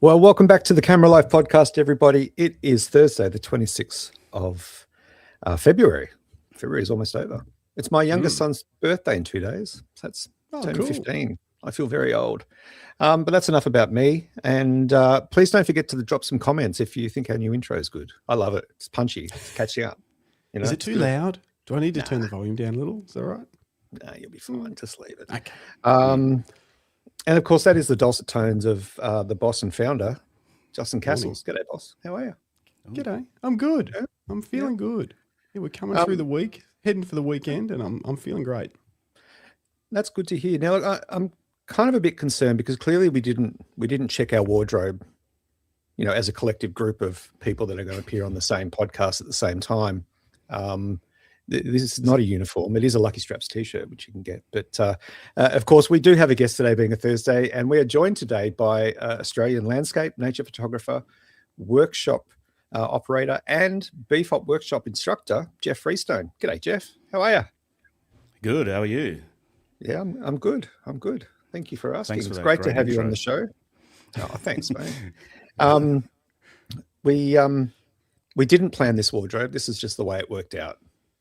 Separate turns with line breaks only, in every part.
Well, welcome back to the Camera Life podcast, everybody. It is Thursday, the 26th of February. February is almost over. It's my youngest son's birthday in 2 days. So that's turning 15. I feel very old. But that's enough about me. And please don't forget to drop some comments if you think our new intro is good. I love it. It's punchy. It's catchy up. You know,
is it too loud? Do I need to turn the volume down a little? Is that right?
No, you'll be fine. Just leave it.
Okay.
And of course, that is the dulcet tones of the boss and founder, Justin Castles. G'day, boss. How are you?
G'day. I'm good. Yeah. I'm feeling good. Yeah, we're coming through the week, heading for the weekend, and I'm feeling great.
That's good to hear. Now, I'm kind of a bit concerned because clearly we didn't check our wardrobe, you know, as a collective group of people that are going to appear on the same podcast at the same time. This is not a uniform. It is a Lucky Straps t-shirt, which you can get. But of course, we do have a guest today, being a Thursday, and we are joined today by Australian landscape, nature photographer, workshop operator, and BFOP workshop instructor, Jeff Freestone. G'day, Jeff. How are you?
Good. How are you?
Yeah, I'm good. I'm good. Thank you for asking.
Thanks for
it's
that
great to have
intro.
you on the show. Oh, thanks, mate. We didn't plan this wardrobe. This is just the way it worked out.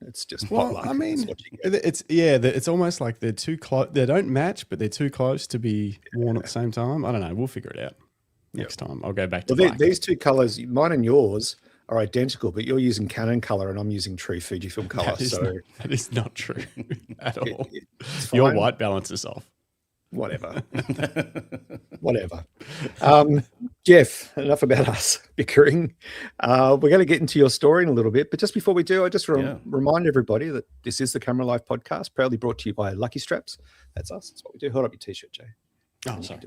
It's just potluck.
I mean, it's almost like they're too close. They don't match, but they're too close to be worn at the same time. I don't know. We'll figure it out next time. I'll go back to black.
These two colors, mine and yours, are identical, but you're using Canon color and I'm using true Fujifilm color.
That is not true at all. Your white balance is off.
Whatever. Jeff, enough about us bickering. We're going to get into your story in a little bit, but just before we do, I just remind everybody that this is the Camera Life podcast, proudly brought to you by Lucky Straps. That's us. That's what we do. Hold up your t-shirt, Jay.
Oh, sorry.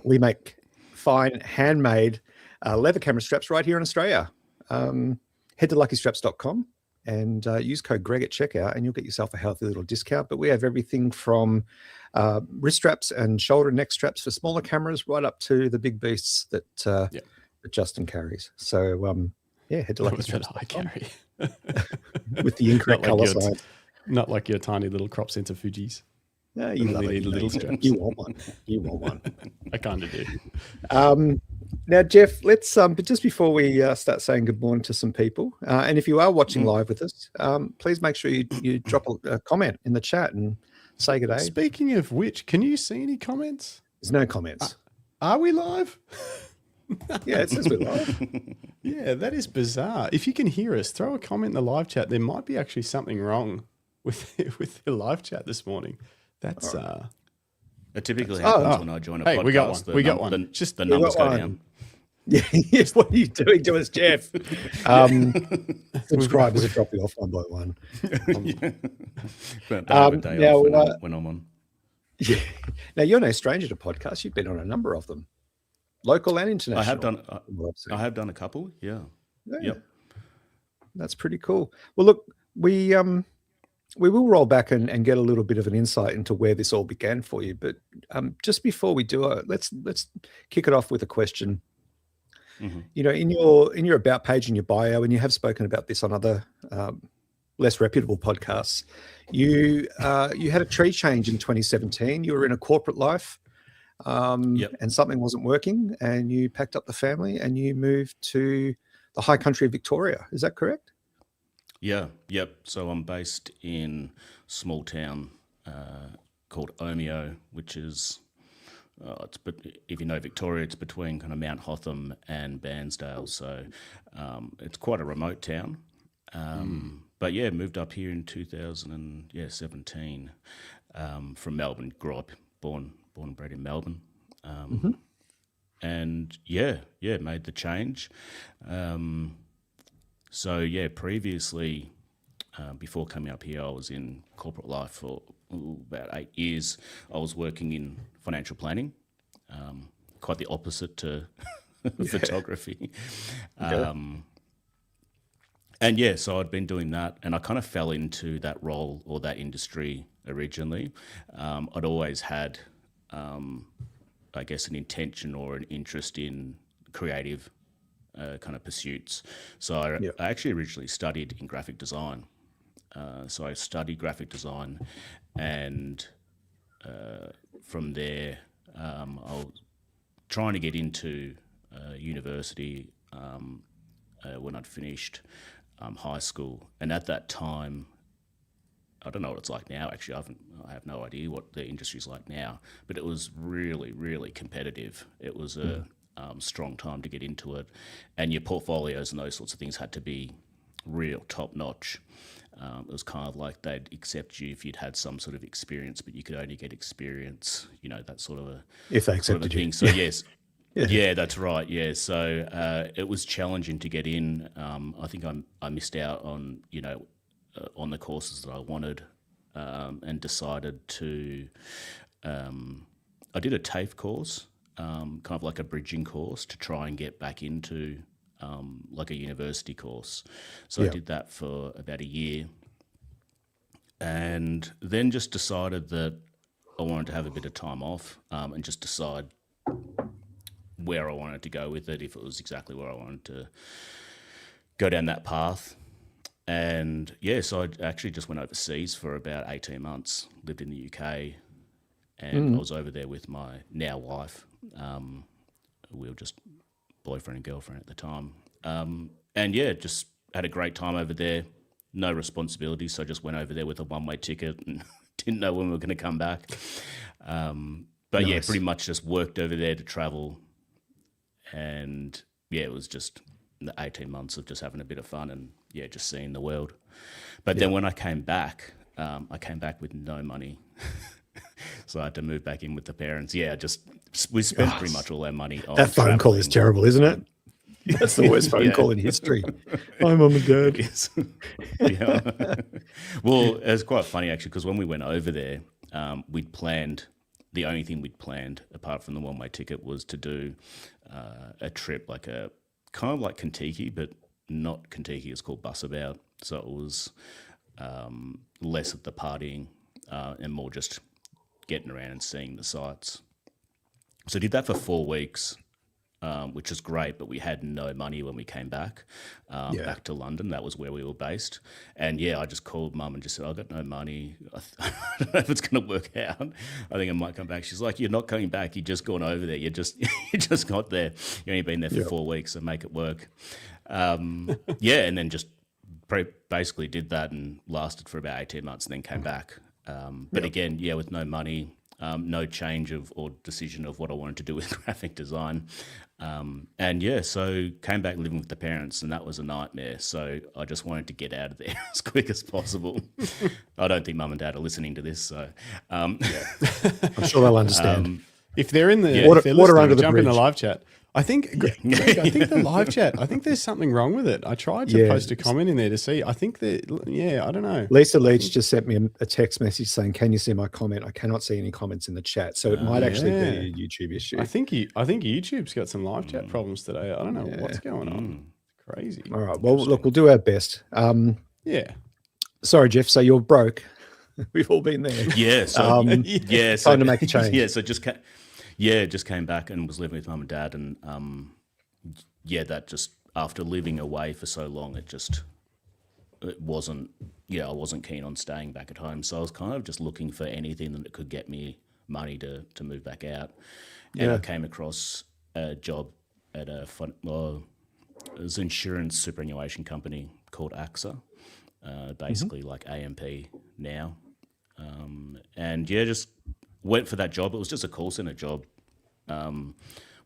We make fine handmade leather camera straps right here in Australia. Head to luckystraps.com and use code Greg at checkout and you'll get yourself a healthy little discount. But we have everything from wrist straps and shoulder and neck straps for smaller cameras right up to the big beasts that Justin carries. So head to luckystraps.com.
I carry.
With the incorrect color side.
Not like your tiny little crop center Fujis.
No, you love
need little straps.
You want one. You want one.
I kind of do.
Now, Jeff, let's but just before we start saying good morning to some people, and if you are watching live with us, please make sure you drop a comment in the chat and say good day.
Speaking of which, can you see any comments?
There's no comments.
Are we live?
Yeah, it says we're live.
Yeah, that is bizarre. If you can hear us, throw a comment in the live chat. There might be actually something wrong with the live chat this morning. That's
It typically happens when I join a podcast.
We got one. We got one.
Just the numbers go down.
Yeah, yes. What are you doing to us, Jeff? Subscribers are dropping off one by one.
When I'm on.
Yeah. Now you're no stranger to podcasts. You've been on a number of them, local and international.
I have done a couple. Yeah. Yep.
That's pretty cool. Well, look, we will roll back and get a little bit of an insight into where this all began for you. But just before we do it, let's kick it off with a question. Mm-hmm. You know, in your about page in your bio, and you have spoken about this on other less reputable podcasts, you had a tree change in 2017. You were in a corporate life, and something wasn't working, and you packed up the family and you moved to the high country of Victoria. Is that correct?
Yeah. Yep. So I'm based in a small town called Omeo, which is if you know Victoria, it's between kind of Mount Hotham and Bairnsdale. So it's quite a remote town. But yeah, moved up here in 2017 from Melbourne. Grew up, born and bred in Melbourne. And made the change. Previously, before coming up here, I was in corporate life for about 8 years. I was working in financial planning, quite the opposite to photography. So I'd been doing that, and I kind of fell into that role or that industry originally. I'd always had, I guess, an intention or an interest in creative kind of pursuits. So I actually originally studied in graphic design. So I studied graphic design, and from there, I trying to get into university when I'd finished high school, and at that time, I don't know what it's like now. Actually, I have no idea what the industry's like now, but it was really, really competitive. It was a strong time to get into it, and your portfolios and those sorts of things had to be real top notch. It was kind of like they'd accept you if you'd had some sort of experience, but you could only get experience, that sort of a
if they
sort of a
accepted
thing.
you.
So yes.
Yeah.
Yeah, that's right. Yeah, so it was challenging to get in. I think I missed out on on the courses that I wanted, and decided to. I did a TAFE course, kind of like a bridging course, to try and get back into like a university course. So I did that for about a year, and then just decided that I wanted to have a bit of time off, and just decide where I wanted to go with it, if it was exactly where I wanted to go down that path. And yeah, so I actually just went overseas for about 18 months, lived in the UK, and I was over there with my now wife. We were just boyfriend and girlfriend at the time. And yeah, just had a great time over there, no responsibilities, so I just went over there with a one-way ticket and didn't know when we were going to come back. But yeah, pretty much just worked over there to travel. And yeah, it was just the 18 months of just having a bit of fun and yeah, just seeing the world. But then when I came back with no money. So I had to move back in with the parents. Yeah, we spent pretty much all our money on
that phone call is terrible, isn't it? That's the worst phone call in history. Hi, Mum and Dad.
Yes. Yeah. Well, it was quite funny actually, because when we went over there, the only thing we'd planned apart from the one-way ticket was to do a trip, like a kind of like Kentucky, but not Kentucky. It's called Bus About. So it was less of the partying and more just getting around and seeing the sights. So I did that for 4 weeks, which was great, but we had no money when we came back to London. That was where we were based. And yeah, I just called Mum and just said, I've got no money. I don't know if it's going to work out. I think I might come back. She's like, you're not coming back. You've just gone over there. You just got there. You've only been there for 4 weeks, so make it work. And then just basically did that and lasted for about 18 months and then came back. But again, with no money, no change or decision of what I wanted to do with graphic design. So came back living with the parents, and that was a nightmare. So I just wanted to get out of there as quick as possible. I don't think Mum and Dad are listening to this, so
I'm sure they'll understand.
If they're in the
water under the
jump
bridge.
in the live chat. I think Greg, the live chat, I think there's something wrong with it. I tried to post a comment in there to see. I think that, I don't know.
Lisa Leach just sent me a text message saying, can you see my comment? I cannot see any comments in the chat. So it might actually be a YouTube issue.
I think YouTube's got some live chat problems today. I don't know what's going on. Crazy.
All right. Well, look, we'll do our best. Sorry, Jeff. So you're broke. We've all been there.
Yeah. So,
time to make a change.
Yeah. So just came back and was living with Mum and Dad, and that just after living away for so long, it wasn't. I wasn't keen on staying back at home, so I was kind of just looking for anything that could get me money to move back out. And I came across a job at it was an insurance superannuation company called AXA, basically like AMP now, just went for that job. It was just a call center job,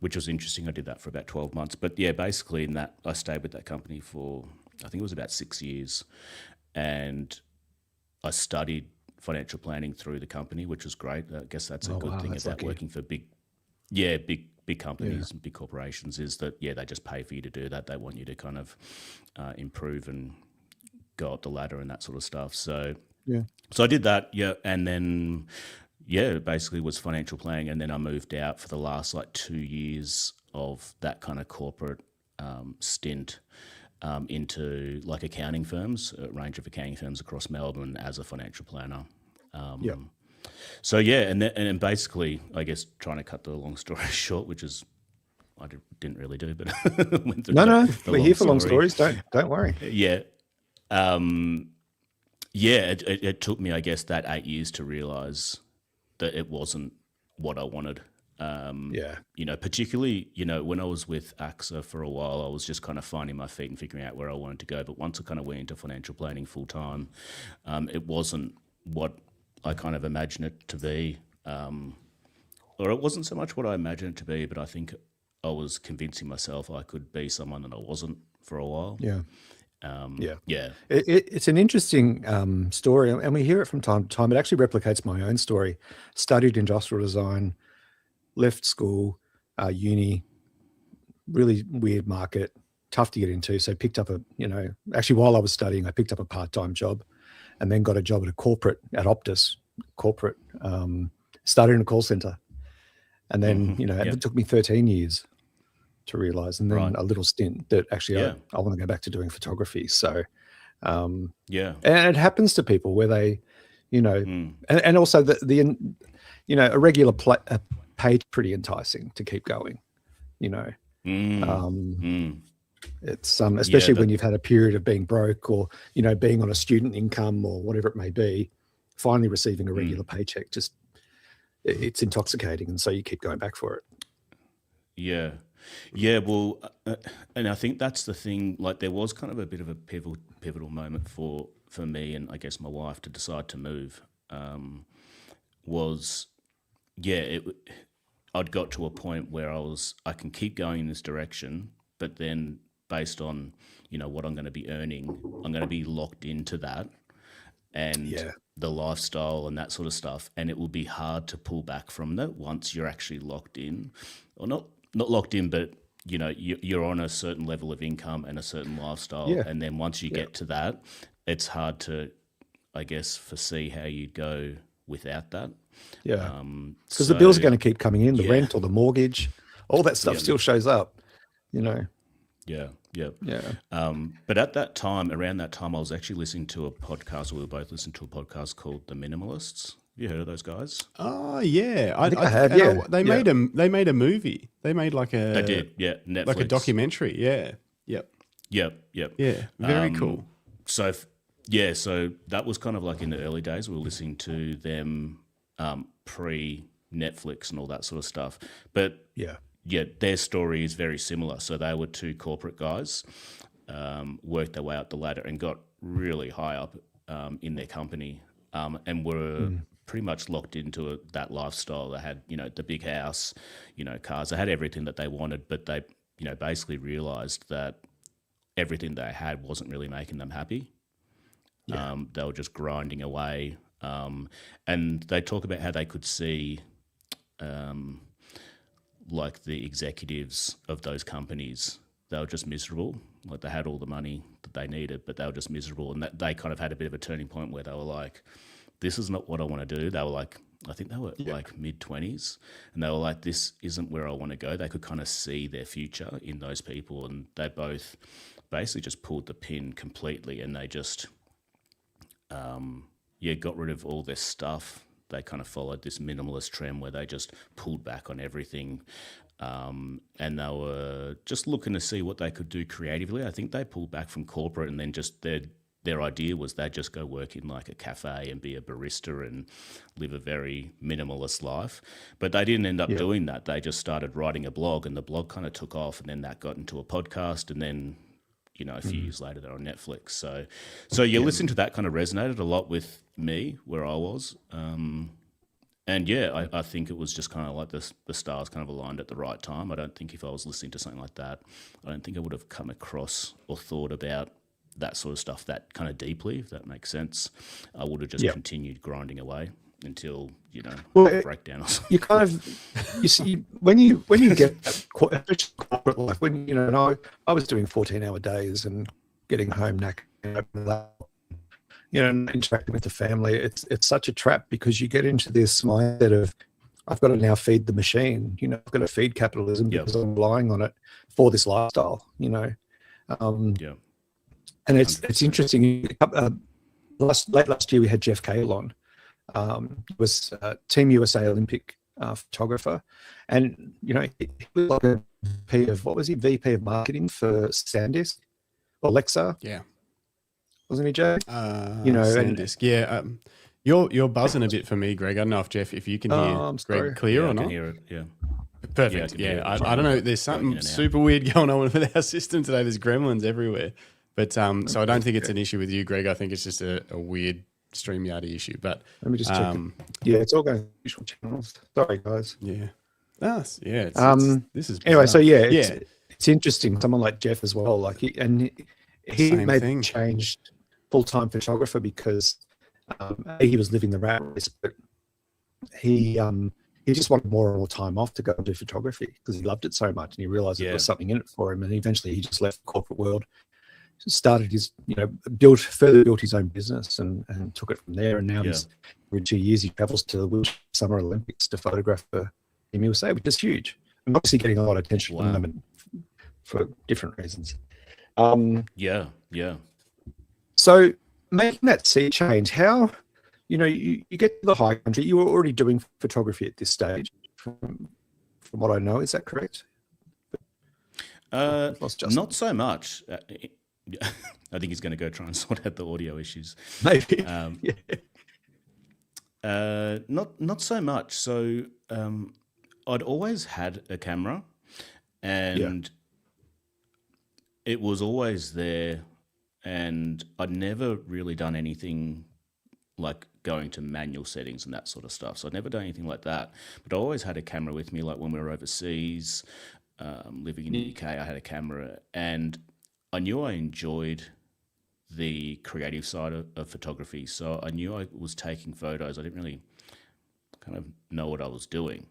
which was interesting. I did that for about 12 months. But yeah, basically in that, I stayed with that company for, I think it was about 6 years. And I studied financial planning through the company, which was great. I guess that's a good thing about working for big companies and big corporations, is that, they just pay for you to do that. They want you to kind of improve and go up the ladder and that sort of stuff. So I did that, and then it basically was financial planning, and then I moved out for the last 2 years of that kind of corporate stint into accounting firms, a range of accounting firms across Melbourne as a financial planner. So and then basically, I guess, trying to cut the long story short, which is I didn't really do, but went through
we're here for long stories. Don't worry.
It took me, I guess, that 8 years to realise that it wasn't what I wanted. You know, particularly, you know, when I was with AXA for a while, I was just kind of finding my feet and figuring out where I wanted to go. But once I kind of went into financial planning full time, it wasn't what I kind of imagined it to be. Or it wasn't so much what I imagined it to be, but I think I was convincing myself I could be someone that I wasn't for a while.
Yeah.
Yeah.
It's an interesting story, and we hear it from time to time. It actually replicates my own story. Studied industrial design, left school, uni, really weird market, tough to get into. So picked up actually while I was studying, I picked up a part-time job and then got a job at a corporate, at Optus, started in a call center. And then, it took me 13 years to realize, and then a little stint that actually I want to go back to doing photography. So, and it happens to people where they, and also a regular pay's pretty enticing to keep going, it's especially when you've had a period of being broke or, being on a student income or whatever it may be, finally receiving a regular paycheck, it's intoxicating. And so you keep going back for it.
Yeah. Yeah, well, and I think that's the thing. Like, there was kind of a bit of a pivotal moment for me and I guess my wife to decide to move. I'd got to a point where I can keep going in this direction, but then based on what I'm going to be earning, I'm going to be locked into that and the lifestyle and that sort of stuff, and it will be hard to pull back from that once you're actually locked in, or not locked in, but you're on a certain level of income and a certain lifestyle. And then once you get to that, it's hard to, I guess, foresee how you go without that. Because
the bills are going to keep coming in, the rent or the mortgage, all that stuff still shows up,
But at that time, around that time, I was actually listening to a podcast, or we were both listening to a podcast called The Minimalists. Have you heard of those guys?
Oh yeah,
I think I have.
They made a movie. They made like a.
They did, Netflix.
Like a documentary. Yep.
Yeah,
very cool.
So that was kind of like in the early days. We were listening to them pre-Netflix and all that sort of stuff. But their story is very similar. So they were two corporate guys, worked their way up the ladder and got really high up in their company, and were pretty much locked into that lifestyle. They had, the big house, cars. They had everything that they wanted, but they, basically realized that everything they had wasn't really making them happy. They were just grinding away. And they talk about how they could see like the executives of those companies, they were just miserable. Like, they had all the money that they needed, but they were just miserable. And that they kind of had a bit of a turning point where they were like, this is not what I want to do. They were like, I think they were like mid-20s, and they were like, this isn't where I want to go. They could kind of see their future in those people, and they both basically just pulled the pin completely, and they just got rid of all their stuff. They kind of followed this minimalist trend where they just pulled back on everything, and they were just looking to see what they could do creatively. I think they pulled back from corporate, and then just their idea was they'd just go work in like a cafe and be a barista and live a very minimalist life. But they didn't end up doing that. They just started writing a blog, and the blog kind of took off, and then that got into a podcast, and then a few years later they're on Netflix. So listen to that kind of resonated a lot with me where I was. I think it was just kind of like the stars kind of aligned at the right time. I don't think if I was listening to something like that, I don't think I would have come across or thought about that sort of stuff that kind of deeply, if that makes sense. I would have just continued grinding away until, breakdown or something.
You kind of, you see, when you get that corporate life, when, and I was doing 14-hour days and getting home knackered, interacting with the family, it's such a trap, because you get into this mindset of, I've got to now feed the machine, I've got to feed capitalism because I'm relying on it for this lifestyle, And it's interesting. Late last year, we had Jeff Cale on. He was Team USA Olympic photographer, and he was like a VP of, what was he? VP of marketing for SanDisk or Lexar.
Yeah,
wasn't he, Jay?
SanDisk. You're buzzing a bit for me, Greg. I don't know if you can hear
I'm
Greg
sorry.
clear or
I
not.
can hear it. Yeah.
Perfect.
Yeah,
Yeah, I don't know. There's something super weird going on with our system today. There's gremlins everywhere. But so I don't think it's an issue with you, Greg. I think it's just a weird StreamYard issue. But
Let me just check. Yeah, it's all going to usual channels. Sorry, guys.
yeah. This is
Anyway,
bizarre.
so it's interesting. Someone like Jeff as well. Like he
Same
made
thing.
changed full-time photographer because he was living the rat race, but he just wanted more and more time off to go and do photography because he loved it so much, and he realized there was something in it for him. And eventually, he just left the corporate world, started his, further built his own business, and took it from there. And now he's every 2 years he travels to the Summer Olympics to photograph for Team USA, which is huge, and obviously getting a lot of attention at the moment for different reasons.
Yeah.
So making that sea change, how, you get to the high country, you were already doing photography at this stage, from what I know. Is that correct?
Not so much. I think he's going to go try and sort out the audio issues.
Maybe.
Not so much. So I'd always had a camera, and it was always there, and I'd never really done anything like going to manual settings and that sort of stuff. So I'd never done anything like that. But I always had a camera with me, like when we were overseas, living in the UK, I had a camera, and I knew I enjoyed the creative side of photography. So I knew I was taking photos. I didn't really kind of know what I was doing,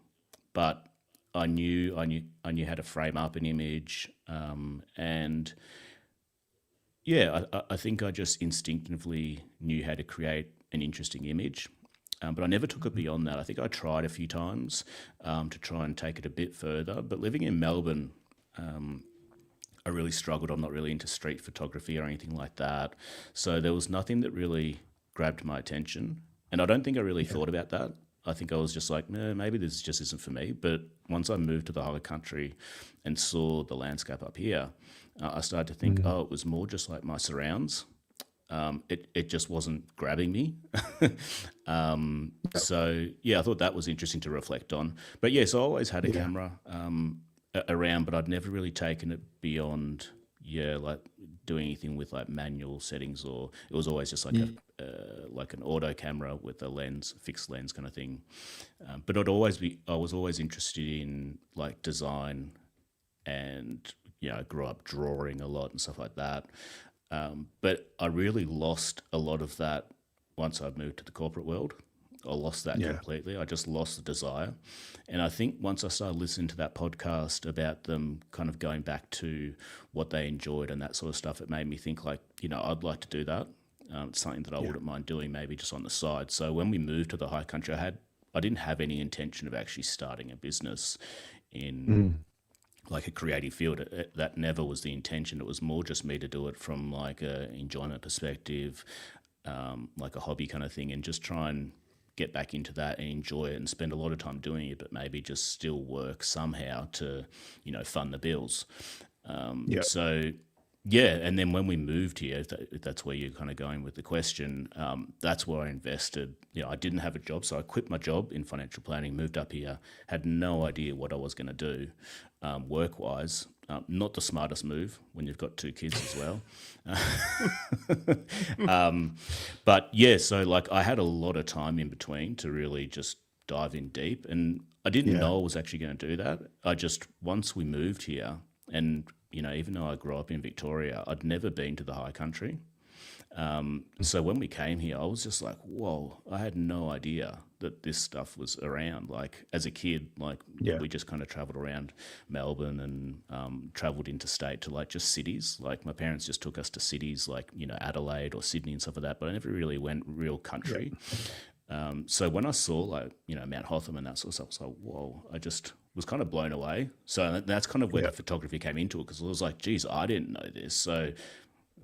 but I knew how to frame up an image, and I think I just instinctively knew how to create an interesting image. But I never took it beyond that. I think I tried a few times to try and take it a bit further. But living in Melbourne, I really struggled. I'm not really into street photography or anything like that. So there was nothing that really grabbed my attention. And I don't think I really thought about that. I think I was just like, maybe this just isn't for me. But once I moved to the high country and saw the landscape up here, I started to think, it was more just like my surrounds. It just wasn't grabbing me. So I thought that was interesting to reflect on. But yes, I always had a camera around, but I'd never really taken it beyond like doing anything with like manual settings, or it was always just like like an auto camera with a lens, fixed lens kind of thing. But I was always interested in like design, and I grew up drawing a lot and stuff like that. But I really lost a lot of that once I moved to the corporate world. I lost that completely. I just lost the desire. And I think once I started listening to that podcast about them kind of going back to what they enjoyed and that sort of stuff, it made me think like, I'd like to do that. It's something that I wouldn't mind doing, maybe just on the side. So when we moved to the high country, I didn't have any intention of actually starting a business in like a creative field. That never was the intention. It was more just me to do it from like a enjoyment perspective, like a hobby kind of thing, and just try and get back into that and enjoy it and spend a lot of time doing it, but maybe just still work somehow to, fund the bills. So and then when we moved here, if that's where you're kind of going with the question, that's where I invested. I didn't have a job, so I quit my job in financial planning, moved up here, had no idea what I was going to do work-wise. Not the smartest move when you've got 2 kids as well. But so like I had a lot of time in between to really just dive in deep, and I didn't know I was actually going to do that. Once we moved here, and even though I grew up in Victoria, I'd never been to the high country. So when we came here, I was just like, whoa, I had no idea that this stuff was around. Like as a kid, like we just kind of traveled around Melbourne and traveled interstate to like just cities. Like my parents just took us to cities like, Adelaide or Sydney and stuff like that, but I never really went real country. So when I saw like, Mount Hotham and that sort of stuff, I was like, whoa, I just was kind of blown away. So that's kind of where the photography came into it, because I was like, geez, I didn't know this. So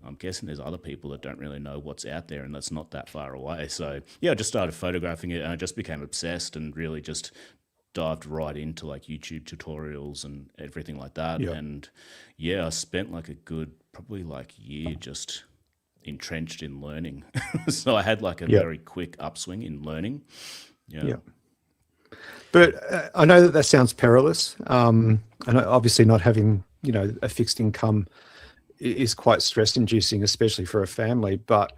I'm guessing there's other people that don't really know what's out there, and that's not that far away. So I just started photographing it, and I just became obsessed and really just dived right into like YouTube tutorials and everything like that. And I spent like a good, probably like year just entrenched in learning. So I had like a very quick upswing in learning. Yeah.
But I know that sounds perilous. And obviously not having, a fixed income is quite stress inducing, especially for a family. But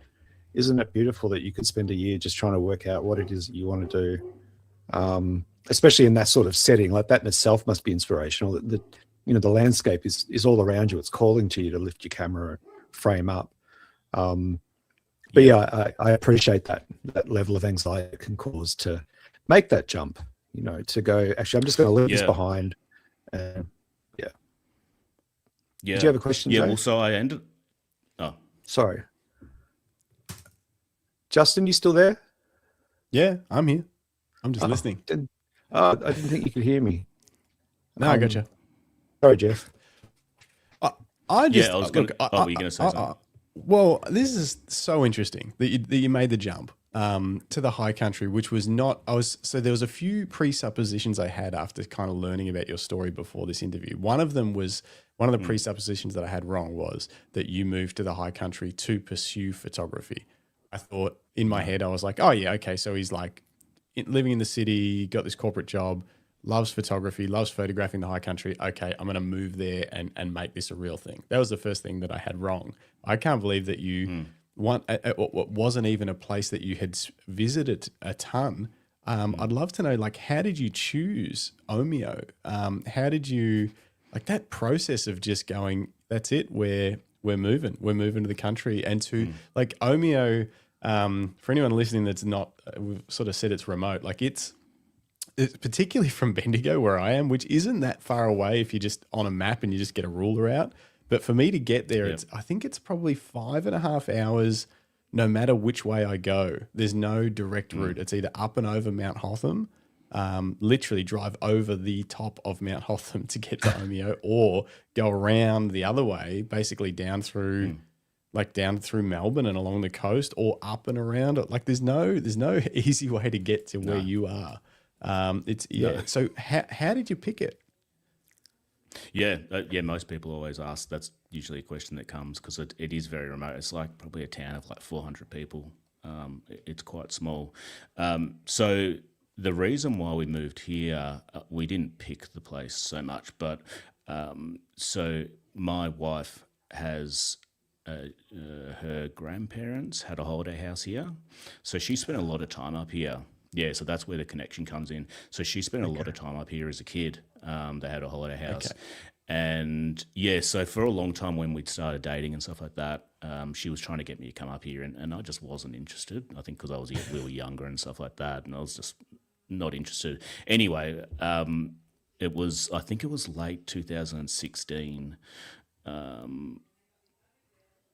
isn't it beautiful that you could spend a year just trying to work out what it is that you want to do? Especially in that sort of setting, like that in itself must be inspirational. The landscape is all around you. It's calling to you to lift your camera, frame up. But I appreciate that level of anxiety it can cause to make that jump, to go, actually, I'm just going to leave this behind. And Did you have a question,
Yeah,
Jay?
well, so I ended... Oh.
Sorry. Justin, you still there?
Yeah, I'm here. I'm just listening.
I didn't think you could hear me.
No, I got you.
Sorry, Jeff.
I just...
I was going to... were you going to say something?
Well, this is so interesting that you made the jump to the high country, which was not... So there was a few presuppositions I had after kind of learning about your story before this interview. One of the presuppositions that I had wrong was that you moved to the high country to pursue photography. I thought in my head, I was like, oh yeah, okay. So he's like living in the city, got this corporate job, loves photography, loves photographing the high country. Okay, I'm going to move there and make this a real thing. That was the first thing that I had wrong. I can't believe that you what wasn't even a place that you had visited a ton. I'd love to know, like, how did you choose Omeo? How did you, like, that process of just going, that's it, we're moving to the country, and to like Omeo, for anyone listening that's not, we've sort of said it's remote, like it's particularly from Bendigo where I am, which isn't that far away if you just on a map and you just get a ruler out. But for me to get there, I think it's probably 5.5 hours, no matter which way I go. There's no direct route. It's either up and over Mount Hotham, literally drive over the top of Mount Hotham to get to Omeo, or go around the other way, basically down through Melbourne and along the coast, or up and around it. Like there's no easy way to get to where you are. So how did you pick it?
Yeah, most people always ask. That's usually a question that comes because it is very remote. It's like probably a town of like 400 people. It's quite small. So the reason why we moved here, we didn't pick the place so much, but so my wife has her grandparents had a holiday house here, so she spent a lot of time up here. Yeah, so that's where the connection comes in. So she spent a lot of time up here as a kid. They had a holiday house. Okay. And yeah, so for a long time when we'd started dating and stuff like that, she was trying to get me to come up here, and I just wasn't interested. I think because I was a little younger and stuff like that, and I was just not interested. Anyway, I think it was late 2016.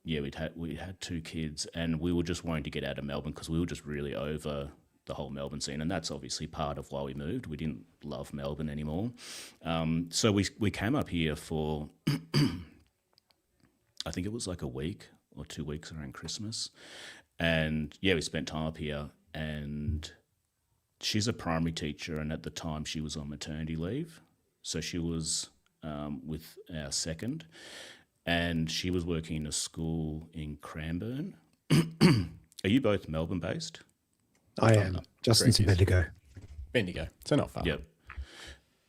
We had 2 kids, and we were just wanting to get out of Melbourne because we were just really over the whole Melbourne scene, and that's obviously part of why we moved. We didn't love Melbourne anymore, so we came up here for I think it was like a week or 2 weeks around Christmas, and we spent time up here. And she's a primary teacher, and at the time she was on maternity leave, so she was with our second, and she was working in a school in Cranbourne. Are you both Melbourne based?
I am. Justin's in Bendigo.
Bendigo, so not far.
Yep.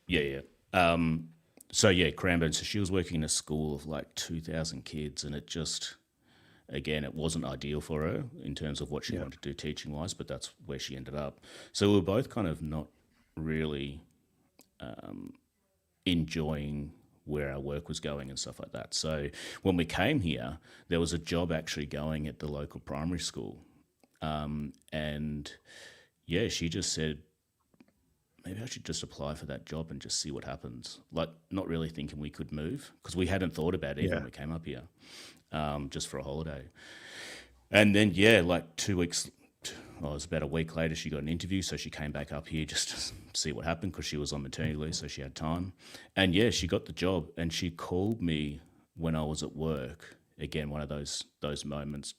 Yeah. Cranbourne. So she was working in a school of like 2,000 kids, and it just, again, it wasn't ideal for her in terms of what she wanted to do teaching wise, but that's where she ended up. So we were both kind of not really enjoying where our work was going and stuff like that. So when we came here, there was a job actually going at the local primary school. She just said, maybe I should just apply for that job and just see what happens. Like, not really thinking we could move, because we hadn't thought about it when we came up here, just for a holiday. And then, like 2 weeks, it was about a week later, she got an interview. So she came back up here just to see what happened, because she was on maternity leave, so she had time. And she got the job, and she called me when I was at work. Again, one of those moments,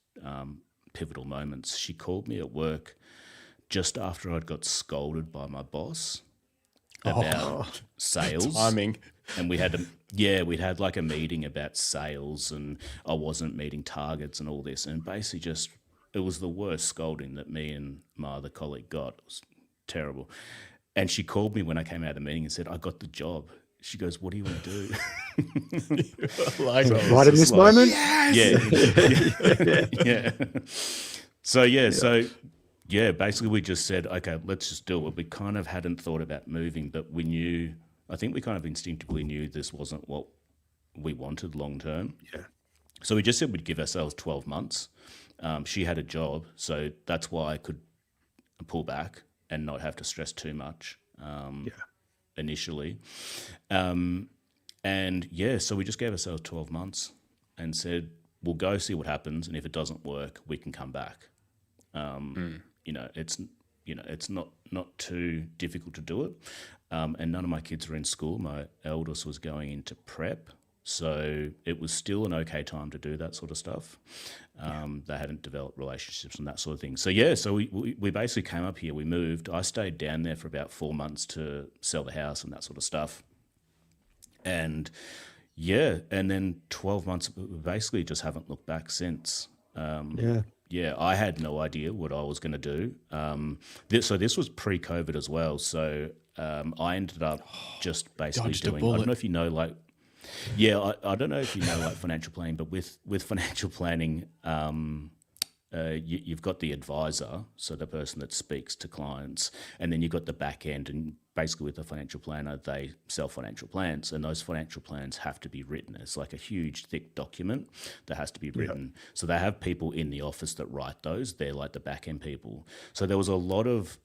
pivotal moments. She called me at work just after I'd got scolded by my boss about sales.
Timing.
and we'd had like a meeting about sales, and I wasn't meeting targets and all this, and basically just it was the worst scolding that me and my other colleague got. It was terrible. And she called me when I came out of the meeting and said, I got the job. She goes, what do you want to do?
Like,
So right in this moment?
Yeah. So basically we just said, okay, let's just do it. We kind of hadn't thought about moving, but I think we kind of instinctively knew this wasn't what we wanted long term.
Yeah.
So we just said we'd give ourselves 12 months. She had a job, so that's why I could pull back and not have to stress too much initially. So we just gave ourselves 12 months and said, we'll go see what happens, and if it doesn't work, we can come back. It's not too difficult to do it. And none of my kids were in school. My eldest was going into prep, so it was still an okay time to do that sort of stuff. They hadn't developed relationships and that sort of thing. So we basically came up here, we moved. I stayed down there for about 4 months to sell the house and that sort of stuff. And then 12 months, we basically just haven't looked back since. I had no idea what I was going to do. This was pre-COVID as well. So I ended up just basically doing, I don't know if you know, like, I don't know if you know like financial planning, but with financial planning, you've got the advisor, so the person that speaks to clients, and then you've got the back end, and basically with the financial planner, they sell financial plans, and those financial plans have to be written. It's like a huge, thick document that has to be written. Yep. So they have people in the office that write those. They're like the back end people. So there was a lot of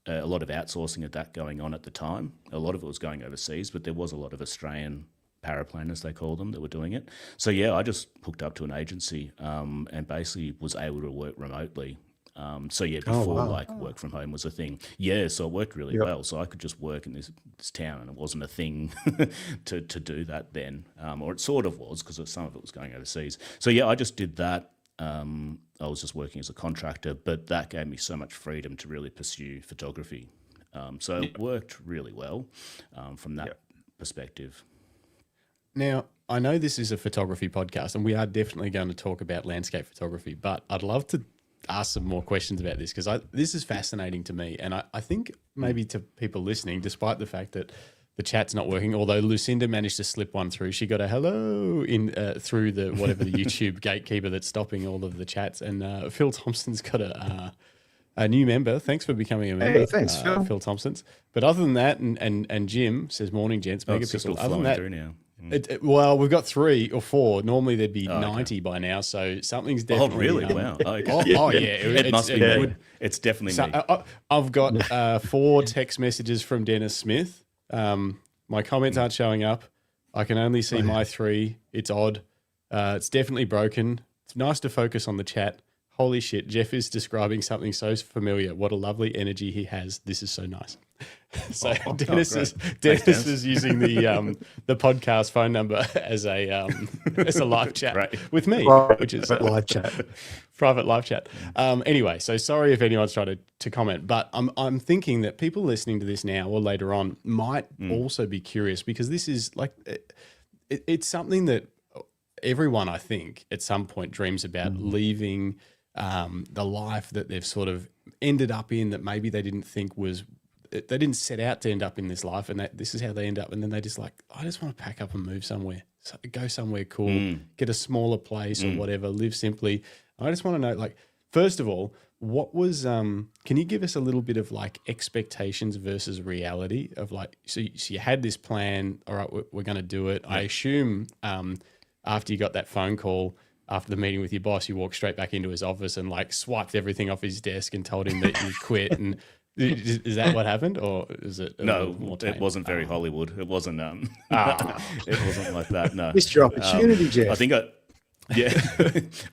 outsourcing of that going on at the time. A lot of it was going overseas, but there was a lot of Australian paraplanners, they call them, that were doing it. So I just hooked up to an agency and basically was able to work remotely. Before work from home was a thing. So it worked really well. So I could just work in this town, and it wasn't a thing to do that then. Or it sort of was, because some of it was going overseas. So I just did that. I was just working as a contractor, but that gave me so much freedom to really pursue photography. So it worked really well from that perspective.
Now, I know this is a photography podcast, and we are definitely going to talk about landscape photography, but I'd love to ask some more questions about this, because this is fascinating to me. And I think maybe to people listening, despite the fact that the chat's not working, although Lucinda managed to slip one through. She got a hello in through the YouTube gatekeeper that's stopping all of the chats. And Phil Thompson's got a new member. Thanks for becoming a member.
Hey, thanks,
Phil Thompson's. But other than that, and Jim says, morning, gents. Megapixel. Other than that,
through now.
Well, we've got 3 or 4. Normally there'd be 90 by now, so something's definitely.
Oh, really? Wow.
It
must be me. It's definitely me.
I've got 4 text messages from Dennis Smith. My comments aren't showing up. I can only see my 3. It's odd. It's definitely broken. It's nice to focus on the chat. Holy shit, Jeff is describing something so familiar. What a lovely energy he has. This is so nice. So Dennis is using the podcast phone number as a live chat with me, which is
live chat,
private live chat. Anyway, so sorry if anyone's trying to comment, but I'm thinking that people listening to this now or later on might also be curious, because this is like it's something that everyone, I think, at some point dreams about leaving the life that they've sort of ended up in, that maybe they didn't think was. They didn't set out to end up in this life, and this is how they end up. And then they just like, I just want to pack up and move somewhere, go somewhere cool, get a smaller place or whatever, live simply. I just want to know, like, first of all, what was, can you give us a little bit of like expectations versus reality of like, so you had this plan, all right, we're going to do it. I assume after you got that phone call, after the meeting with your boss, you walked straight back into his office and like swiped everything off his desk and told him that you quit. And is that what happened, or is it?
No, it wasn't very Hollywood. It wasn't. It wasn't like that. No,
missed your opportunity, Jeff.
I think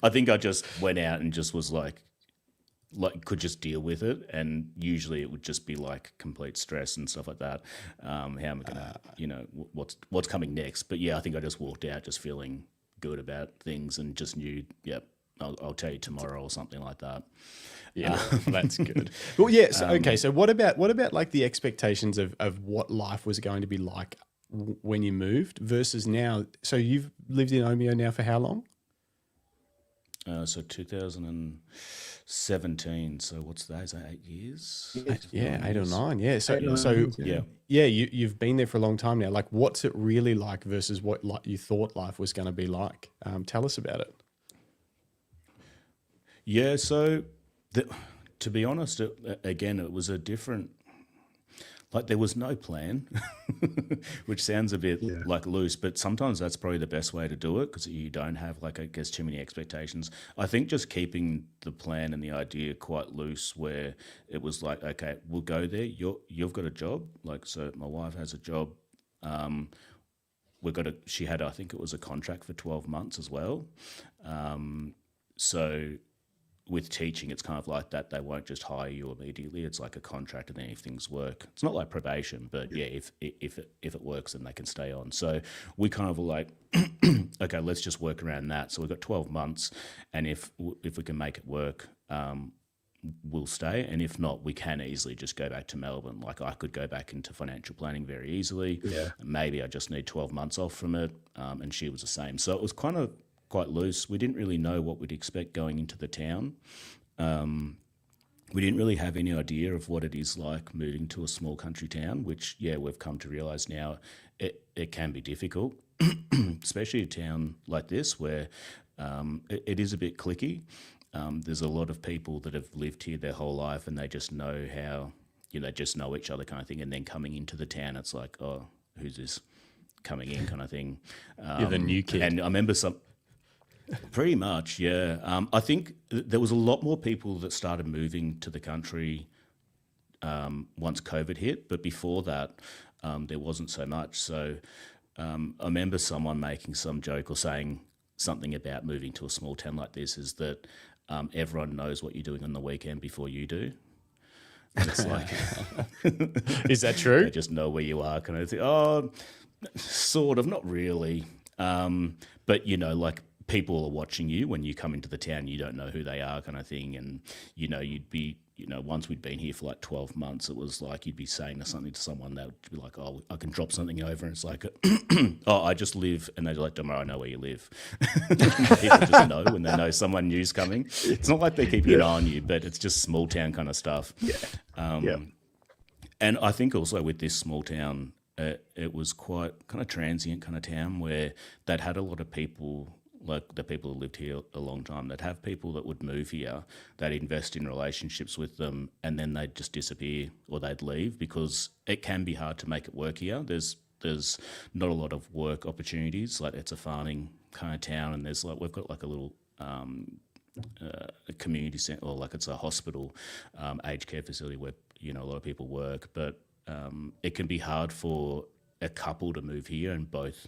I think I just went out and just was like could just deal with it, and usually it would just be like complete stress and stuff like that. How am I gonna, what's coming next? But I think I just walked out just feeling good about things and just knew, I'll tell you tomorrow or something like that.
Yeah, that's good. Well, yeah. So, okay. So what about like the expectations of what life was going to be like when you moved versus now? So you've lived in Omeo now for how long?
So 2017. So what's that? Is that 8 years?
Yeah, 8 or 9. Yeah. So
8, 9
so
years,
Yeah.
yeah, you've been there for a long time now. Like, what's it really like versus what like you thought life was going to be like? Tell us about it.
Yeah. So to be honest, again, it was a different. Like there was no plan, which sounds a bit
Yeah.
like loose, but sometimes that's probably the best way to do it because you don't have like I guess too many expectations. I think just keeping the plan and the idea quite loose, where it was like, okay, we'll go there. You've got a job, like so. My wife has a job. She had, I think it was a contract for 12 months as well. So with teaching, it's kind of like that. They won't just hire you immediately. It's like a contract, and then if things work, it's not like probation, but yeah, if it works, then they can stay on. So we kind of were like, okay, let's just work around that. So we've got 12 months, and if we can make it work, we'll stay. And if not, we can easily just go back to Melbourne. Like I could go back into financial planning very easily.
Yeah.
Maybe I just need 12 months off from it. And she was the same. So it was kind of quite loose. We didn't really know what we'd expect going into the town. We didn't really have any idea of what it is like moving to a small country town, which, yeah, we've come to realise now it can be difficult, especially a town like this where it is a bit cliquey. There's a lot of people that have lived here their whole life and they just know how, they just know each other kind of thing. And then coming into the town, it's like, oh, who's this coming in kind of thing.
You're the new kid.
And I remember pretty much, yeah. I think there was a lot more people that started moving to the country once COVID hit, but before that, there wasn't so much. So I remember someone making some joke or saying something about moving to a small town like this is that everyone knows what you're doing on the weekend before you do. And it's like,
is that true?
They just know where you are, kind of thing. Oh, sort of, not really. But like people are watching you when you come into the town. You don't know who they are, kind of thing. And you'd be, once we'd been here for like 12 months, it was like you'd be saying something to someone that would be like, oh, I can drop something over, and it's like, oh, I just live, and they're like, don't worry, I know where you live. People just know when they know someone new's coming. It's not like they're keeping an eye on you, but it's just small town kind of stuff.
Yeah.
And I think also with this small town, it was quite kind of transient kind of town where they'd had a lot of people, like the people who lived here a long time, they'd have people that would move here, they'd invest in relationships with them, and then they'd just disappear or they'd leave because it can be hard to make it work here. There's not a lot of work opportunities. Like it's a farming kind of town, and there's like we've got like a little a community center, or like it's a hospital, aged care facility where a lot of people work, but it can be hard for a couple to move here and both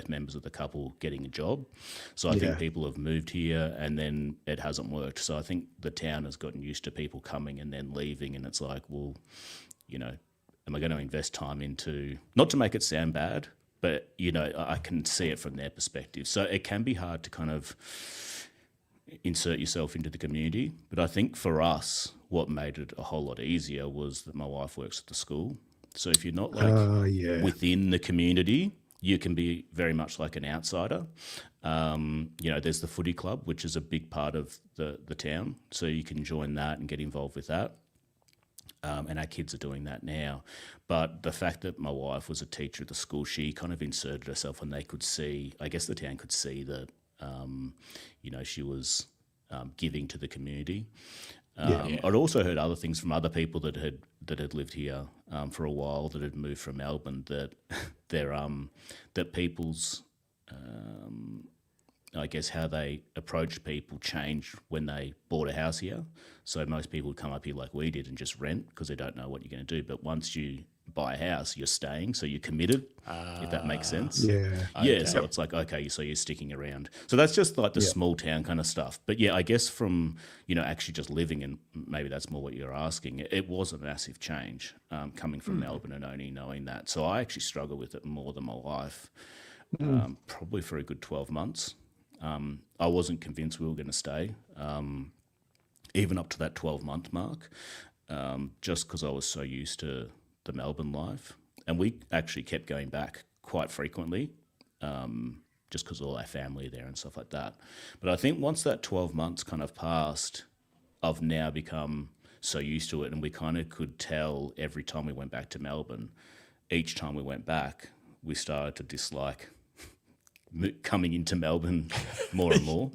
members of the couple getting a job. So I think people have moved here and then it hasn't worked. So I think the town has gotten used to people coming and then leaving, and it's like, well, am I going to invest time into, not to make it sound bad, but, I can see it from their perspective. So it can be hard to kind of insert yourself into the community. But I think for us, what made it a whole lot easier was that my wife works at the school. So if you're not within the community, you can be very much like an outsider. There's the footy club, which is a big part of the town. So you can join that and get involved with that. And our kids are doing that now. But the fact that my wife was a teacher at the school, she kind of inserted herself, and they could see, I guess the town could see that, she was giving to the community. I'd also heard other things from other people that had lived here for a while, that had moved from Melbourne, that that people's I guess how they approach people changed when they bought a house here. So most people would come up here like we did and just rent because they don't know what you're going to do. But once you buy a house, you're staying, so you're committed, if that makes sense.
Yeah.
So it's like, okay, so you're sticking around. So that's just like the small town kind of stuff. But yeah, I guess from, actually just living, and maybe that's more what you're asking, it was a massive change coming from Melbourne and only knowing that. So I actually struggle with it more than my wife, probably for a good 12 months. I wasn't convinced we were going to stay, even up to that 12-month mark, just because I was so used to the Melbourne life. and we actually kept going back quite frequently, just because all our family there and stuff like that. But I think once that 12 months kind of passed, I've now become so used to it, and we kind of could tell every time we went back to Melbourne, each time we went back, we started to dislike coming into Melbourne more and more.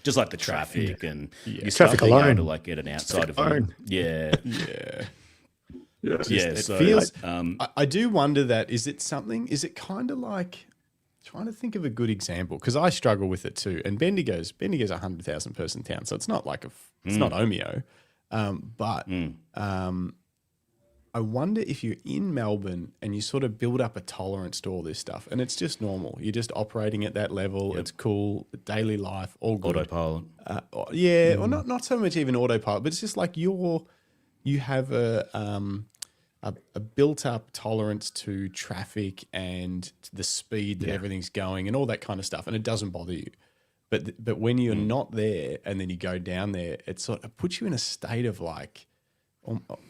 Just like the traffic and you start being able to like get an outside of you. Yeah.
It feels. I do wonder that is it kind of like trying to think of a good example, because I struggle with it too. And Bendigo's 100,000 person town, so it's not like it's not Omeo, but I wonder if you're in Melbourne and you sort of build up a tolerance to all this stuff, and it's just normal. You're just operating at that level. Yep. It's cool, daily life, all good.
Autopilot.
Or not so much even autopilot, but it's just like you have a built up tolerance to traffic and the speed that everything's going and all that kind of stuff, and it doesn't bother you. But when you're not there and then you go down there, it sort of puts you in a state of like,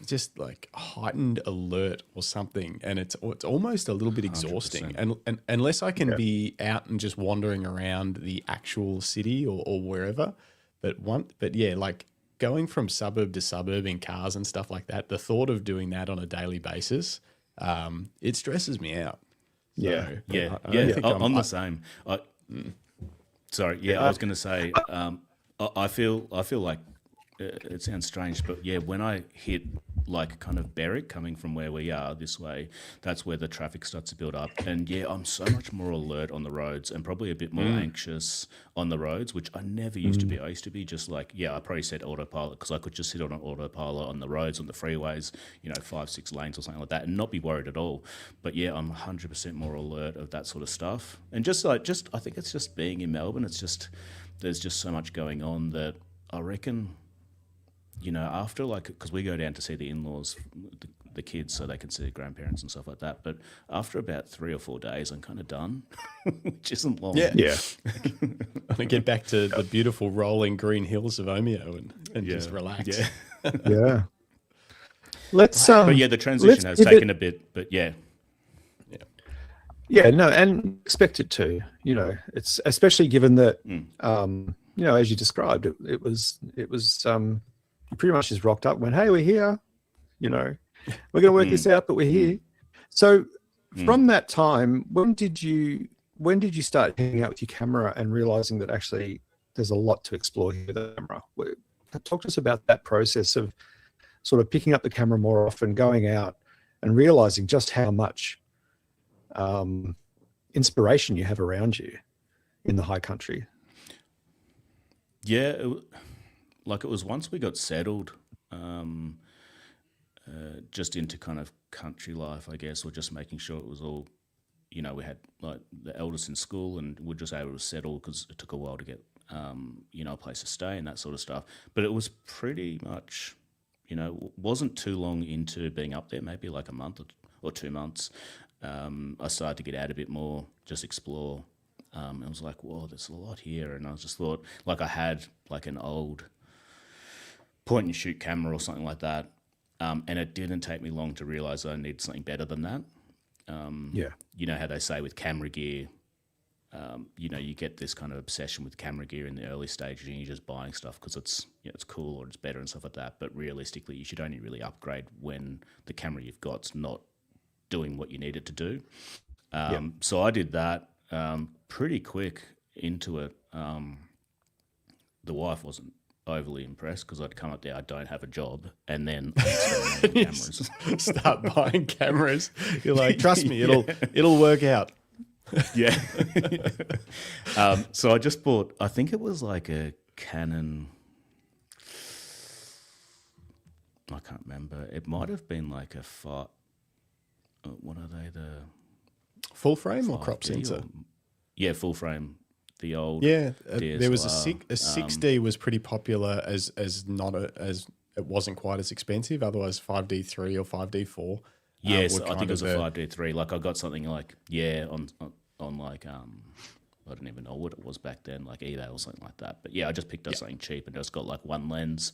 just like heightened alert or something, and it's almost a little bit exhausting. 100%. And unless I can be out and just wandering around the actual city or wherever, but yeah, like going from suburb to suburb in cars and stuff like that, the thought of doing that on a daily basis, it stresses me out.
So, I'm the same. Sorry, I was going to say, I feel like. It sounds strange, but yeah, when I hit like kind of Berwick coming from where we are this way, that's where the traffic starts to build up. And yeah, I'm so much more alert on the roads and probably a bit more anxious on the roads, which I never used to be. I used to be just like, I probably said autopilot because I could just sit on an autopilot on the roads, on the freeways, 5-6 lanes or something like that and not be worried at all. But yeah, I'm 100% more alert of that sort of stuff. And I think it's just being in Melbourne. It's just, there's just so much going on that I reckon, after because we go down to see the in-laws, the kids, so they can see the grandparents and stuff like that. But after about 3 or 4 days, I'm kind of done, which isn't long.
Yeah. I'm going to get back to the beautiful rolling green hills of Omeo and just relax.
Yeah. Let's.
But yeah, the transition has taken a bit. But yeah.
Yeah. No, and expect it to. It's especially given that. As you described, it was. You pretty much just rocked up and went, hey, we're here, we're going to work this out, but we're here. So from that time, when did you start hanging out with your camera and realizing that actually there's a lot to explore here with the camera? Talk to us about that process of sort of picking up the camera more often, going out and realizing just how much inspiration you have around you in the high country.
Yeah, it was once we got settled, just into kind of country life, I guess, or just making sure it was all, we had like the eldest in school and we're just able to settle because it took a while to get, a place to stay and that sort of stuff. But it was pretty much, wasn't too long into being up there, maybe like a month or 2 months. I started to get out a bit more, just explore. I was like, whoa, there's a lot here. And I just thought, like I had like an old point and shoot camera or something like that. And it didn't take me long to realize I needed something better than that. You know how they say with camera gear, you get this kind of obsession with camera gear in the early stages and you're just buying stuff because it's cool or it's better and stuff like that. But realistically, you should only really upgrade when the camera you've got's not doing what you need it to do. So I did that pretty quick into it. The wife wasn't overly impressed because I'd come up there, I don't have a job, and then cameras.
Start buying cameras. You're like, trust me, it'll work out.
Yeah. So I just bought, I think it was like a Canon, I can't remember. It might have been like a what are they? The
full frame or crop sensor?
Full frame. The old
DSLR. There was a 6D was pretty popular as it wasn't quite as expensive. Otherwise, 5D3 or 5D4.
Yes, I think it was a 5D3. Like I got something like on like I don't even know what it was back then, like eBay or something like that. But yeah, I just picked up something cheap and just got like one lens.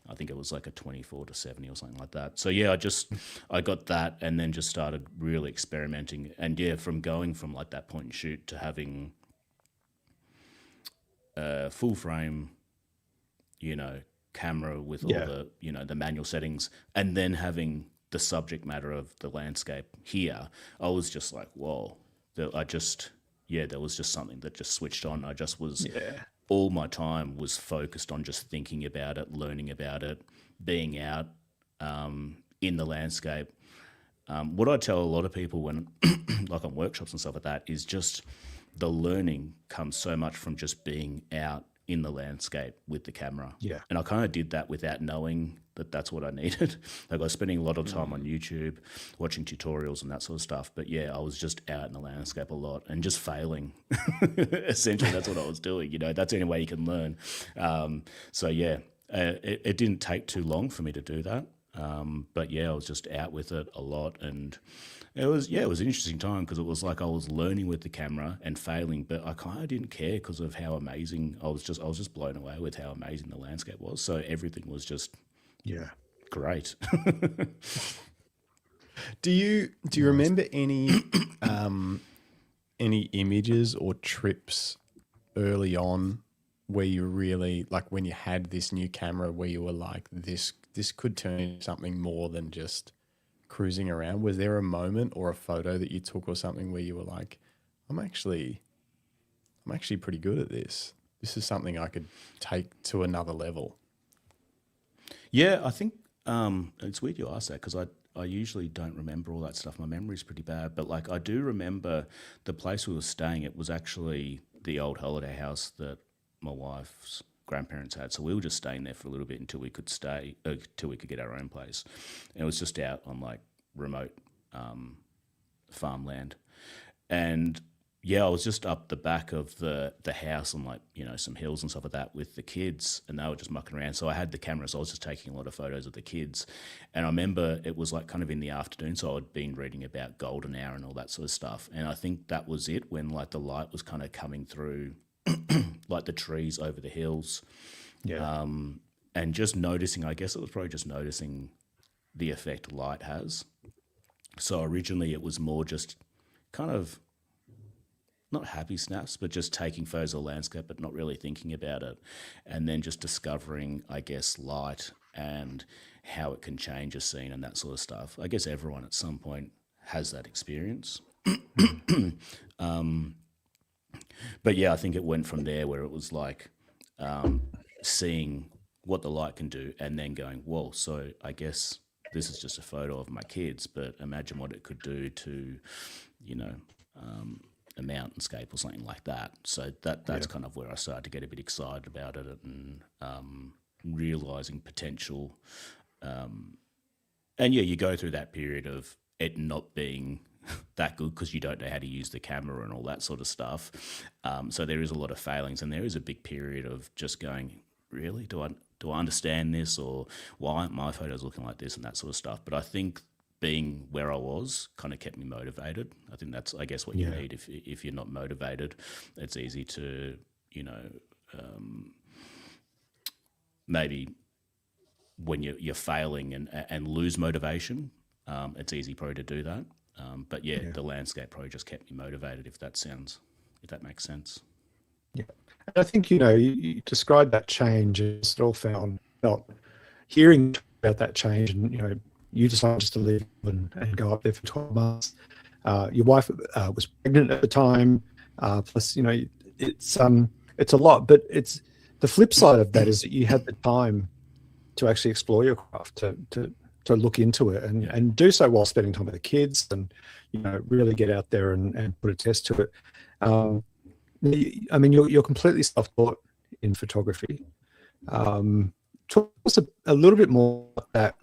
I think it was like a 24-70 or something like that. So yeah, I got that and then just started really experimenting. And yeah, from going from like that point and shoot to having a full frame, you know, camera with all the, you know, the manual settings, and then having the subject matter of the landscape here, I was just like, whoa, there was just something that just switched on. I just was, all my time was focused on just thinking about it, learning about it, being out in the landscape. What I tell a lot of people when, like on workshops and stuff like that, is just the learning comes so much from just being out in the landscape with the camera. Yeah. And I kind of did that without knowing that that's what I needed. Like I was spending a lot of time on YouTube, watching tutorials and that sort of stuff. But yeah, I was just out in the landscape a lot and just failing. Essentially, that's what I was doing. You know, that's the only way you can learn. So yeah, it didn't take too long for me to do that. But yeah, I was just out with it a lot, and it was an interesting time because it was like I was learning with the camera and failing, but I kind of didn't care because of how amazing I was just blown away with how amazing the landscape was. So everything was just great.
Do you remember any images or trips early on where you really, like when you had this new camera, where you were like, this could turn into something more than just cruising around? Was there a moment or a photo that you took or something where you were like, I'm actually pretty good at this. This is something I could take to another level?
Yeah, I think it's weird you ask that because I usually don't remember all that stuff. My memory's pretty bad, but like I do remember the place we were staying. It was actually the old holiday house that my wife's grandparents had, so we were just staying there for a little bit until we could get our own place. And it was just out on like remote farmland, and yeah, I was just up the back of the house on like, you know, some hills and stuff like that with the kids, and they were just mucking around. So I had the camera, so I was just taking a lot of photos of the kids. And I remember it was like kind of in the afternoon, so I'd been reading about golden hour and all that sort of stuff. And I think that was it, when like the light was kind of coming through like the trees over the hills. Yeah. And just noticing, I guess it was probably just noticing the effect light has. So originally it was more just kind of not happy snaps, but just taking photos of the landscape, but not really thinking about it. And then just discovering, I guess, light and how it can change a scene and that sort of stuff. I guess everyone at some point has that experience. But yeah, I think it went from there where it was like seeing what the light can do and then going, whoa, so I guess this is just a photo of my kids, but imagine what it could do to, you know, a mountainscape or something like that. So that's kind of where I started to get a bit excited about it and realizing potential. And yeah, you go through that period of it not being that good because you don't know how to use the camera and all that sort of stuff. So there is a lot of failings, and there is a big period of just going, really, do I understand this, or why aren't my photos looking like this and that sort of stuff. But I think being where I was kind of kept me motivated. I think that's, I guess, what you need. If you're not motivated, it's easy to, you know, maybe when you're failing and lose motivation, it's easy probably to do that. But yeah, the landscape probably just kept me motivated, if that makes sense.
Yeah. And I think, you know, you described that change, and it all felt hearing about that change, and, you know, you decided just to leave and go up there for 12 months. Your wife was pregnant at the time. Plus, you know, it's a lot, but it's the flip side of that is that you had the time to actually explore your craft, to look into it and do so while spending time with the kids, and, you know, really get out there and put a test to it. I mean, you're completely self-taught in photography. Talk us a little bit more about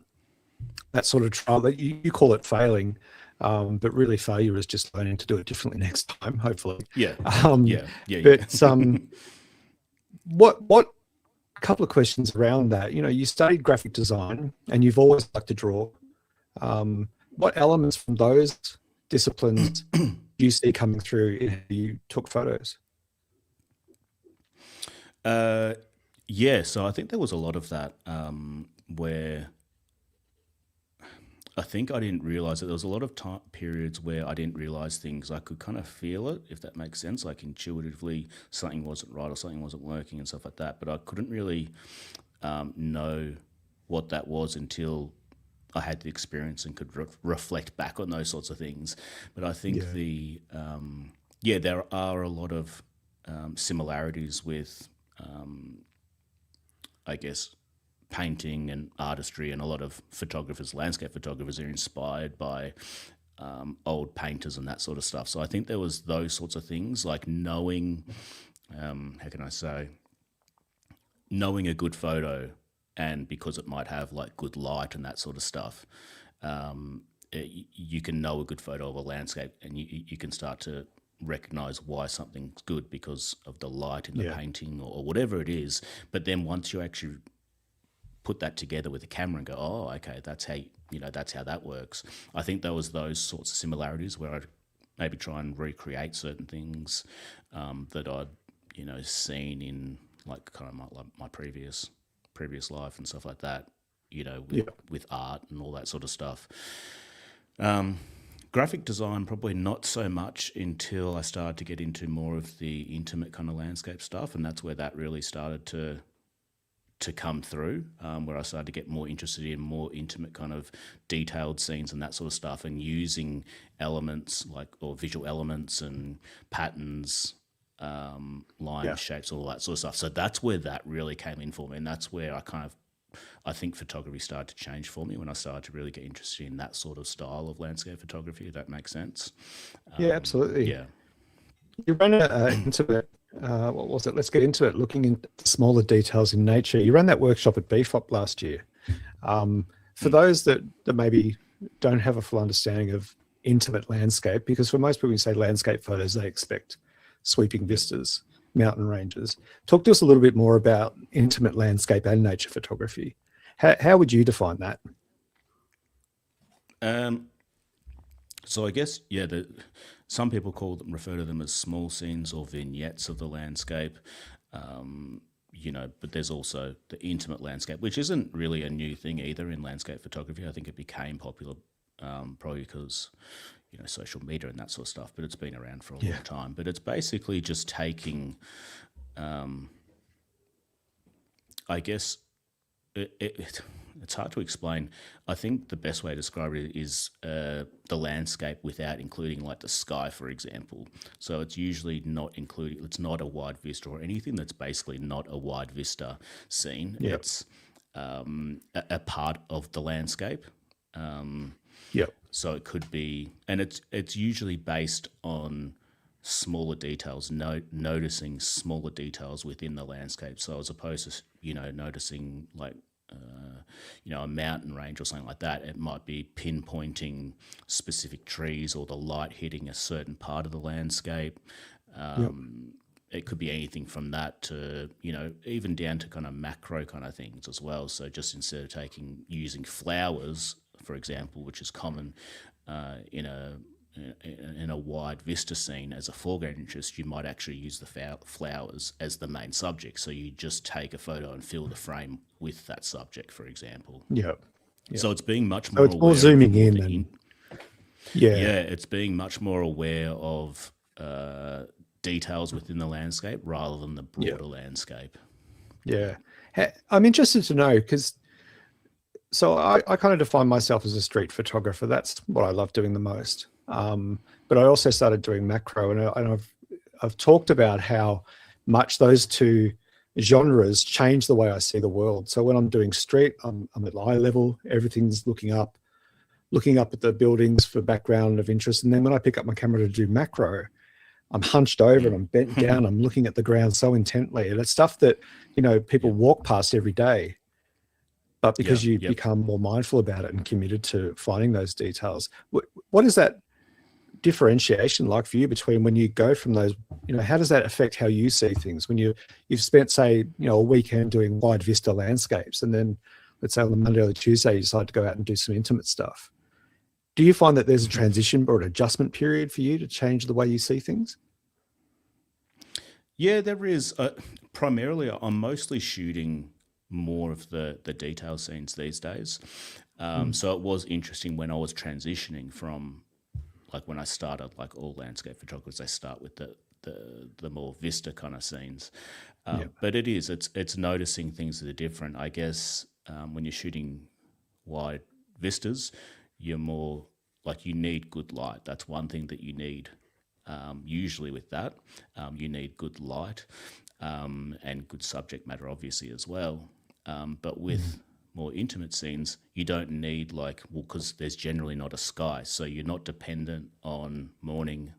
that sort of trial. That you call it failing, but really failure is just learning to do it differently next time, hopefully.
Yeah.
But what a couple of questions around that. You know, you studied graphic design and you've always liked to draw. What elements from those disciplines do you see coming through in how you took photos?
Uh, yeah, so I think there was a lot of that where I think I didn't realize that there was a lot of time periods where I didn't realize things. I could kind of feel it, if that makes sense, like intuitively something wasn't right or something wasn't working and stuff like that. But I couldn't really know what that was until I had the experience and could reflect back on those sorts of things. But I think
Yeah.
yeah, there are a lot of similarities with, I guess, painting and artistry, and a lot of photographers, landscape photographers, are inspired by old painters and that sort of stuff. So I think there was those sorts of things, like knowing, how can I say, knowing a good photo, and because it might have like good light and that sort of stuff, you can know a good photo of a landscape, and you can start to recognize why something's good because of the light in the
Yeah.
painting, or whatever it is. But then once you actually put that together with a camera and go, oh, okay, that's how that's how that works. I think there was those sorts of similarities where I'd maybe try and recreate certain things that I'd seen in like kind of my previous life and stuff like that.
Yeah.
With art and all that sort of stuff. Graphic design, probably not so much until I started to get into more of the intimate kind of landscape stuff, and that's where that really started to come through, where I started to get more interested in more intimate kind of detailed scenes and that sort of stuff, and using elements or visual elements and patterns, lines,
Yeah.
shapes, all that sort of stuff. So that's where that really came in for me, and that's where I think photography started to change for me, when I started to really get interested in that sort of style of landscape photography, if that makes sense.
Yeah, absolutely.
Yeah.
You ran into it. What was it? Let's get into it. Looking into smaller details in nature. You ran that workshop at BFOP last year. For those that maybe don't have a full understanding of intimate landscape, because for most people, when you say landscape photos, they expect sweeping vistas, mountain ranges. Talk to us a little bit more about intimate landscape and nature photography. How would you define that?
So I guess, yeah, some people refer to them as small scenes or vignettes of the landscape, but there's also the intimate landscape, which isn't really a new thing either in landscape photography. I think it became popular probably because, social media and that sort of stuff, but it's been around for a long time. But it's basically just taking, I guess, it's hard to explain. I think the best way to describe it is the landscape without including like the sky, for example. So it's usually not including, it's not a wide vista or anything that's basically not a wide vista scene.
Yep.
It's a part of the landscape.
Yep.
So it could be, and it's usually based on smaller details, noticing smaller details within the landscape. So as opposed to, noticing like, a mountain range or something like that, it might be pinpointing specific trees or the light hitting a certain part of the landscape. It could be anything from that to, even down to kind of macro kind of things as well. So just instead of using flowers, for example, which is common in a wide vista scene as a foreground interest, you might actually use the flowers as the main subject. So you just take a photo and fill the frame with that subject, for example.
Yep.
So it's being much
So
more
it's more
aware of
zooming
more
in
the
and
yeah, it's being much more aware of details within the landscape rather than the broader landscape.
Yeah. I'm interested to know, because I kind of define myself as a street photographer. That's what I love doing the most. But I also started doing macro, and I've talked about how much those two genres change the way I see the world. So when I'm doing street, I'm at eye level, everything's looking up at the buildings for background of interest. And then when I pick up my camera to do macro, I'm hunched over and I'm bent down. I'm looking at the ground so intently. And it's stuff that, people walk past every day. But because you become more mindful about it and committed to finding those details, what is that differentiation like for you between when you go from those, how does that affect how you see things when you've spent, say, a weekend doing wide vista landscapes, and then let's say on the Monday or the Tuesday you decide to go out and do some intimate stuff? Do you find that there's a transition or an adjustment period for you to change the way you see things?
Yeah, there is. primarily, I'm mostly shooting more of the detail scenes these days. So it was interesting when I was transitioning from, like when I started, like all landscape photographers, they start with the more vista kind of scenes. But it's noticing things that are different. I guess when you're shooting wide vistas, you're more like, you need good light. That's one thing that you need. Usually with that, you need good light and good subject matter, obviously, as well. But with more intimate scenes, you don't need because there's generally not a sky, so you're not dependent on morning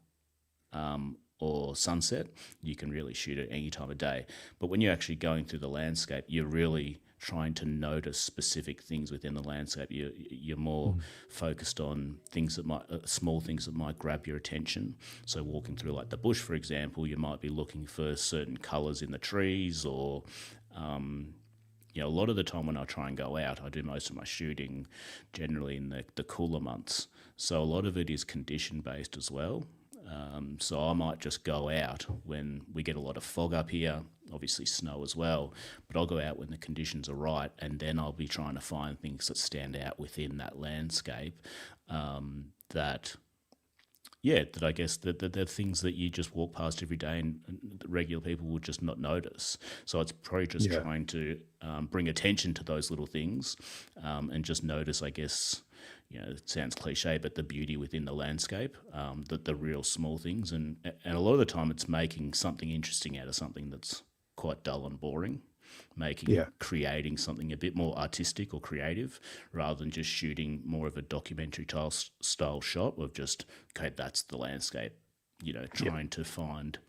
or sunset. You can really shoot it any time of day. But when you're actually going through the landscape, you're really trying to notice specific things within the landscape. You're more focused on things that small things that might grab your attention. So walking through like the bush, for example, you might be looking for certain colours in the trees, or a lot of the time when I try and go out, I do most of my shooting generally in the cooler months. So a lot of it is condition based as well. So I might just go out when we get a lot of fog up here, obviously snow as well, but I'll go out when the conditions are right, and then I'll be trying to find things that stand out within that landscape that I guess that they're things that you just walk past every day and regular people would just not notice. So it's probably just trying to bring attention to those little things and just notice, I guess, it sounds cliche, but the beauty within the landscape, the real small things. And a lot of the time it's making something interesting out of something that's quite dull and boring, creating something a bit more artistic or creative, rather than just shooting more of a documentary style shot of just, okay, that's the landscape, trying to find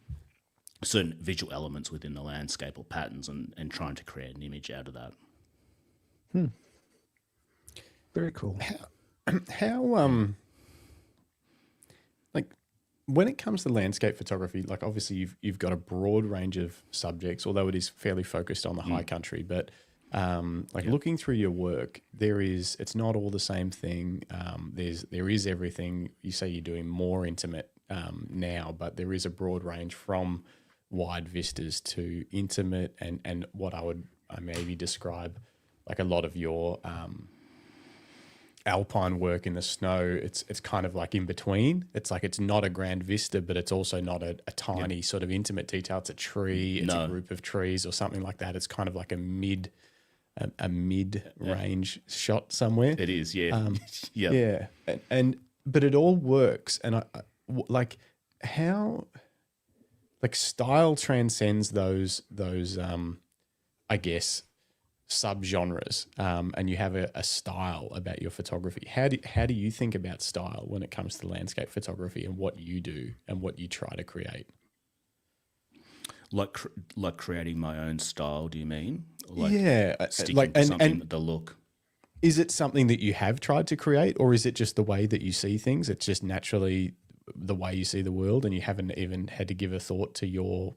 certain visual elements within the landscape or patterns and trying to create an image out of that.
Very cool.
How like when it comes to landscape photography, like obviously you've got a broad range of subjects, although it is fairly focused on the high country, but looking through your work, it's not all the same thing. There is everything. You say you're doing more intimate now, but there is a broad range from wide vistas to intimate and what I maybe describe like a lot of your Alpine work in the snow. It's kind of like in between. It's like it's not a grand vista, but it's also not a tiny sort of intimate detail. It's a tree, it's a group of trees or something like that. It's kind of like a mid range shot somewhere.
It is, yeah.
Yeah. But it all works. And I like how like style transcends those I guess subgenres, and you have a style about your photography. How do you think about style when it comes to landscape photography and what you do and what you try to create?
Like creating my own style, do you mean?
Sticking
to something, the look.
Is it something that you have tried to create, or is it just the way that you see things? It's just naturally the way you see the world, and you haven't even had to give a thought to your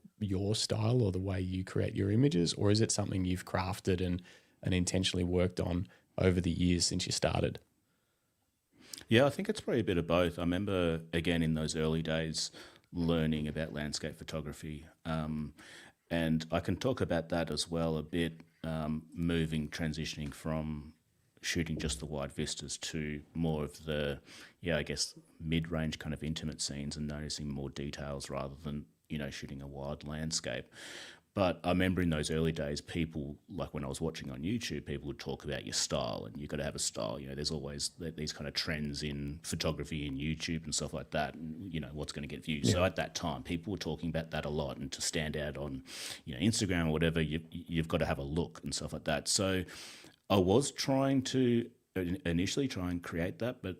style or the way you create your images? Or is it something you've crafted and intentionally worked on over the years since you started?
Yeah, I think it's probably a bit of both. I remember, again, in those early days, learning about landscape photography. And I can talk about that as well a bit, transitioning from shooting just the wide vistas to more of the, I guess, mid-range kind of intimate scenes and noticing more details rather than, shooting a wide landscape. But I remember in those early days, people, like when I was watching on YouTube, people would talk about your style and you've got to have a style. There's always these kind of trends in photography and YouTube and stuff like that, and, what's going to get views. Yeah. So at that time, people were talking about that a lot, and to stand out on, Instagram or whatever, you've got to have a look and stuff like that. So I was trying to initially try and create that, but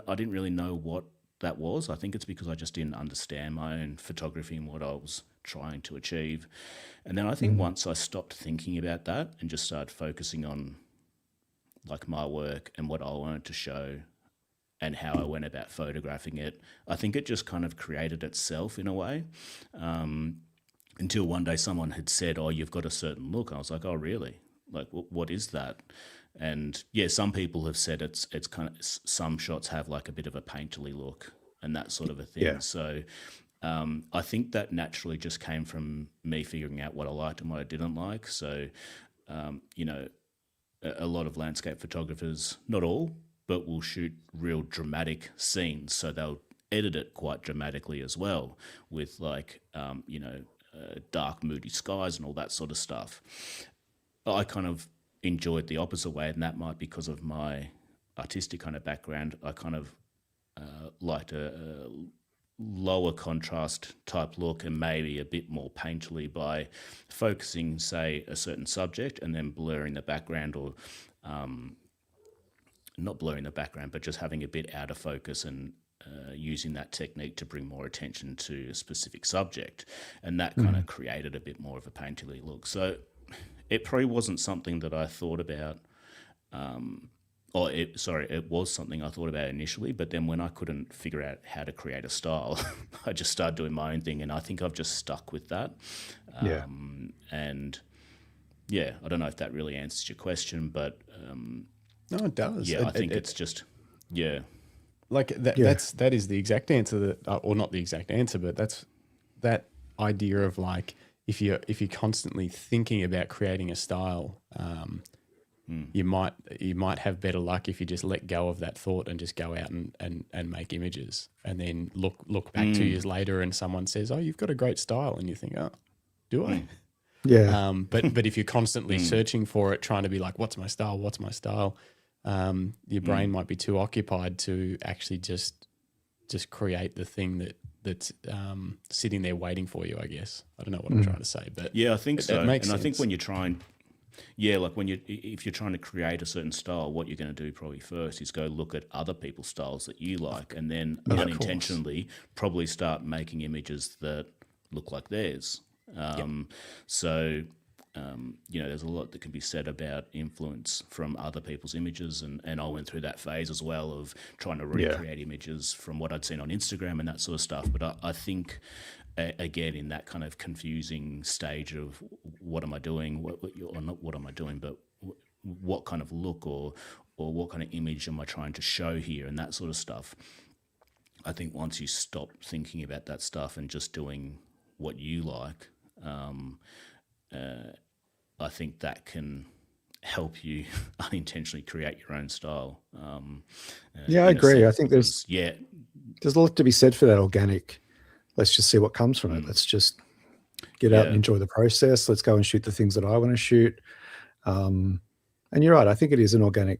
I didn't really know what that was. I think it's because I just didn't understand my own photography and what I was trying to achieve. And then I think once I stopped thinking about that and just started focusing on like my work and what I wanted to show and how I went about photographing it, I think it just kind of created itself in a way. Until one day someone had said, "Oh, you've got a certain look." I was like, "Oh, really? Like, what is that?" And yeah, some people have said it's kind of, some shots have like a bit of a painterly look and that sort of a thing. Yeah. So I think that naturally just came from me figuring out what I liked and what I didn't like. So, you know, a lot of landscape photographers, not all, but will shoot real dramatic scenes. So they'll edit it quite dramatically as well with like, dark, moody skies and all that sort of stuff. I kind of enjoyed the opposite way, and that might be because of my artistic kind of background. I kind of liked a lower contrast type look and maybe a bit more painterly by focusing, say, a certain subject and then blurring the background or not blurring the background, but just having a bit out of focus and using that technique to bring more attention to a specific subject. And that kind of created a bit more of a painterly look. So it probably wasn't something that I thought about. It was something I thought about initially, but then when I couldn't figure out how to create a style, I just started doing my own thing, and I think I've just stuck with that.
Yeah.
And yeah, I don't know if that really answers your question, but
No, it does.
yeah, I think it's just, yeah.
Like that.
Yeah.
That is the exact answer that, or not the exact answer, but that's that idea of like if you're constantly thinking about creating a style, you might have better luck if you just let go of that thought and just go out and make images, and then look back 2 years later and someone says, "Oh, you've got a great style," and you think, "Oh, do I?"
Yeah.
But if you're constantly searching for it, trying to be like, "What's my style? What's my style?" Your brain might be too occupied to actually just create the thing that's sitting there waiting for you. I guess I don't know what I'm trying to say, but
Yeah, I think so.
That makes
and
sense.
I think when you're trying, like if you're trying to create a certain style, what you're going to do probably first is go look at other people's styles that you like, and then unintentionally probably start making images that look like theirs. So, there's a lot that can be said about influence from other people's images, and I went through that phase as well of trying to recreate images from what I'd seen on Instagram and that sort of stuff. But I think, again, in that kind of confusing stage of what am I doing, or not what am I doing, but what kind of look or what kind of image am I trying to show here, and that sort of stuff. I think once you stop thinking about that stuff and just doing what you like, I think that can help you unintentionally create your own style.
Yeah, I agree. I think there's
yeah,
a lot to be said for that organic. Let's just see what comes from it. Let's just get out and enjoy the process. Let's go and shoot the things that I want to shoot. And you're right. I think it is an organic.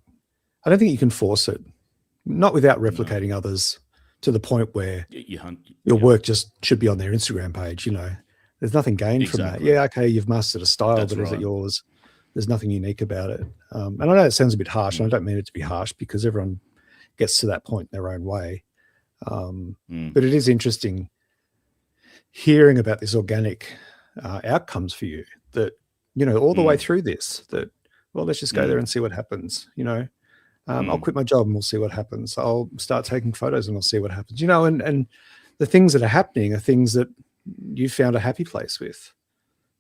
I don't think you can force it, not without replicating others to the point where your work just should be on their Instagram page. There's nothing gained from that. Yeah, okay, you've mastered a style, but is it yours? There's nothing unique about it. And I know it sounds a bit harsh, and I don't mean it to be harsh because everyone gets to that point in their own way. But it is interesting hearing about this organic outcomes for you that, all the way through this, that, well, let's just go there and see what happens. I'll quit my job and we'll see what happens. I'll start taking photos and we'll see what happens. And the things that are happening are things that you found a happy place with,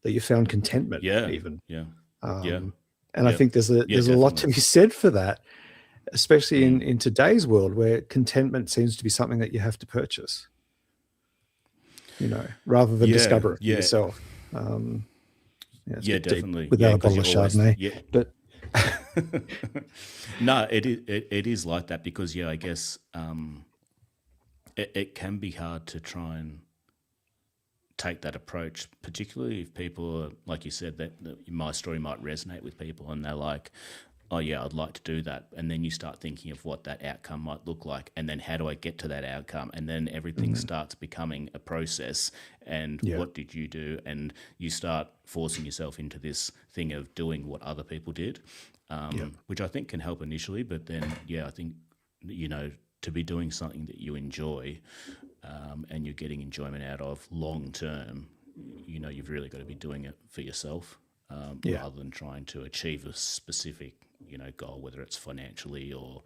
that you found contentment even. And I think there's a lot to be said for that, especially in today's world where contentment seems to be something that you have to purchase, rather than discover it yourself.
Definitely.
Without a bottle of Chardonnay. But
no, it is like that because, I guess it can be hard to try and take that approach, particularly if people are, like you said, that my story might resonate with people and they're like, oh yeah, I'd like to do that. And then you start thinking of what that outcome might look like. And then how do I get to that outcome? And then everything starts becoming a process. And what did you do? And you start forcing yourself into this thing of doing what other people did, which I think can help initially. But then, I think, to be doing something that you enjoy and you're getting enjoyment out of long term, you've really got to be doing it for yourself rather than trying to achieve a specific goal, whether it's financially or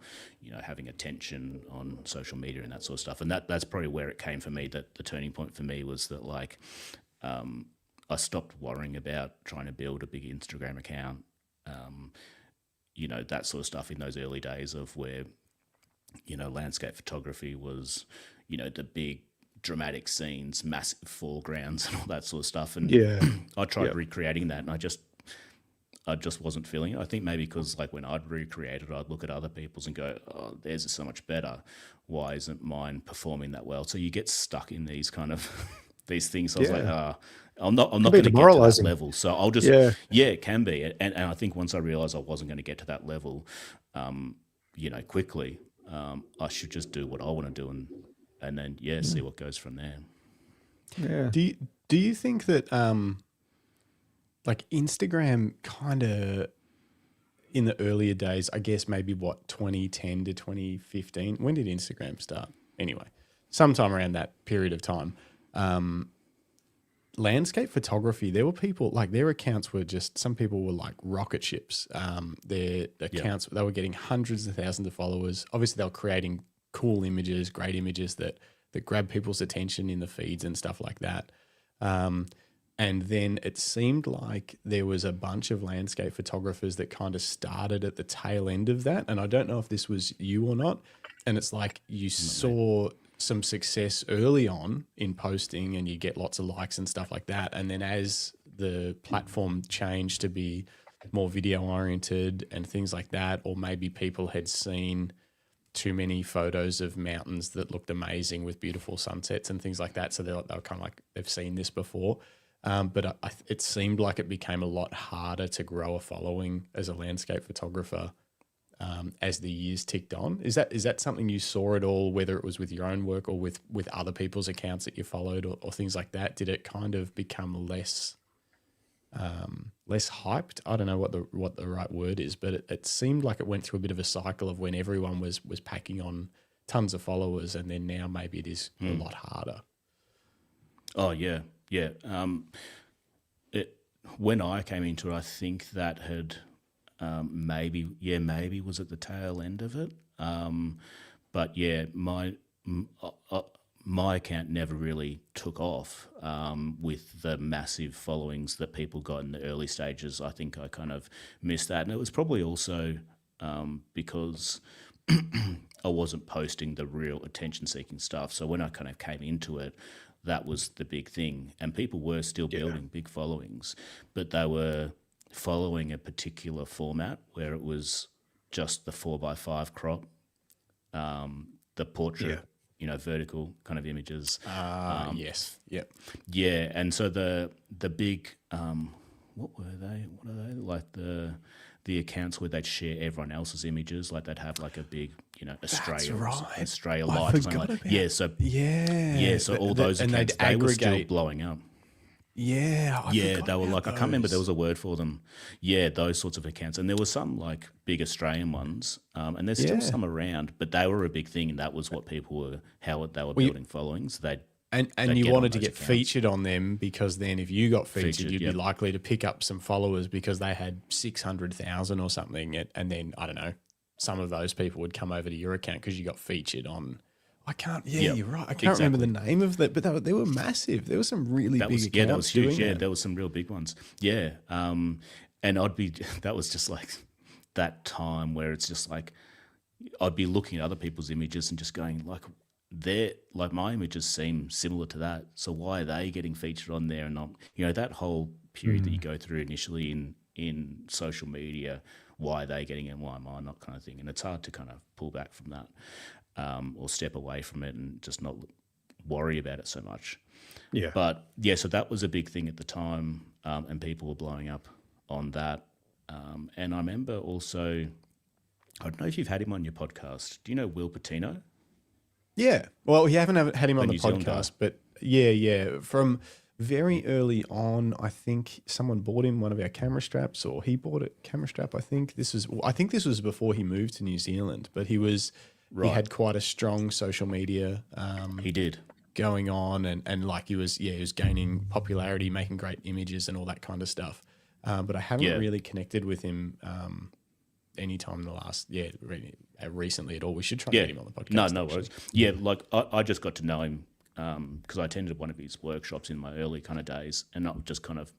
having attention on social media and that sort of stuff. And that's probably where it came for me. That the turning point for me was that I stopped worrying about trying to build a big Instagram account, that sort of stuff in those early days of where landscape photography was the big dramatic scenes, massive foregrounds, and all that sort of stuff. And
Yeah.
I tried
Yep.
recreating that, and I just wasn't feeling it. I think maybe because like when I'd recreate it, I'd look at other people's and go, "Oh, theirs is so much better. Why isn't mine performing that well?" So you get stuck in these kind of these things. So I was like, I'm not going to get to that
demoralizing.
level. So I'll just
Yeah.
it can be. And I think once I realized I wasn't going to get to that level, quickly, I should just do what I want to do and then see what goes from there.
Yeah.
Do you think that like Instagram kind of in the earlier days, I guess maybe 2010 to 2015, when did Instagram start? Anyway, sometime around that period of time. Landscape photography, there were people like their accounts were just, some people were like rocket ships. Their accounts, they were getting hundreds of thousands of followers. Obviously they were creating cool images, great images that grab people's attention in the feeds and stuff like that. And then it seemed like there was a bunch of landscape photographers that kind of started at the tail end of that. And I don't know if this was you or not. And it's like you saw some success early on in posting and you get lots of likes and stuff like that. And then as the platform changed to be more video oriented and things like that, or maybe people had seen too many photos of mountains that looked amazing with beautiful sunsets and things like that. So they were kind of like, they've seen this before. But it seemed like it became a lot harder to grow a following as a landscape photographer as the years ticked on. Is that something you saw at all, whether it was with your own work or with other people's accounts that you followed or things like that? Did it kind of become less hyped? I don't know what the right word is, but it seemed like it went through a bit of a cycle of when everyone was packing on tons of followers, and then now maybe it is a lot harder.
Oh yeah. Yeah. When I came into it, I think that had maybe was at the tail end of it. But yeah, my account never really took off with the massive followings that people got in the early stages. I think I kind of missed that, and it was probably also because I wasn't posting the real attention-seeking stuff. So when I kind of came into it, that was the big thing. And people were still building big followings, but they were following a particular format where it was just the 4x5 crop, the portrait, vertical kind of images.
Yes. Yep.
Yeah. And so the big, what were they? What are they? Like the accounts where they'd share everyone else's images, like they'd have like a big, Australia light. So all those accounts, they were still blowing up.
Yeah.
They were like, I can't remember, there was a word for them. Yeah, those sorts of accounts. And there were some like big Australian ones, and there's still some around, but they were a big thing, and that was what people were, how they were building followings.
And you wanted to get featured on them, because then if you got featured you'd be likely to pick up some followers because they had 600,000 or something. And then, I don't know, some of those people would come over to your account because you got featured on. You're right. I can't remember the name of that, but they were massive. There were some really big accounts.
Yeah, that was huge.
Yeah,
there was some real big ones. Yeah. And that was just like that time where it's just like, I'd be looking at other people's images and just going like my images seem similar to that. So why are they getting featured on there and not, that whole period that you go through initially in social media, why are they getting it and why am I not, kind of thing. And it's hard to kind of pull back from that, or step away from it and just not worry about it so much.
Yeah.
But yeah, so that was a big thing at the time, and people were blowing up on that. And I remember also, I don't know if you've had him on your podcast. Do you know Will Patino?
Yeah. Well, we haven't had him on the
New Zealand
podcast, but yeah. From very early on, I think someone bought him one of our camera straps, or he bought a camera strap. I think this was before he moved to New Zealand, but he had quite a strong social media.
He did.
Going on, and like he was gaining popularity, making great images and all that kind of stuff. But I haven't really connected with him anytime in the last recently at all. We should try and get him on the podcast.
No worries. Yeah, like I just got to know him because I attended one of his workshops in my early kind of days, and I just kind of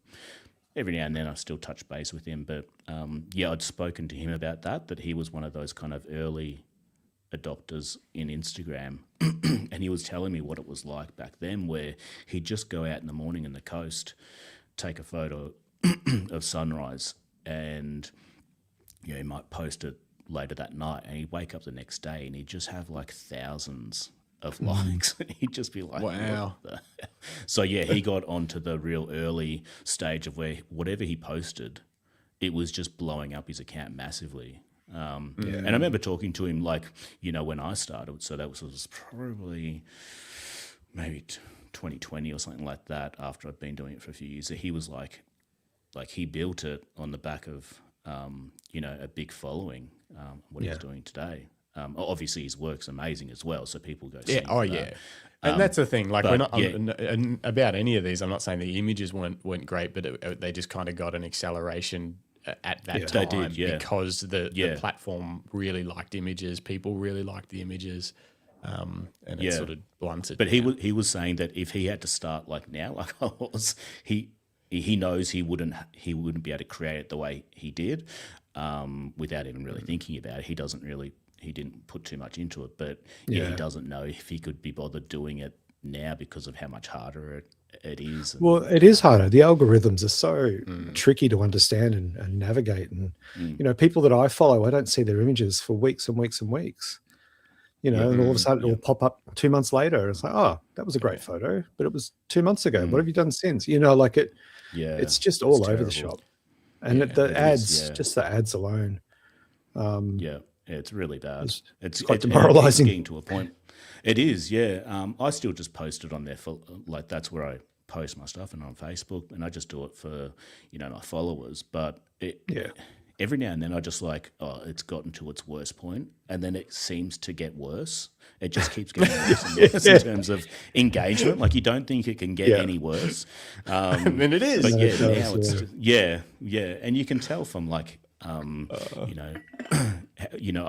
every now and then I still touch base with him. But I'd spoken to him about that he was one of those kind of early adopters in Instagram, and he was telling me what it was like back then, where he'd just go out in the morning in the coast, take a photo of sunrise, and he might post it later that night, and he'd wake up the next day and he'd just have like thousands of likes. He'd just be like,
wow.
what the hell? So yeah, he got onto the real early stage of where whatever he posted, it was just blowing up his account massively. And I remember talking to him like, when I started, so that was probably maybe 2020 or something like that, after I'd been doing it for a few years. He was like he built it on the back of, a big following, what he's doing today. Obviously his work's amazing as well, so people go see that.
And that's the thing, like we're not
yeah.
about any of these, I'm not saying the images weren't great, but they just kind of got an acceleration at that time.
They did,
because the platform really liked images, people really liked the images, and it sort of blunted.
But he was saying that if he had to start like now, like I was, he knows he wouldn't be able to create it the way he did, without even really thinking about it. He didn't put too much into it, but he doesn't know if he could be bothered doing it now because of how much harder it is.
Well, it is harder. The algorithms are so tricky to understand and navigate. And, people that I follow, I don't see their images for weeks and weeks and weeks. And all of a sudden it will pop up 2 months later. And it's like, oh, that was a great photo, but it was 2 months ago. What have you done since? It's just all over the shop. And the ads, just the ads alone.
It's really bad.
It's quite demoralizing.
It's getting to a point. It is, yeah. I still just post it on there for, like, that's where I post my stuff, and on Facebook, and I just do it for, my followers. But every now and then I just like, it's gotten to its worst point, and then it seems to get worse. It just keeps getting worse and worse in terms of engagement. Like, you don't think it can get any worse.
And then it is.
But
it does,
now it's just, and you can tell from like, I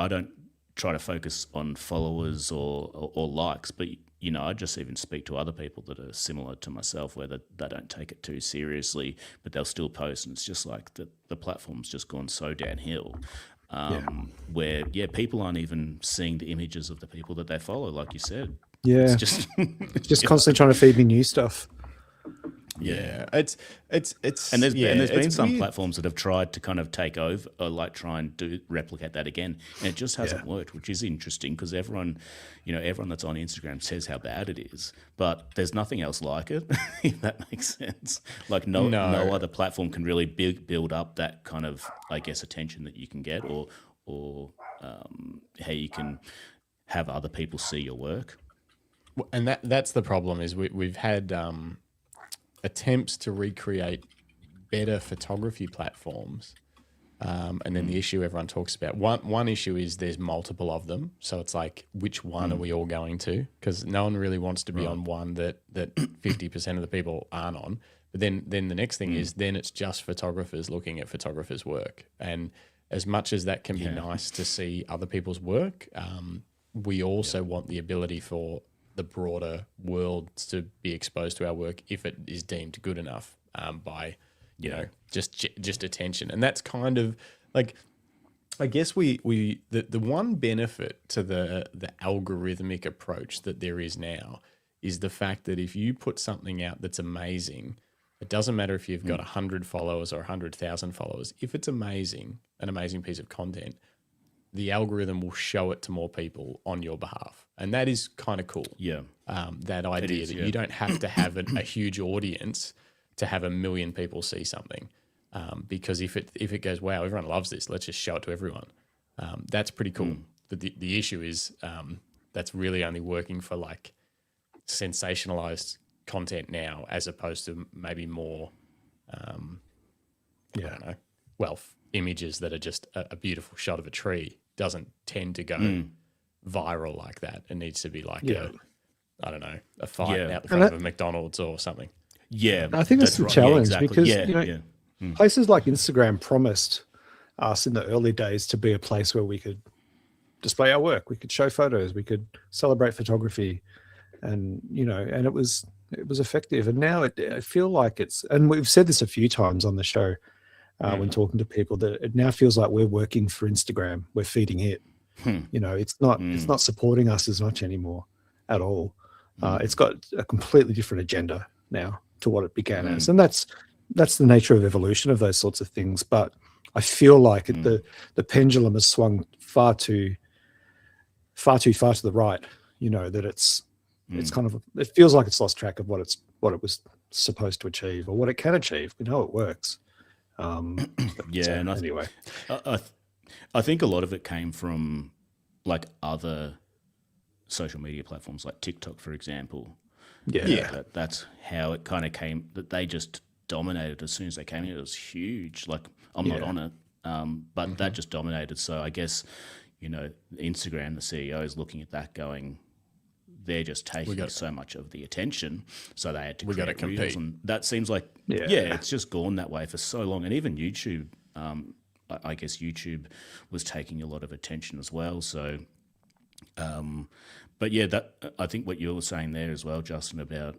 don't try to focus on followers or likes, but I just even speak to other people that are similar to myself, where they don't take it too seriously, but they'll still post, and it's just like the platform's just gone so downhill, where people aren't even seeing the images of the people that they follow, like you said.
It's just constantly trying to feed me new stuff.
It's
and there's been some
weird.
platforms that have tried to kind of take over, or like try and replicate that again, and it just hasn't worked, which is interesting, because everyone that's on Instagram says how bad it is, but there's nothing else like it. If that makes sense. Like no other platform can really build up that kind of, I guess, attention that you can get, or how you can have other people see your work.
And that's the problem, is we've had attempts to recreate better photography platforms, and then the issue everyone talks about, one issue is there's multiple of them, so it's like, which one are we all going to? Because no one really wants to be on one that 50% of the people aren't on. But then the next thing is, then it's just photographers looking at photographers' work, and as much as that can be nice to see other people's work, we also want the ability for the broader world to be exposed to our work if it is deemed good enough, by just attention. And that's kind of like, I guess the one benefit to the algorithmic approach that there is now is the fact that if you put something out that's amazing, it doesn't matter if you've got 100 followers or 100,000 followers. If it's amazing, an amazing piece of content, the algorithm will show it to more people on your behalf. And that is kind of cool. Yeah. That idea that you don't have to have a huge audience to have 1 million people see something. Because if it goes, wow, everyone loves this, let's just show it to everyone. That's pretty cool. But the issue is, that's really only working for like sensationalized content now, as opposed to maybe more, I don't know, images that are just a beautiful shot of a tree. Doesn't tend to go viral like that. It needs to be like a fight out the front of a McDonald's or something.
Yeah, I think that's the challenge, because places like Instagram promised us in the early days to be a place where we could display our work, we could show photos, we could celebrate photography, and and it was effective. And now I feel like and we've said this a few times on the show when talking to people, that it now feels like we're working for Instagram, we're feeding it. You know, it's not supporting us as much anymore at all. It's got a completely different agenda now to what it began as, and that's the nature of evolution of those sorts of things. But I feel like the pendulum has swung far too far to the right. You know, that it's kind of, it feels like it's lost track of what it was supposed to achieve or what it can achieve. We know it works.
And
anyway,
I think a lot of it came from like other social media platforms like TikTok, for example. That's how it kind of came, that they just dominated as soon as they came in. It was huge. Like, I'm not on it, but that just dominated. So I guess, you know, Instagram, the CEO is looking at that going, they're just taking so much of the attention, so they had to create reels, and that seems like it's just gone that way for so long. And even YouTube, I guess YouTube was taking a lot of attention as well. So, but yeah, that, I think what you were saying there as well, Justin, about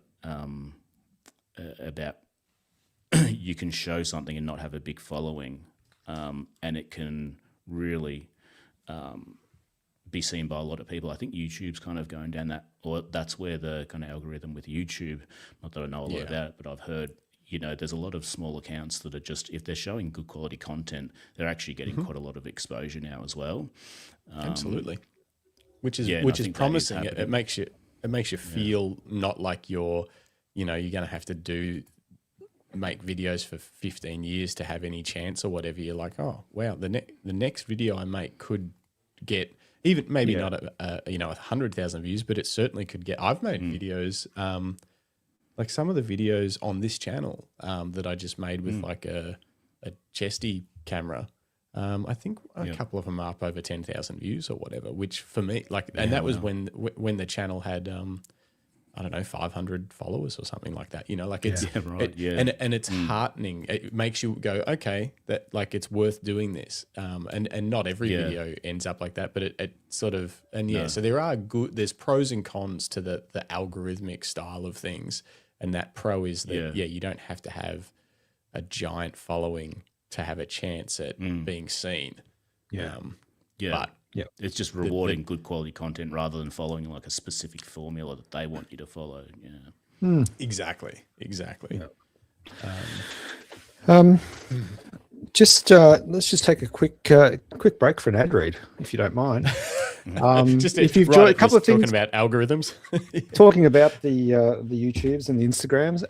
you can show something and not have a big following, and it can really be seen by a lot of people. I think YouTube's kind of going down that, or that's where the kind of algorithm with YouTube, not that I know a lot about it, but I've heard, you know, there's a lot of small accounts that are just, if they're showing good quality content, they're actually getting quite a lot of exposure now as well.
Absolutely. Which is promising. It makes you feel not like you're going to have to make videos for 15 years to have any chance or whatever. You're like, oh wow, the next video I make could get even maybe not 100,000 views, but it certainly could get. I've made videos, like some of the videos on this channel that I just made with like a chesty camera. I think a couple of them are up over 10,000 views or whatever, which for me, like, and that was when the channel had, I don't know, 500 followers or something like that, you know, like it's, and it's heartening. It makes you go, okay, that like, it's worth doing this. And not every video ends up like that, but it sort of, and so there's pros and cons to the algorithmic style of things. And that pro is that, you don't have to have a giant following to have a chance at being seen. But
it's just rewarding good quality content rather than following like a specific formula that they want you to follow.
Exactly.
Let's just take a quick break for an ad read, if you don't mind. If you've joined a couple of things
talking about algorithms,
talking about the YouTubes and the Instagrams.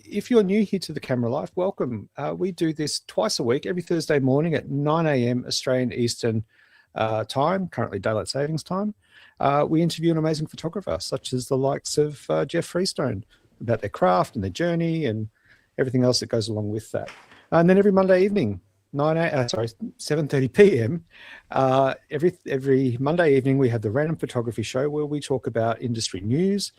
If you're new here to the Camera Life, welcome. We do this twice a week, every Thursday morning at 9 a.m. Australian Eastern time, currently daylight savings time. We interview an amazing photographer, such as the likes of Jeff Freestone, about their craft and their journey and everything else that goes along with that. And then every Monday evening, 7:30 p.m. Every Monday evening, we have the Random Photography Show where we talk about industry news.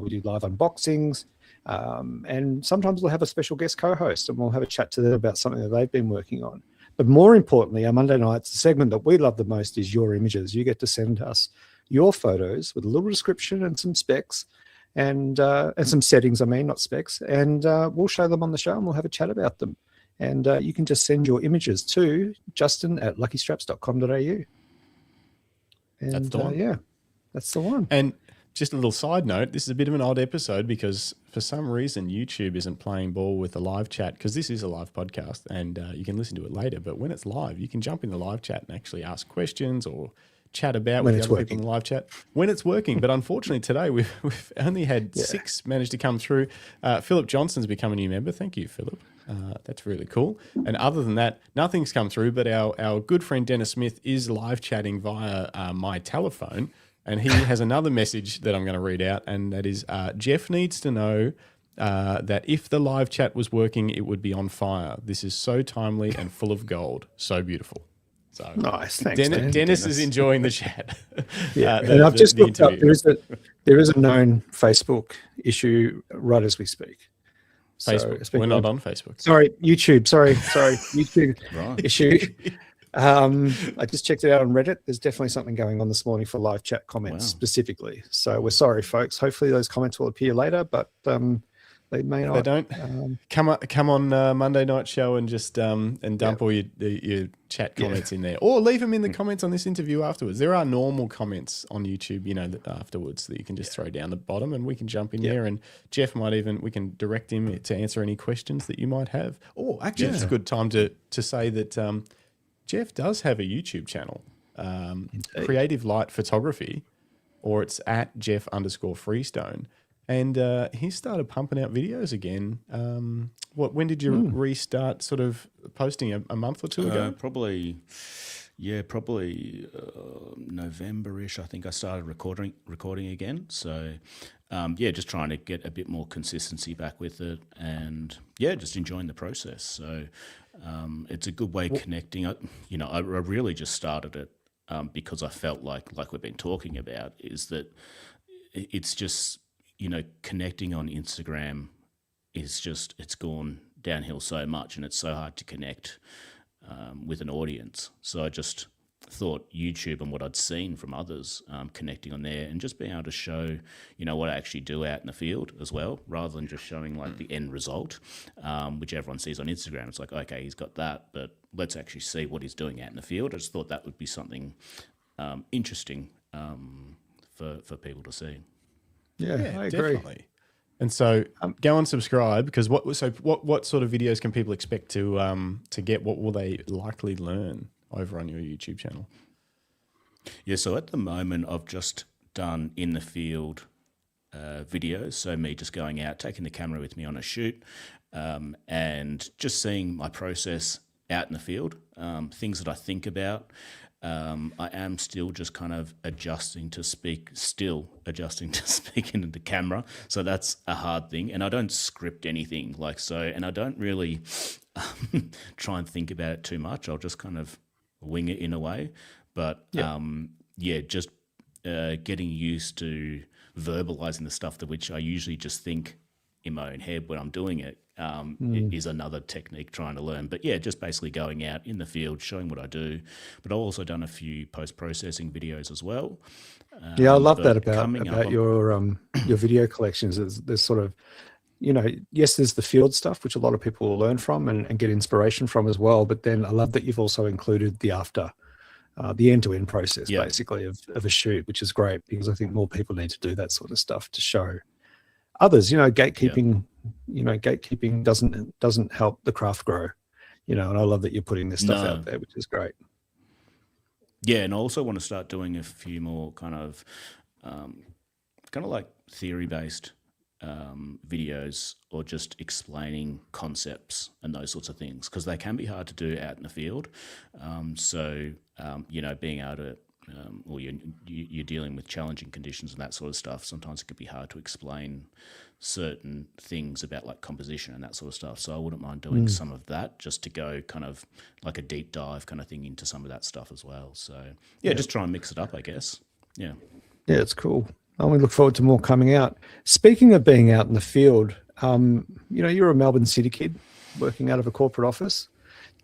We do live unboxings, and sometimes we'll have a special guest co-host and we'll have a chat to them about something that they've been working on. But more importantly, our Monday nights, the segment that we love the most is your images. You get to send us your photos with a little description and some specs and some settings, not specs, and we'll show them on the show and we'll have a chat about them. And you can just send your images to justin@luckystraps.com.au. And
that's the one.
That's the one.
And just a little side note, this is a bit of an odd episode because for some reason YouTube isn't playing ball with the live chat, because this is a live podcast and you can listen to it later. But when it's live, you can jump in the live chat and actually ask questions or chat about with the other people in the live chat when it's working. But unfortunately today we've only had 6 manage to come through. Philip Johnson's become a new member. Thank you, Philip. That's really cool. And other than that, nothing's come through, but our good friend Dennis Smith is live chatting via my telephone, and he has another message that I'm going to read out, and that is Jeff needs to know that if the live chat was working, it would be on fire. This is so timely and full of gold. So beautiful. So
nice. Thanks,
Dennis is enjoying the chat.
And I've just looked up, there is a known Facebook issue right as we speak.
Facebook. We're not on Facebook.
Sorry, YouTube. Sorry, YouTube issue. I just checked it out on Reddit. There's definitely something going on this morning for live chat comments specifically. So we're sorry, folks. Hopefully those comments will appear later, but They may
If
not.
they don't, come on Monday night show and just and dump all your chat comments in there, or leave them in the comments on this interview afterwards. There are normal comments on YouTube, afterwards that you can just throw down the bottom, and we can jump in there. And Jeff we can direct him to answer any questions that you might have. Oh, actually, it's a good time to say that Jeff does have a YouTube channel, Creative Light Photography, or it's at Jeff_Freestone. And he started pumping out videos again. When did you restart sort of posting? A month or two ago?
Probably November-ish. I think I started recording again. So, just trying to get a bit more consistency back with it, and just enjoying the process. So, it's a good way of connecting. I really just started it because I felt like we've been talking about, is that it's just, connecting on Instagram is just, it's gone downhill so much, and it's so hard to connect with an audience. So I just thought YouTube and what I'd seen from others connecting on there, and just being able to show, what I actually do out in the field as well, rather than just showing like the end result, which everyone sees on Instagram. It's like, okay, he's got that, but let's actually see what he's doing out in the field. I just thought that would be something interesting for people to see.
Yeah, I agree.
Definitely. And so go and subscribe, because what sort of videos can people expect to get? What will they likely learn over on your YouTube channel?
Yeah, so at the moment I've just done in the field videos. So me just going out, taking the camera with me on a shoot, and just seeing my process out in the field, things that I think about. I am still just kind of adjusting to speak into the camera. So that's a hard thing. And I don't script anything and I don't really try and think about it too much. I'll just kind of wing it in a way. But just getting used to verbalizing the stuff which I usually just think in my own head when I'm doing it. Is another technique trying to learn. But just basically going out in the field, showing what I do. But I've also done a few post-processing videos as well.
I love that about your video collections. There's sort of, yes, there's the field stuff, which a lot of people will learn from and get inspiration from as well. But then I love that you've also included the the end-to-end process, basically, of a shoot, which is great, because I think more people need to do that sort of stuff to show others. Gatekeeping doesn't help the craft grow, and I love that you're putting this stuff out there, which is great.
And I also want to start doing a few more kind of like theory-based videos, or just explaining concepts and those sorts of things, because they can be hard to do out in the field. Being able to or you're dealing with challenging conditions and that sort of stuff, sometimes it could be hard to explain certain things about like composition and that sort of stuff. So I wouldn't mind doing some of that, just to go kind of like a deep dive kind of thing into some of that stuff as well. So just try and mix it up, I guess. Yeah, it's
cool. And we look forward to more coming out. Speaking of being out in the field, you're a Melbourne City kid working out of a corporate office.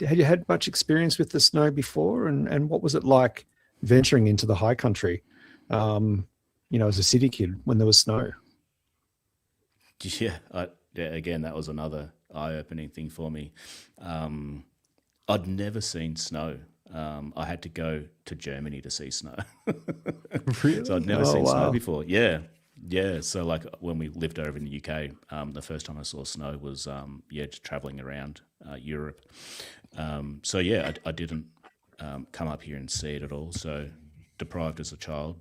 Had you had much experience with the snow before, and what was it like venturing into the high country, as a city kid when there was snow?
Again, that was another eye-opening thing for me. I'd never seen snow. I had to go to Germany to see snow.
Really?
So I'd never seen snow before. Yeah. So like when we lived over in the UK, the first time I saw snow was just traveling around Europe. I didn't come up here and see it at all. So deprived as a child.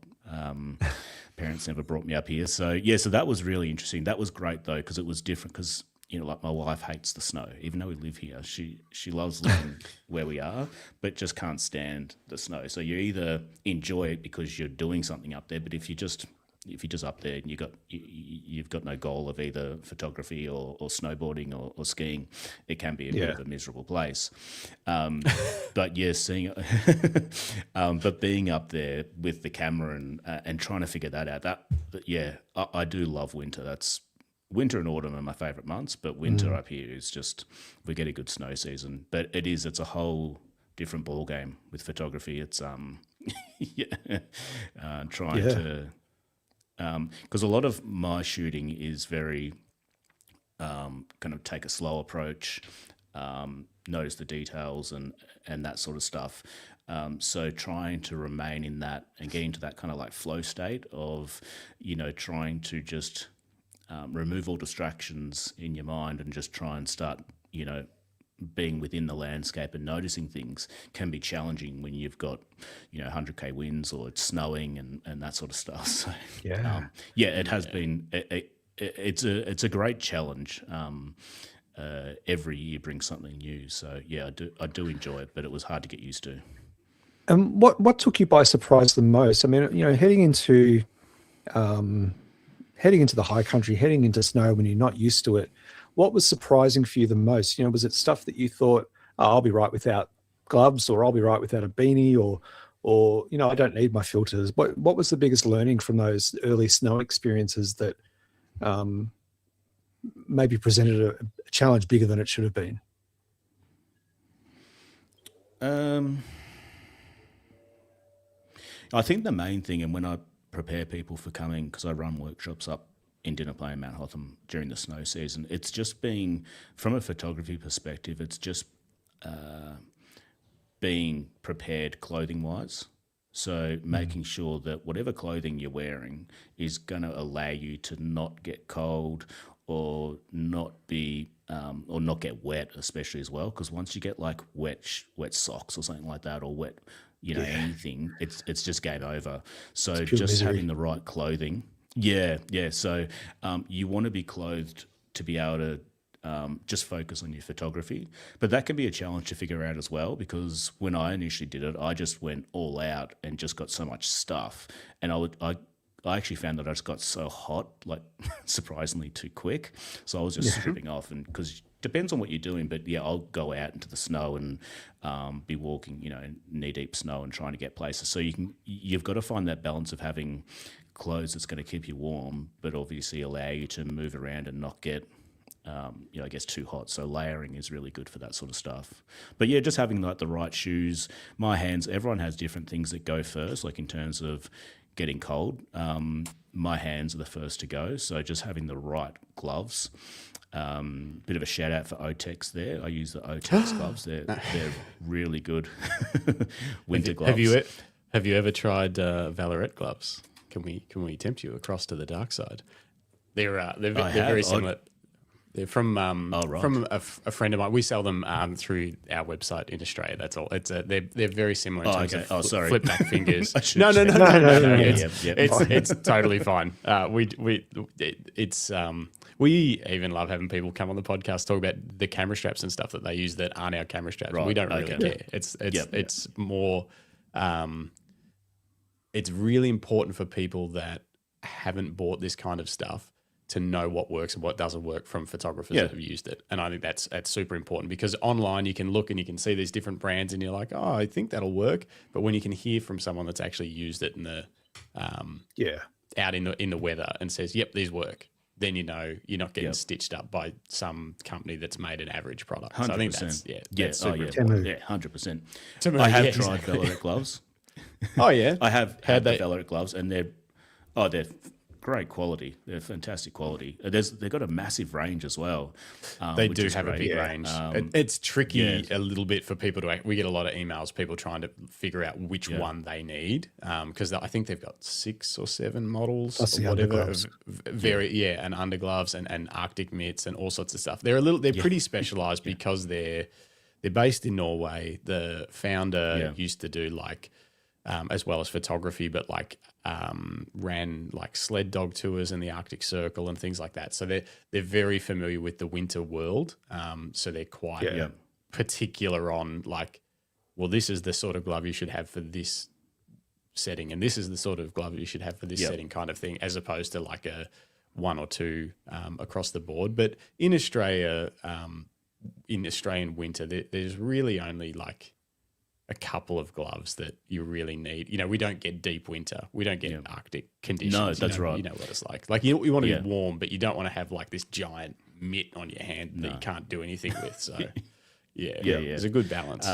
Parents never brought me up here. So that was really interesting. That was great though, because it was different, because like my wife hates the snow. Even though we live here, she loves living where we are, but just can't stand the snow. So you either enjoy it because you're doing something up there, but if you're just up there and you've got no goal of either photography or snowboarding or skiing, it can be a bit of a miserable place. But but being up there with the camera and trying to figure that out, I do love winter. Winter and autumn are my favourite months, but winter up here is just, we get a good snow season. But it's a whole different ball game with photography. It's trying to, because a lot of my shooting is very kind of take a slow approach, notice the details and that sort of stuff. So trying to remain in that and get into that kind of like flow state of, trying to just remove all distractions in your mind and just try and start, being within the landscape and noticing things can be challenging when you've got, 100k winds or it's snowing and that sort of stuff. So it has been. It's a great challenge. Every year brings something new. So yeah, I do enjoy it, but it was hard to get used to.
And what took you by surprise the most? I mean, heading into the high country, heading into snow when you're not used to it, what was surprising for you the most? Was it stuff that you thought, oh, I'll be right without gloves, or I'll be right without a beanie, or I don't need my filters? What was the biggest learning from those early snow experiences that maybe presented a challenge bigger than it should have been?
I think the main thing, and when I prepare people for coming, because I run workshops up in Dinner Play in Mount Hotham during the snow season, it's just being, from a photography perspective, it's just being prepared clothing-wise. So making sure that whatever clothing you're wearing is going to allow you to not get cold or not be or not get wet, especially as well. Because once you get like wet socks or something like that, or wet, anything, it's just game over. So just
misery.
having the right clothing. Yeah. So you want to be clothed to be able to just focus on your photography. But that can be a challenge to figure out as well, because when I initially did it, I just went all out and just got so much stuff. And I actually found that I just got so hot, like surprisingly too quick. So I was just stripping off, and because depends on what you're doing, but yeah, I'll go out into the snow and be walking, knee deep snow and trying to get places. So you've got to find that balance of having clothes that's going to keep you warm, but obviously allow you to move around and not get, I guess, too hot. So layering is really good for that sort of stuff. But yeah, just having like the right shoes. My hands, everyone has different things that go first, like in terms of getting cold. My hands are the first to go. So just having the right gloves. Bit of a shout out for Otex there. I use the Otex gloves. They're really good winter gloves.
Have you ever tried Valorette gloves? Can we tempt you across to the dark side? They're very similar. They're from a friend of mine. We sell them through our website in Australia. That's all. They're very similar in terms of flip back fingers. No. It's totally fine. We even love having people come on the podcast talk about the camera straps and stuff that they use that aren't our camera straps. Right. We don't really care. It's more. It's really important for people that haven't bought this kind of stuff to know what works and what doesn't work from photographers that have used it. And I think that's super important, because online you can look and you can see these different brands and you're like, oh, I think that'll work. But when you can hear from someone that's actually used it in the out in the weather and says, yep, these work, then you're not getting stitched up by some company that's made an average product. 100%. So I think that's super important.
Yeah, 100%. I have tried Valorette gloves.
Oh yeah,
I have had the Valorette gloves, and they're great quality. They're fantastic quality. They've got a massive range as well.
They do have a big range. It's tricky a little bit for people to. We get a lot of emails, people trying to figure out which one they need, because I think they've got 6 or 7 models or whatever. And undergloves and Arctic mitts and all sorts of stuff. They're pretty specialized because they're based in Norway. The founder used to do like. As well as photography, but ran like sled dog tours in the Arctic Circle and things like that. So they're very familiar with the winter world. So they're quite particular on like, well, this is the sort of glove you should have for this setting, and this is the sort of glove you should have for this setting, kind of thing, as opposed to like a 1 or 2 across the board. But in Australia, in Australian winter, there's really only like a couple of gloves that you really need. We don't get deep winter. We don't get Arctic conditions. No,
that's right.
You know what it's like. Like you want to be warm, but you don't want to have like this giant mitt on your hand that you can't do anything with. So, there's a good balance.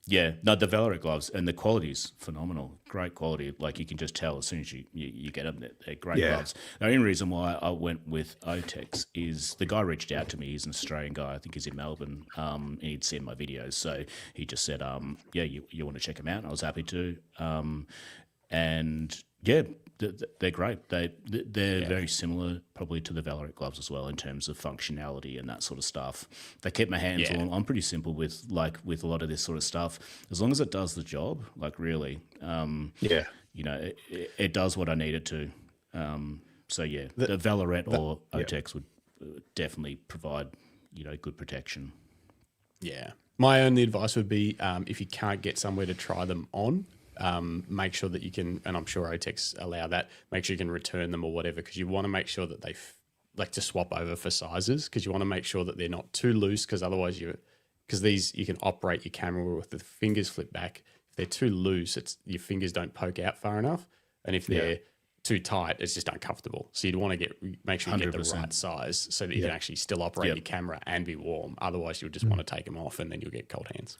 Yeah, no, the Valorant gloves and the quality's phenomenal. Great quality. Like you can just tell as soon as you get them, they're great
Yeah.
gloves. The only reason why I went with Otex is the guy reached out to me. He's an Australian guy. I think he's in Melbourne. And he'd seen my videos. So he just said, yeah, you want to check them out? And I was happy to. And yeah, they're great. They're very similar probably to the Valorant gloves as well in terms of functionality and that sort of stuff. They kept my hands warm. I'm pretty simple with a lot of this sort of stuff. As long as it does the job, like really, you know, it does what I need it to. So yeah, the Valorant or Otex would definitely provide, you know, good protection.
Yeah. My only advice would be if you can't get somewhere to try them on, make sure that you can, and I'm sure Otex allow that, make sure you can return them or whatever, because you want to make sure that they like to swap over for sizes, because you want to make sure that they're not too loose, because otherwise because these, you can operate your camera with the fingers flipped back. If they're too loose, your fingers don't poke out far enough. And if they're too tight, it's just uncomfortable. So you'd want to make sure you get the
100%.
right size so that you can actually still operate your camera and be warm. Otherwise, you'll just want to take them off and then you'll get cold hands.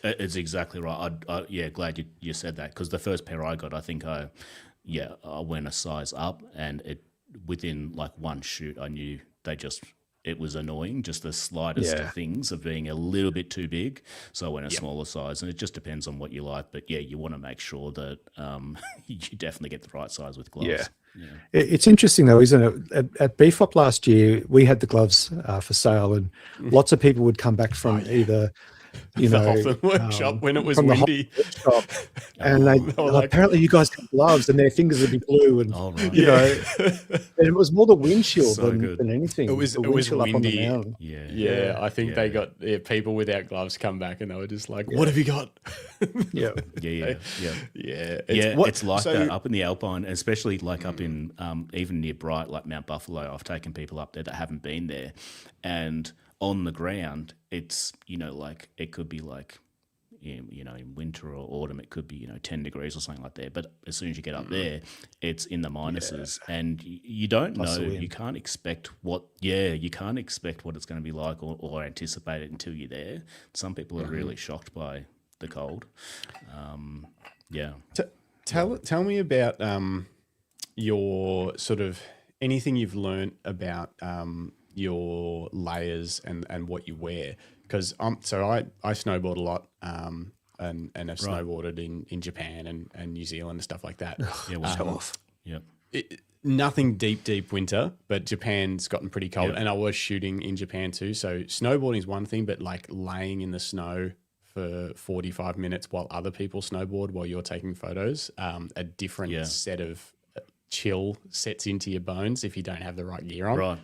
It's exactly right. Glad you said that, because the first pair I got, I think I went a size up, and within like one shoot, I knew it was annoying, just the slightest of things of being a little bit too big. So I went a smaller size, and it just depends on what you like. But yeah, you want to make sure that you definitely get the right size with gloves.
Yeah. It's interesting though, isn't it? At BFOP last year, we had the gloves for sale, and lots of people would come back from either, you know,
the Hoffman workship when it was
from the
windy.
workshop, and they apparently you guys have gloves, and their fingers would be blue, and you know, and it was more the windshield than anything.
It was
windshield up on the
windy.
mountain.
Yeah, I think they got people without gloves come back, and they were just like, "What have you got?"
It's like that up in the Alpine, especially like up in even near Bright, like Mount Buffalo. I've taken people up there that haven't been there, and on the ground, it's, you know, like it could be like, you know, in winter or autumn, it could be, you know, 10 degrees or something like that. But as soon as you get up there, it's in the minuses, and you don't know, you can't expect what it's going to be like or anticipate it until you're there. Some people are really shocked by the cold.
Tell me about your sort of anything you've learned about your layers and what you wear, because I snowboard a lot and have snowboarded in Japan and New Zealand and stuff like that.
Show off.
Nothing deep winter, but Japan's gotten pretty cold, and I was shooting in Japan too. So snowboarding is one thing, but like laying in the snow for 45 minutes while other people snowboard while you're taking photos, a different set of chill sets into your bones if you don't have the right gear on,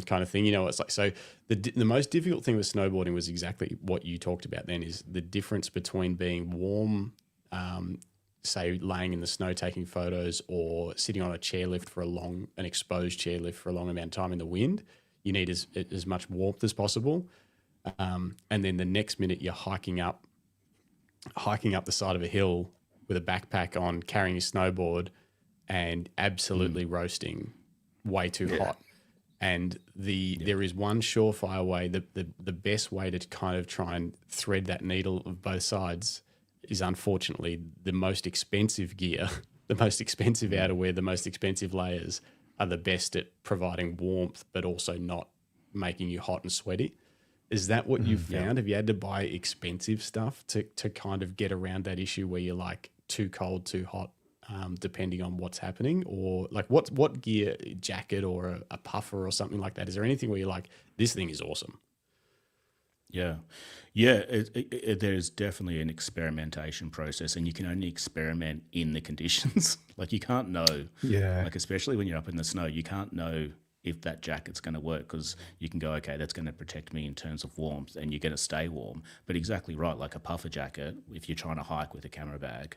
kind of thing. You know, it's like, so the most difficult thing with snowboarding was exactly what you talked about then, is the difference between being warm, say laying in the snow taking photos, or sitting on a chairlift for an exposed chairlift for a long amount of time in the wind. You need as much warmth as possible. And then the next minute you're hiking up the side of a hill with a backpack on, carrying a snowboard, and absolutely roasting, way too hot. And there is one surefire way, the best way to kind of try and thread that needle of both sides is, unfortunately, the most expensive gear, the most expensive outerwear, the most expensive layers are the best at providing warmth, but also not making you hot and sweaty. Is that what you've found? Have you had to buy expensive stuff to kind of get around that issue where you're like too cold, too hot? Depending on what's happening, or like what gear, jacket or a puffer or something like that? Is there anything where you're like, this thing is awesome?
There's definitely an experimentation process, and you can only experiment in the conditions. Like you can't know, like especially when you're up in the snow, you can't know if that jacket's going to work, because you can go, okay, that's going to protect me in terms of warmth, and you're going to stay warm. But exactly right, like a puffer jacket, if you're trying to hike with a camera bag,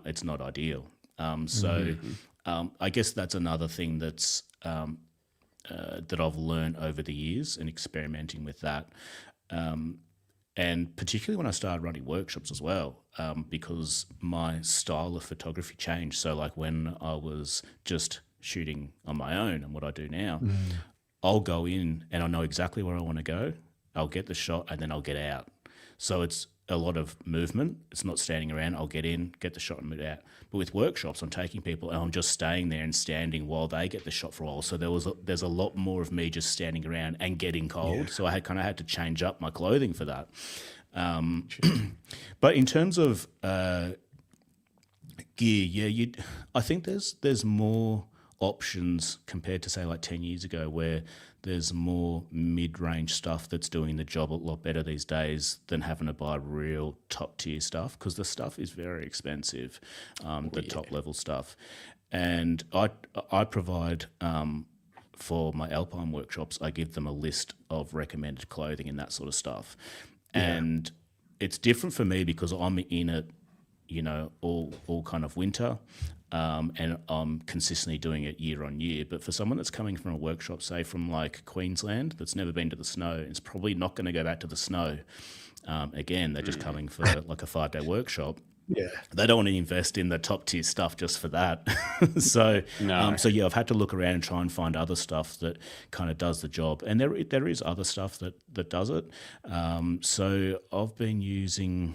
it's not ideal. I guess that's another thing that's that I've learned over the years and experimenting with that. And particularly when I started running workshops as well, because my style of photography changed. So like when I was just shooting on my own and what I do now, I'll go in and I know exactly where I want to go. I'll get the shot and then I'll get out. So it's a lot of movement. It's not standing around. I'll get in, get the shot and move out. But with workshops, I'm taking people and I'm just staying there and standing while they get the shot for a while. So there's a lot more of me just standing around and getting cold. So I had to change up my clothing for that. But in terms of gear, I think there's more options compared to, say, like 10 years ago, where there's more mid-range stuff that's doing the job a lot better these days than having to buy real top-tier stuff, because the stuff is very expensive, top-level stuff. And I provide, for my Alpine workshops, I give them a list of recommended clothing and that sort of stuff. And it's different for me because I'm in it, all kind of winter, and I'm consistently doing it year on year. But for someone that's coming from a workshop, say from like Queensland, that's never been to the snow, it's probably not going to go back to the snow again. They're just coming for like a 5-day workshop.
Yeah,
they don't want to invest in the top tier stuff just for that. So I've had to look around and try and find other stuff that kind of does the job, and there is other stuff that does it. So I've been using.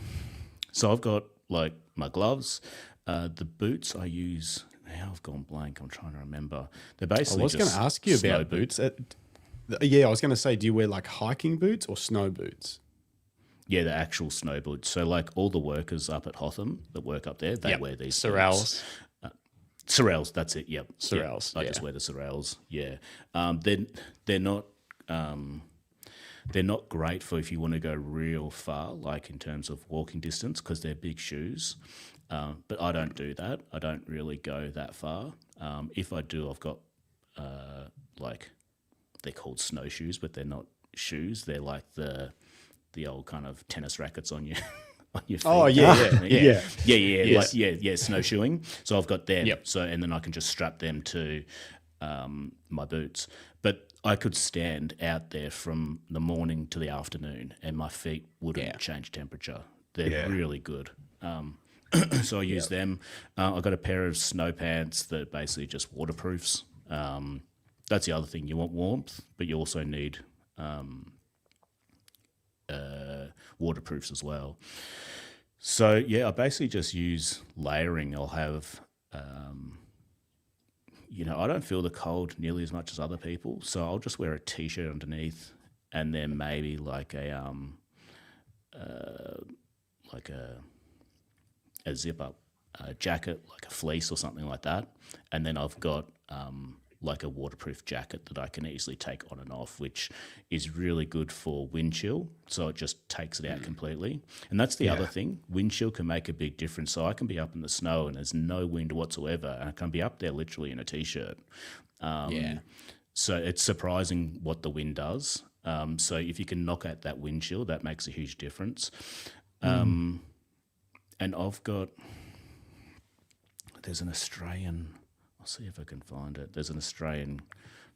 So I've got like my gloves, the boots I use. Now I've gone blank. I'm trying to remember. They're basically.
I was going to ask you about boots. I was going to say, do you wear like hiking boots or snow boots?
Yeah, the actual snow boots. So like all the workers up at Hotham that work up there, they wear these
Sorels.
Sorels, that's it. Yep.
Sorels.
I just wear the Sorels. Yeah. They're not great for if you want to go real far, like in terms of walking distance, because they're big shoes. But I don't do that. I don't really go that far. If I do, I've got like they're called snowshoes, but they're not shoes. They're like the old kind of tennis rackets on your on your feet.
Oh
yeah, snowshoeing. So I've got them.
Yep.
So and then I can just strap them to my boots. But I could stand out there from the morning to the afternoon, and my feet wouldn't change temperature. They're really good. So I use them. I've got a pair of snow pants that basically just waterproofs. That's the other thing. You want warmth, but you also need waterproofs as well. So yeah, I basically just use layering. I'll have, I don't feel the cold nearly as much as other people, so I'll just wear a t-shirt underneath, and then maybe like a zip up jacket, like a fleece or something like that, and then I've got like a waterproof jacket that I can easily take on and off, which is really good for wind chill. So it just takes it out completely. And that's the other thing. Wind chill can make a big difference. So I can be up in the snow and there's no wind whatsoever, and I can be up there literally in a t-shirt. So it's surprising what the wind does. So if you can knock out that wind chill, that makes a huge difference. And there's an Australian, I'll see if I can find it. There's an Australian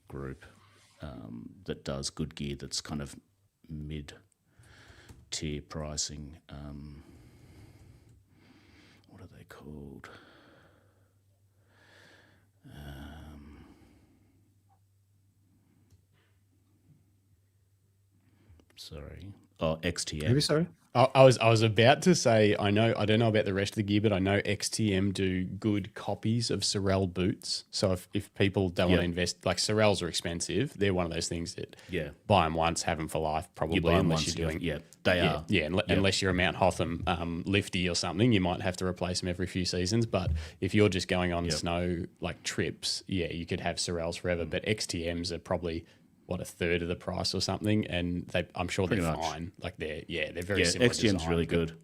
group that does good gear that's kind of mid-tier pricing. What are they called? Sorry. Oh, XTM.
Maybe sorry.
I was about to say, I don't know about the rest of the gear, but I know XTM do good copies of Sorel boots. So if people don't want to invest, like Sorels are expensive. They're one of those things that buy them once, have them for life, probably.
You buy them
unless
once,
you're doing
they are.
Yeah, unless you're a Mount Hotham lifty or something, you might have to replace them every few seasons. But if you're just going on snow like trips, you could have Sorels forever. But XTMs are probably a third of the price or something, and I'm sure they're fine. Like they're very similar.
XTM's
design,
really good.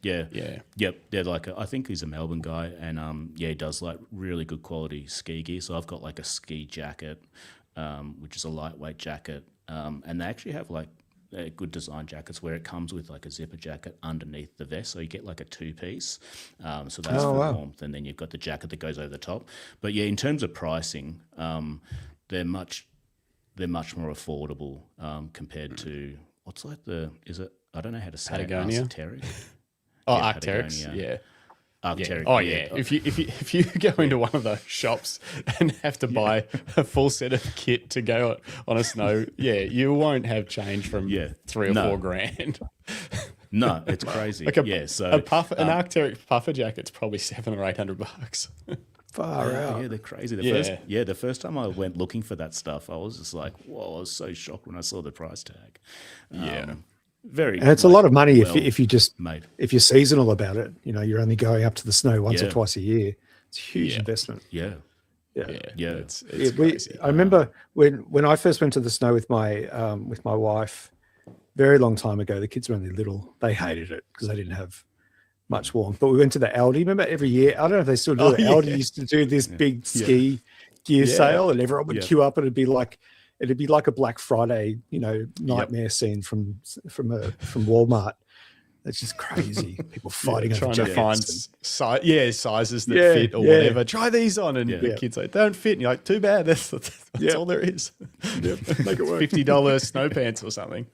Yeah.
Yep.
They're like I think he's a Melbourne guy, and he does like really good quality ski gear. So I've got like a ski jacket, which is a lightweight jacket, and they actually have like good design jackets where it comes with like a zipper jacket underneath the vest, so you get like a 2-piece. So that's for warmth, and then you've got the jacket that goes over the top. But yeah, in terms of pricing, they're much more affordable compared to what's like I don't know how to say
Patagonia?
it. Arc'teryx.
Arc'teryx, yeah.
Arc'teryx.
Oh yeah. If you go into one of those shops and have to buy a full set of kit to go on a snow, you won't have change from $3 or $4 grand.
No, it's crazy.
Like an Arc'teryx puffer jacket's probably $700 or $800.
Far out.
Yeah, they're crazy. The first time I went looking for that stuff, I was just like, whoa, I was so shocked when I saw the price tag. Very.
And it's a lot of money
well
if you just
made.
if you're seasonal about it. You know, you're only going up to the snow once or twice a year. It's a huge investment.
Yeah.
It's
Yeah,
crazy.
I remember when I first went to the snow with my wife, very long time ago. The kids were only little. They hated it because they didn't have much warmth. But we went to the Aldi. Remember every year? I don't know if they still do it. Aldi used to do this big ski gear sale, and everyone would queue up, and it'd be like a Black Friday, nightmare scene from Walmart. It's just crazy. People fighting over
trying to
jackets
find sizes that fit or whatever. Try these on, and the kids like, don't fit. And you're like, too bad. That's all there is.
Make it work.
$50 snow pants or something.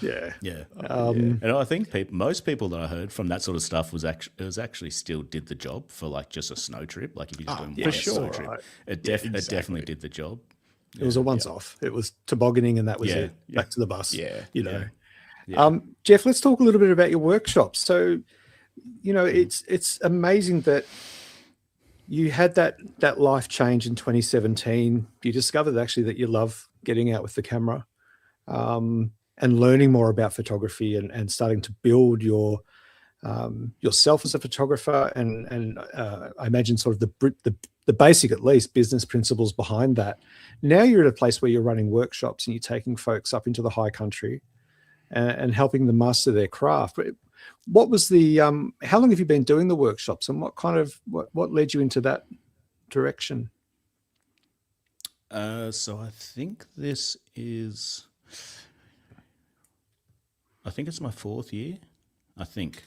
Yeah.
And I think most people that I heard from that sort of stuff was actually still did the job for like just a snow trip. Like if you're just doing one snow trip,
right.
it definitely did the job.
It was a once-off. It was tobogganing, and that was it. Back to the bus. Jeff, let's talk a little bit about your workshops. So, it's amazing that you had that life change in 2017. You discovered actually that you love getting out with the camera, and learning more about photography, and starting to build yourself as a photographer, and I imagine sort of the basic, at least, business principles behind that. Now you're at a place where you're running workshops and you're taking folks up into the high country and helping them master their craft. But what was how long have you been doing the workshops, and what led you into that direction?
So I think it's my 4th year, I think.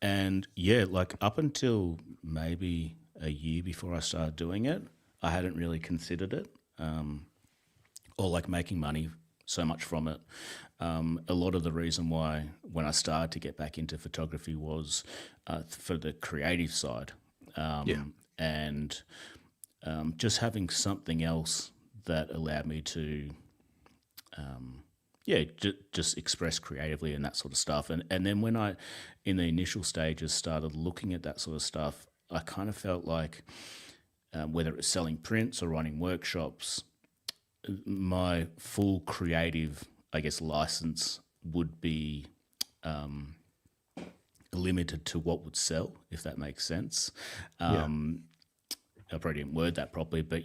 And like up until maybe a year before I started doing it, I hadn't really considered it, or like making money so much from it. A lot of the reason why when I started to get back into photography was for the creative side, and just having something else that allowed me to just express creatively and that sort of stuff. And then when I, in the initial stages, started looking at that sort of stuff, I kind of felt like whether it was selling prints or running workshops, my full creative, I guess, license would be limited to what would sell, if that makes sense. I probably didn't word that properly, but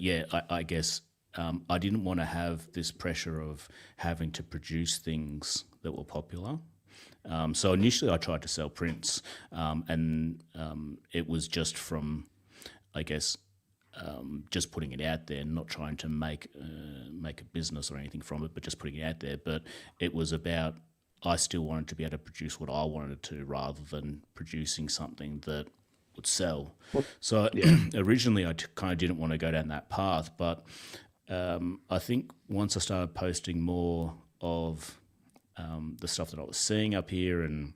I guess I didn't want to have this pressure of having to produce things that were popular. So initially I tried to sell prints, and it was just from, I guess, just putting it out there, not trying to make a business or anything from it, but just putting it out there. But it was about, I still wanted to be able to produce what I wanted to, rather than producing something that would sell. So originally I kind of didn't want to go down that path, but I think once I started posting more of the stuff that I was seeing up here, and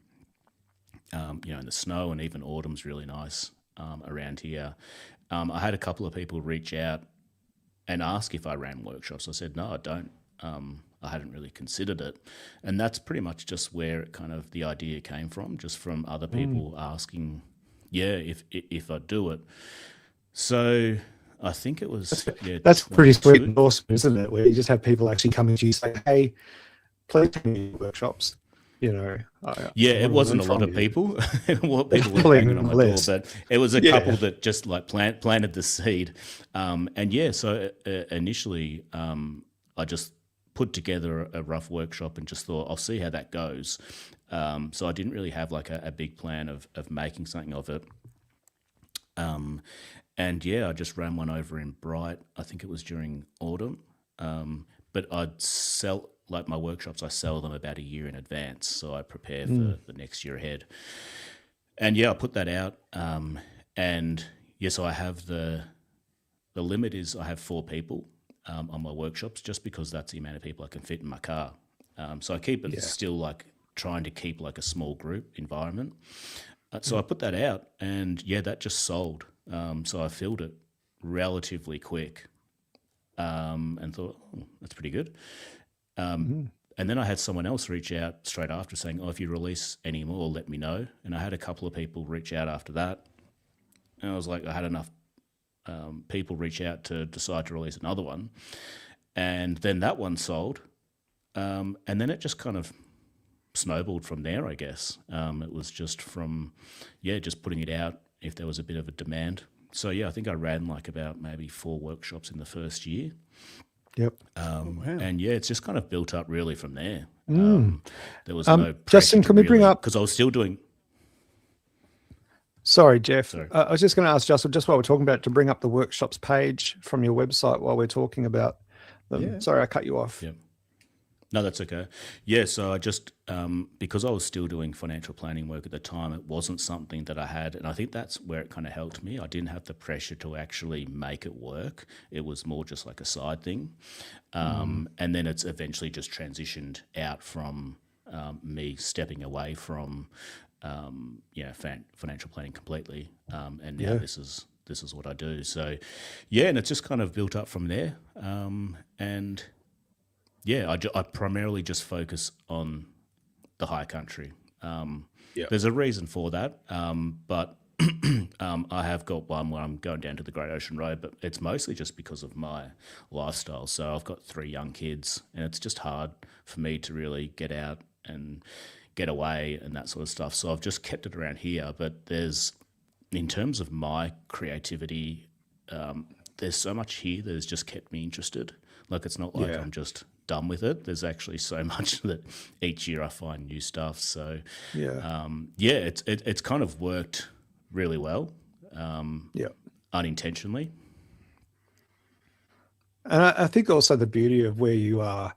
in the snow, and even autumn's really nice around here, I had a couple of people reach out and ask if I ran workshops. I said, no, I don't. I hadn't really considered it. And that's pretty much just where it kind of the idea came from, just from other people asking, if I do it. So I think it was...
That's pretty sweet and awesome, isn't it? Where you just have people actually coming to you saying, hey, please take me to workshops.
It wasn't a lot of people. What people were banging on my door, but it was a couple that just like planted the seed. So initially I just put together a rough workshop and just thought, I'll see how that goes. So I didn't really have like a big plan of making something of it. I just ran one over in Bright. I think it was during autumn. But I'd sell, like my workshops, I sell them about a year in advance. So I prepare for the next year ahead. And I put that out. So I have the limit is I have 4 people on my workshops, just because that's the amount of people I can fit in my car. So I keep it still like trying to keep like a small group environment. So I put that out, and that just sold. So I filled it relatively quick, and thought, that's pretty good. And then I had someone else reach out straight after saying, "Oh, if you release any more, let me know." And I had a couple of people reach out after that. And I was like, I had enough people reach out to decide to release another one. And then that one sold. And then it just kind of snowballed from there, I guess. It was just from, just putting it out if there was a bit of a demand. So, I think I ran like about maybe 4 workshops in the first year.
Yep.
Wow.
And it's just kind of built up really from there. There was no pressure
Justin, can we bring up?
because I was still doing.
Sorry, Jeff.
Sorry.
I was just going to ask Justin, just while we're talking about it, to bring up the workshops page from your website while we're talking about them.
Yeah.
Sorry, I cut you off.
Yeah. No, that's okay. Yeah, so I just, because I was still doing financial planning work at the time, it wasn't something that I had, and I think that's where it kind of helped me. I didn't have the pressure to actually make it work. It was more just like a side thing. And then it's eventually just transitioned out from me stepping away from, financial planning completely. And now this is what I do. So, and it's just kind of built up from there. I primarily just focus on the high country. There's a reason for that, but I have got one where I'm going down to the Great Ocean Road, but it's mostly just because of my lifestyle. So I've got 3 young kids, and it's just hard for me to really get out and get away and that sort of stuff. So I've just kept it around here. But in terms of my creativity, there's so much here that has just kept me interested. Like, it's not like I'm just done with it. There's actually so much that each year I find new stuff. So it's kind of worked really well, unintentionally.
And I think also the beauty of where you are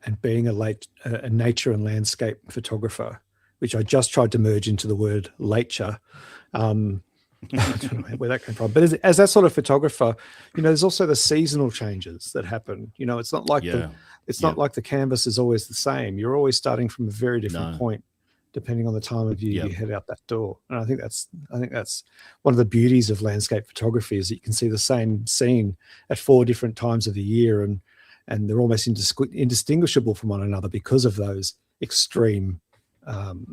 and being a nature and landscape photographer, which I just tried to merge into the word lature. I don't know where that came from, but as that sort of photographer, there's also the seasonal changes that happen. It's not like not like the canvas is always the same. You're always starting from a very different point, depending on the time of year you head out that door. And I think that's one of the beauties of landscape photography, is that you can see the same scene at 4 different times of the year, and they're almost indistinguishable from one another because of those extreme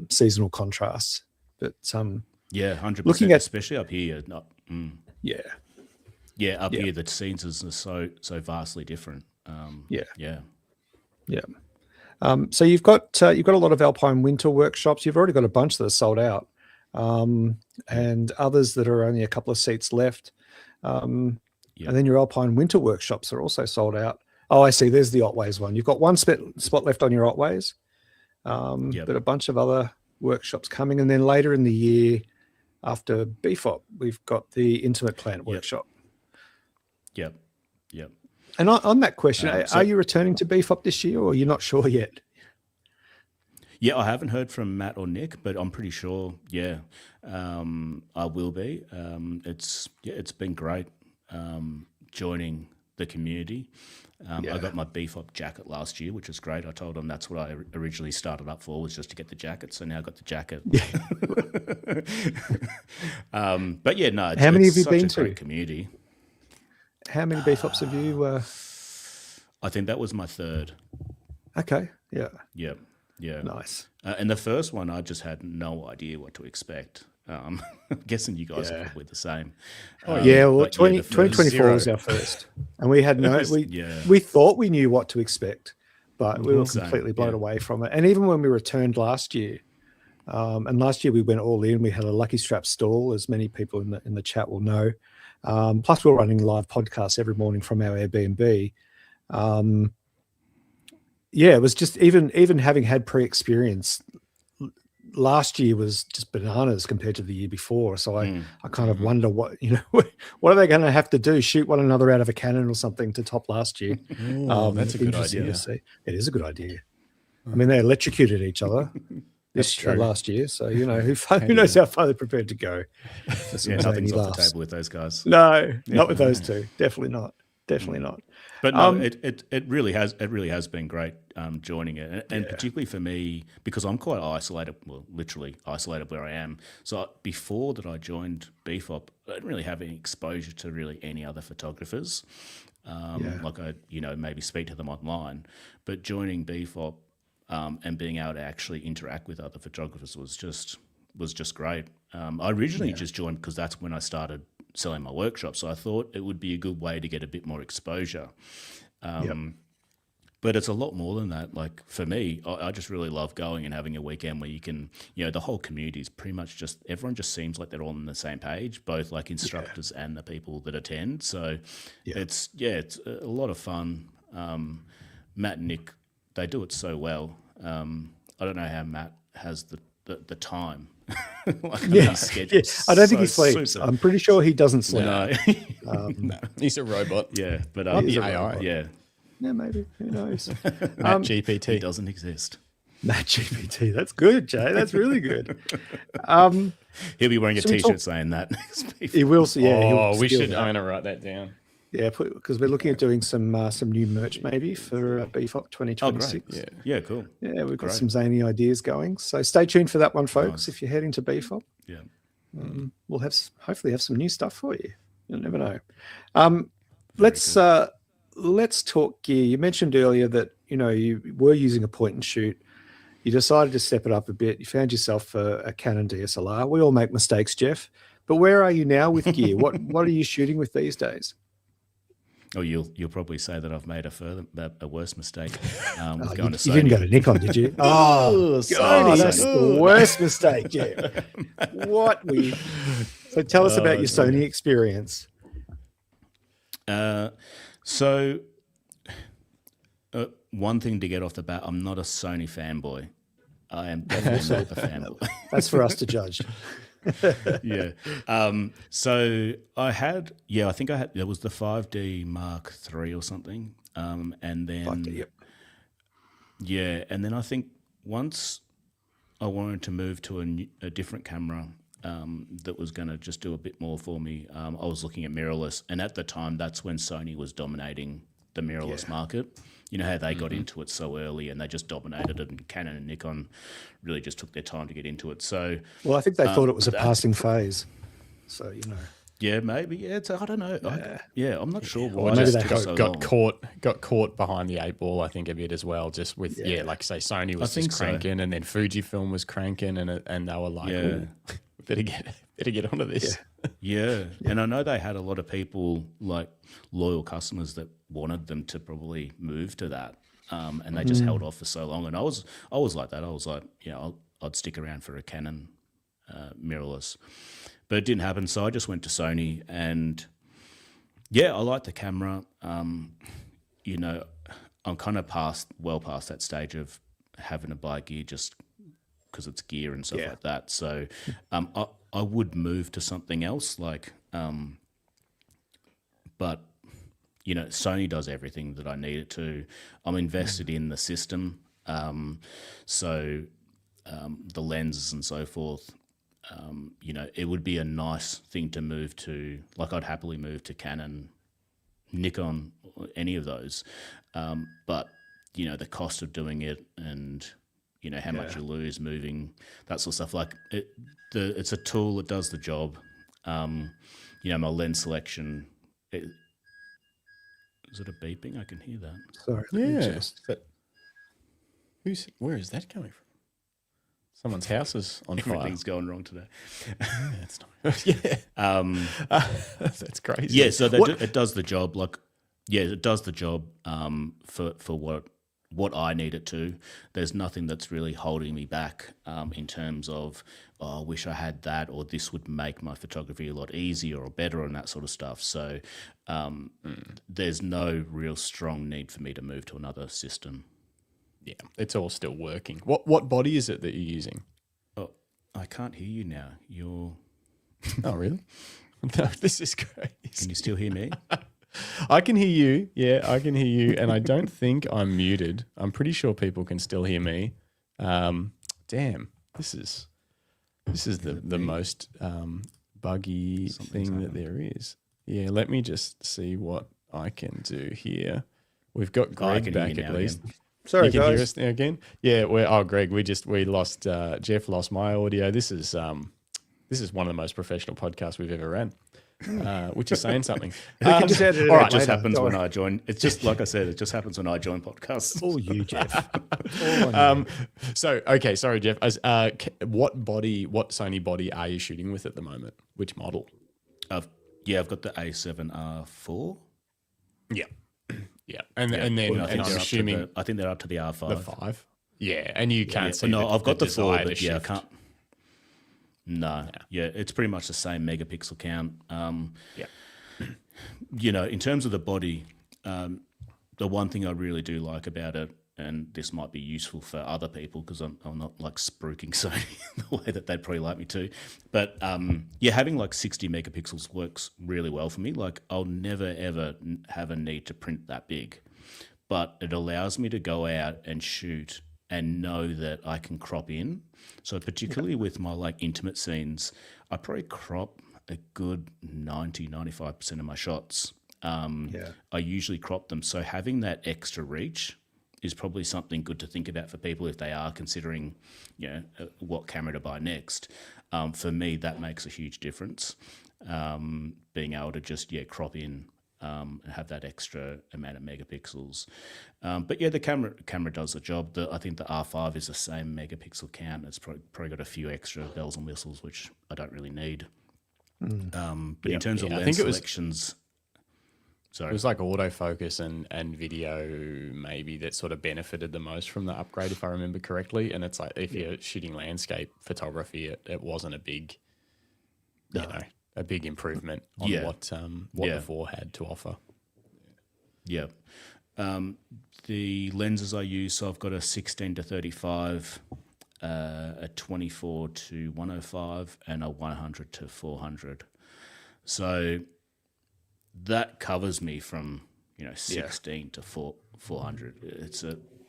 seasonal contrasts. But
100%.
Looking at,
especially up here, up here the scenes are so vastly different.
So you've got a lot of Alpine winter workshops. You've already got a bunch that are sold out, and others that are only a couple of seats left. And then your Alpine winter workshops are also sold out. Oh, I see. There's the Otways one. You've got one spot left on your Otways, but a bunch of other workshops coming. And then later in the year, after BFOP, we've got the intimate plant workshop.
Yep.
And on that question, are you returning to BFOP this year, or you're not sure yet?
Yeah, I haven't heard from Matt or Nick, but I'm pretty sure, I will be. It's been great joining the community. I got my BFOP jacket last year, which was great. I told them that's what I originally started up for, was just to get the jacket. So now I got the jacket. But
how many have you
such
been
a
to?
Great community.
How many BFOPs have you?
I think that was my 3rd.
Okay. Yeah.
Yeah.
Nice.
And the first one, I just had no idea what to expect. I'm guessing you guys are probably the same.
Well, 2024 was our first, and we had we thought we knew what to expect, but we were completely blown away from it. And even when we returned last year, and last year we went all in. We had a Lucky Strap stall, as many people in the chat will know. Plus, we're running live podcasts every morning from our Airbnb. It was just even having had pre-experience. Last year was just bananas compared to the year before. So I kind of wonder what are they going to have to do? Shoot one another out of a cannon or something to top last year?
That's a good idea.
To see. It is a good idea. I mean, they electrocuted each other last year. So, who knows how far they're prepared to go.
Nothing's off the table with those guys.
No, not with those two. Definitely not.
But no, it really has been great joining it, and particularly for me, because I'm quite isolated, well, literally isolated where I am. So before that I joined BFOP, I didn't really have any exposure to really any other photographers. Like I maybe speak to them online, but joining BFOP, and being able to actually interact with other photographers was just great. I originally just joined because that's when I started selling my workshop, so I thought it would be a good way to get a bit more exposure. But it's a lot more than that. Like for me, I just really love going and having a weekend where you can, the whole community is pretty much just, everyone just seems like they're all on the same page, both like instructors and the people that attend. So it's a lot of fun. Matt and Nick, they do it so well. I don't know how Matt has the time. Like
I don't think he sleeps. I'm pretty sure he doesn't sleep.
No, he's a robot.
Yeah, but
Might be AI.
Yeah.
Yeah, maybe. Who knows?
Matt GPT.
He doesn't exist.
Matt GPT. That's good, Jay. That's really good.
He'll be wearing a T-shirt saying that next week.
He will. Yeah.
We should. I'm going to write that down.
Yeah, because we're looking at doing some new merch maybe for BFOP 2026.
Oh, great. Yeah, cool.
Yeah, we've got some zany ideas going. So stay tuned for that one, folks. If you're heading to BFOP, we'll hopefully have some new stuff for you. You'll never know. Let's talk gear. You mentioned earlier that you were using a point and shoot. You decided to step it up a bit. You found yourself a Canon DSLR. We all make mistakes, Jeff. But where are you now with gear? What are you shooting with these days?
Oh, you'll probably say that I've made a worse mistake. With
going
to
Sony. You didn't go to Nikon, did you? Oh, God, that's the worst mistake, Jeff. So tell us about your Sony experience.
So, one thing to get off the bat, I'm not a Sony fanboy. I am definitely not a fanboy.
That's for us to judge.
Yeah. So I think I had, there was the 5D Mark III or something. And then,
5D, yep.
Yeah. And then I think once I wanted to move to a different camera, that was going to just do a bit more for me. I was looking at mirrorless, and at the time, that's when Sony was dominating the mirrorless market. You know how they got into it so early, and they just dominated it, and Canon and Nikon really just took their time to get into it. So,
well, I think they thought it was a passing phase. So
yeah, maybe. Yeah, I don't know. I'm not sure why.
Maybe
they
got caught behind the 8 ball, I think, a bit as well. Just with like say Sony was just cranking, and then Fujifilm was cranking, and they were like, better get onto this.
Yeah. And I know they had a lot of people, like loyal customers, that wanted them to probably move to that, and they just held off for so long. And I was like that. I was like, I'd stick around for a Canon mirrorless, but it didn't happen. So I just went to Sony, and I like the camera. I'm kind of well past that stage of having to buy gear just because it's gear and stuff like that. So I would move to something else, like, but Sony does everything that I need it to. I'm invested in the system, so the lenses and so forth. It would be a nice thing to move to. Like, I'd happily move to Canon, Nikon, any of those, but the cost of doing it, and how much you lose moving, that sort of stuff. Like, it's a tool that does the job. My lens selection. Is it a beeping? I can hear that.
Sorry.
Where is that coming from? Someone's house is on fire.
Everything's going wrong today.
It's not. That's crazy.
Yeah, so it does the job. Like, it does the job for what I need it to. There's nothing that's really holding me back in terms of, I wish I had that, or this would make my photography a lot easier or better, and that sort of stuff. So there's no real strong need for me to move to another system.
Yeah, it's all still working. What body is it that you're using?
Oh, I can't hear you now. You're...
Oh, really? No, this is great.
Can you still hear me?
I can hear you. Yeah, I can hear you. And I don't think I'm muted. I'm pretty sure people can still hear me. Damn, this is the most buggy thing that there is. Yeah, let me just see what I can do here. We've got Greg back at least.
Again.
Sorry,
you can
guys.
hear us now again? Yeah, Greg, we lost Jeff lost my audio. This is one of the most professional podcasts we've ever ran. which is saying something.
We can just edit it
all
out
right,
It just
later.
happens
Don't
when
worry.
I join. It's just like I said. It just happens when I join podcasts.
All you, Jeff. All on you.
So, okay, sorry, Jeff. What Sony body are you shooting with at the moment? Which model?
I've got the A7R4.
Yeah. Yeah. And then
And I
and
think
I'm
they're
assuming
I think they're up to the R5.
the 5. Yeah, and you can't see
No, I've got the 4,
desire
but
to
yeah, I
shift.
can't. No, yeah, it's pretty much the same megapixel count.
Yeah.
In terms of the body, the one thing I really do like about it, and this might be useful for other people because I'm not like spruiking Sony the way that they'd probably like me to, but having like 60 megapixels works really well for me. Like I'll never ever have a need to print that big, but it allows me to go out and shoot and know that I can crop in. So particularly with my like intimate scenes, I probably crop a good 95% of my shots. I usually crop them. So having that extra reach is probably something good to think about for people if they are considering, what camera to buy next. For me, that makes a huge difference. Being able to just crop in and have that extra amount of megapixels. But the camera does the job. I think the R5 is the same megapixel count. It's probably got a few extra bells and whistles, which I don't really need. But in terms of
I
lens
think it was-
selections, sorry.
It was like autofocus and video maybe that sort of benefited the most from the upgrade, if I remember correctly. And it's like if you're shooting landscape photography, it wasn't a big, a big improvement on what the 4 had to offer.
Yeah. The lenses I use, so I've got a 16 to 35, a 24 to 105, and a 100 to 400. So that covers me from 16 to 400.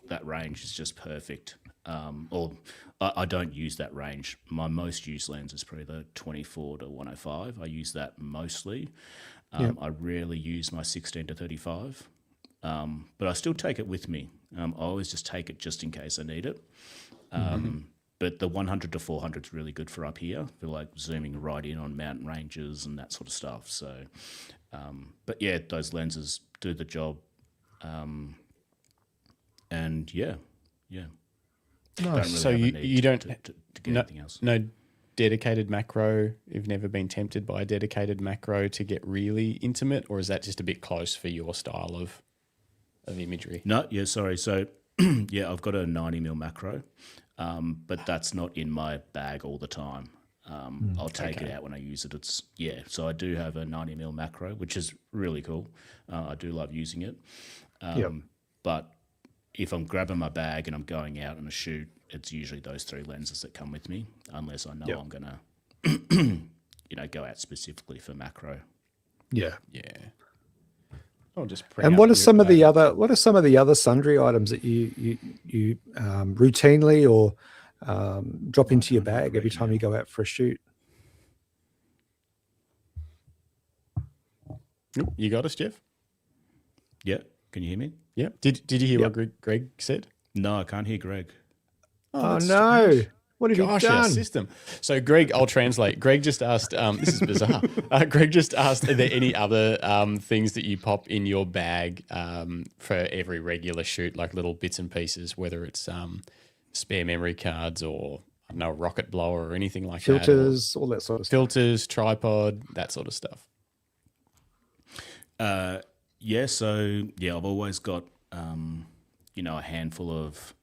That range is just perfect. Or I don't use that range. My most used lens is probably the 24 to 105. I use that mostly. I rarely use my 16 to 35, but I still take it with me. I always just take it just in case I need it. But the 100 to 400 is really good for up here, for like zooming right in on mountain ranges and that sort of stuff. So, but those lenses do the job. And yeah.
Nice.
So you don't
to get anything else.
No dedicated macro. You've never been tempted by a dedicated macro to get really intimate, or is that just a bit close for your style of imagery?
No, sorry. So I've got a 90mm macro, but that's not in my bag all the time. I'll take it out when I use it. So I do have a 90mm macro, which is really cool. I do love using it. But if I'm grabbing my bag and I'm going out on a shoot, it's usually those 3 lenses that come with me, unless I know I'm going to, go out specifically for macro.
Yeah.
Yeah. I'll just
And what are some of the other sundry items that you routinely or drop into your bag every time you go out for a shoot?
You got us, Jeff?
Yeah. Can you hear me?
Yeah. Did you hear what Greg said?
No, I can't hear Greg.
Oh no.
strange.
What have
Gosh,
you
our
done?
system. So, Greg, I'll translate. Greg just asked, this is bizarre. Greg just asked, are there any other things that you pop in your bag for every regular shoot, like little bits and pieces, whether it's spare memory cards or, I don't know, a rocket blower or anything like
Filters, all that sort of
that?
stuff.
Filters, tripod, that sort of stuff.
I've always got, a handful of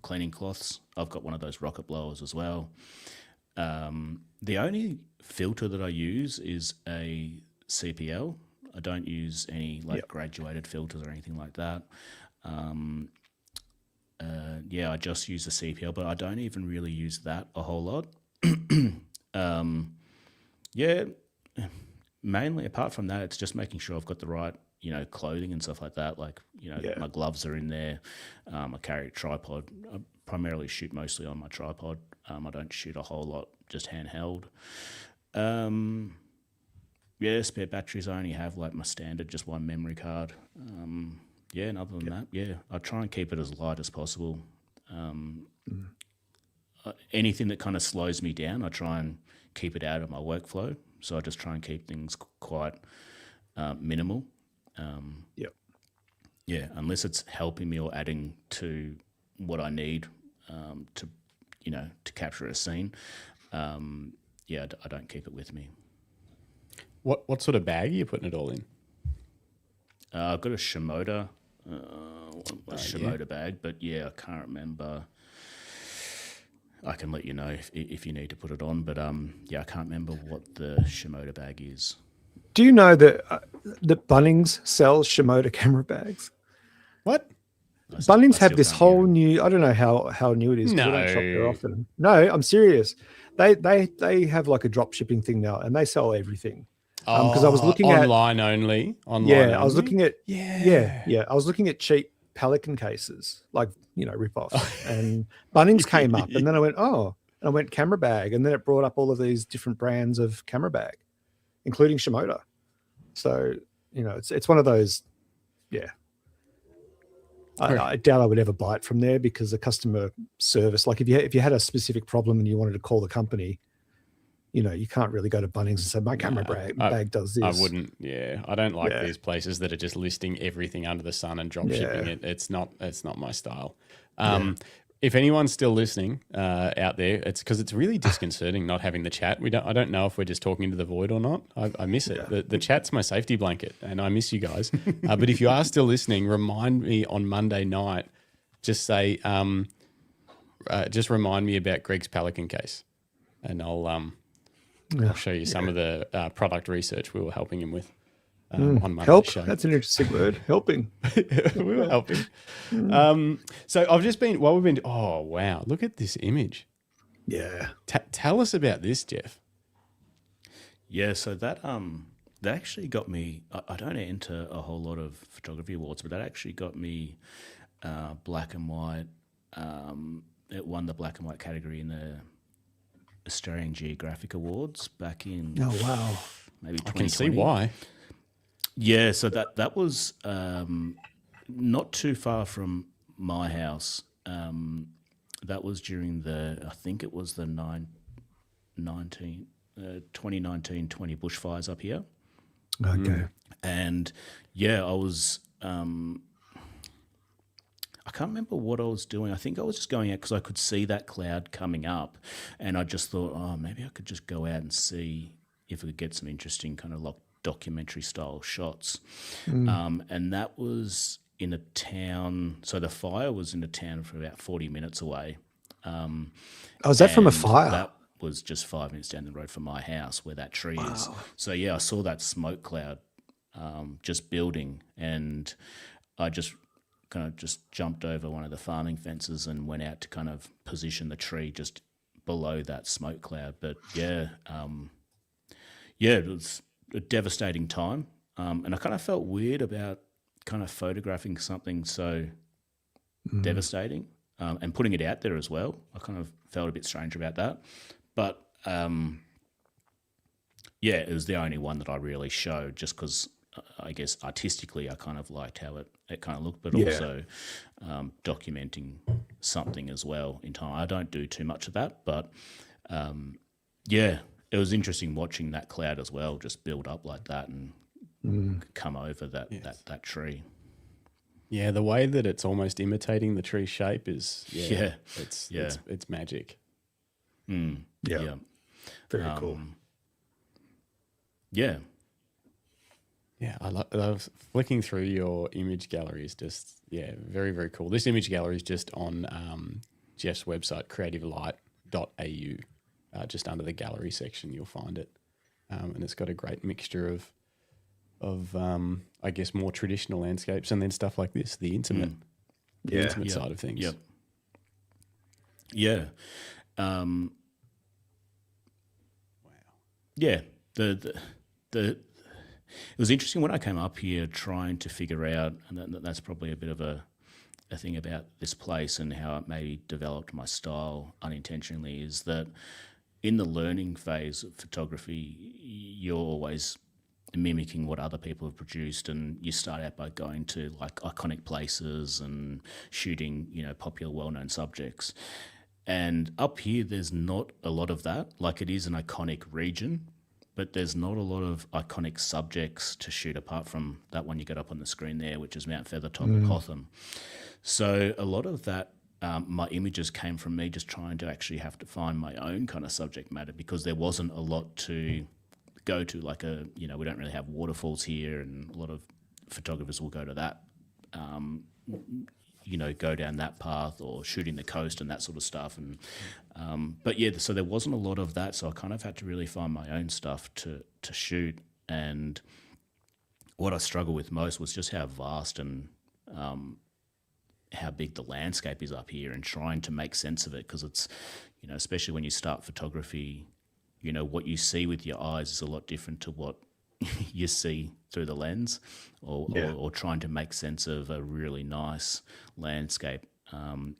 cleaning cloths. I've got one of those rocket blowers as well. The only filter that I use is a CPL. I don't use any graduated filters or anything like that. I just use a CPL, but I don't even really use that a whole lot. Mainly apart from that, it's just making sure I've got the right, clothing and stuff like that. Like, my gloves are in there. I carry a tripod. I primarily shoot mostly on my tripod. I don't shoot a whole lot, just handheld. Spare batteries. I only have like my standard, just one memory card. And other than that, I try and keep it as light as possible. Anything that kind of slows me down, I try and keep it out of my workflow. So I just try and keep things quite minimal.
Yep.
Yeah, unless it's helping me or adding to what I need to, to capture a scene. I don't keep it with me.
What sort of bag are you putting it all in?
I've got a Shimoda, bag, but I can't remember. I can let you know if you need to put it on, but I can't remember what the Shimoda bag is.
Do you know that Bunnings sells Shimoda camera bags?
What?
Bunnings have this whole new. I don't know how new it is. 'Cause I don't shop there
No.
often. No, I'm serious. They have like a drop shipping thing now, and they sell everything. Because I was looking at
online only.
I was looking at
Yeah.
I was looking at cheap Pelican cases, like rip off, and Bunnings came up, and then I went and I went camera bag, and then it brought up all of these different brands of camera bag, including Shimoda. So it's one of those, I doubt I would ever buy it from there because the customer service, like if you had a specific problem and you wanted to call the company, you can't really go to Bunnings and say my camera bag does this.
I wouldn't. Yeah, I don't like these places that are just listing everything under the sun and drop shipping it. It's not my style. If anyone's still listening out there, it's because it's really disconcerting not having the chat. I don't know if we're just talking into the void or not. I miss it. The chat's my safety blanket, and I miss you guys. But if you are still listening, remind me on Monday night. Just say, just remind me about Greg's Pelican case, and I'll show you some of the product research we were helping him with. On Monday's
Help.
show.
That's an interesting word. Helping.
We were helping. So I've just been, oh, wow. Look at this image.
Yeah.
Tell us about this, Jeff.
Yeah, so that actually got me, I don't enter a whole lot of photography awards, but that actually got me black and white. It won the black and white category in the Australian Geographic Awards back in maybe 2020.
I can see why.
Yeah, so that was not too far from my house. That was during I think it was the 2019-20 bushfires up here.
Okay.
And I was I can't remember what I was doing. I think I was just going out because I could see that cloud coming up, and I just thought, maybe I could just go out and see if I could get some interesting kind of like documentary style shots. And that was in a town. So the fire was in a town for about 40 minutes away.
Was that from a fire?
That was just 5 minutes down the road from my house where that tree is. So I saw that smoke cloud just building, and I just kind of just jumped over one of the farming fences and went out to kind of position the tree just below that smoke cloud. But it was a devastating time, and I kind of felt weird about kind of photographing something so devastating and putting it out there as well. I kind of felt a bit strange about that, but it was the only one that I really showed just because I guess artistically I kind of liked how it kind of looked, but also documenting something as well in time. I don't do too much of that, but it was interesting watching that cloud as well, just build up like that and come over that tree.
Yeah, the way that it's almost imitating the tree shape is it's magic.
Yeah. Very cool.
Yeah.
Yeah, I love flicking through your image galleries. Just very, very cool. This image gallery is just on Jeff's website, creativelight.au. Just under the gallery section, you'll find it, and it's got a great mixture of I guess more traditional landscapes and then stuff like this, the intimate, side of things.
Yep. Yeah. Wow. Yeah. It was interesting when I came up here trying to figure out, and that's probably a bit of a thing about this place and how it maybe developed my style unintentionally, is that in the learning phase of photography, you're always mimicking what other people have produced, and you start out by going to like iconic places and shooting, popular, well-known subjects. And up here, there's not a lot of that. Like, it is an iconic region, but there's not a lot of iconic subjects to shoot apart from that one you got up on the screen there, which is Mount Feathertop at Hotham. So a lot of that, my images came from me just trying to actually have to find my own kind of subject matter, because there wasn't a lot to go to. Like we don't really have waterfalls here, and a lot of photographers will go to that, go down that path or shooting the coast and that sort of stuff. And but yeah, so there wasn't a lot of that. So I kind of had to really find my own stuff to shoot. And what I struggled with most was just how vast and how big the landscape is up here, and trying to make sense of it, because it's, especially when you start photography, what you see with your eyes is a lot different to what you see through the lens, or trying to make sense of a really nice landscape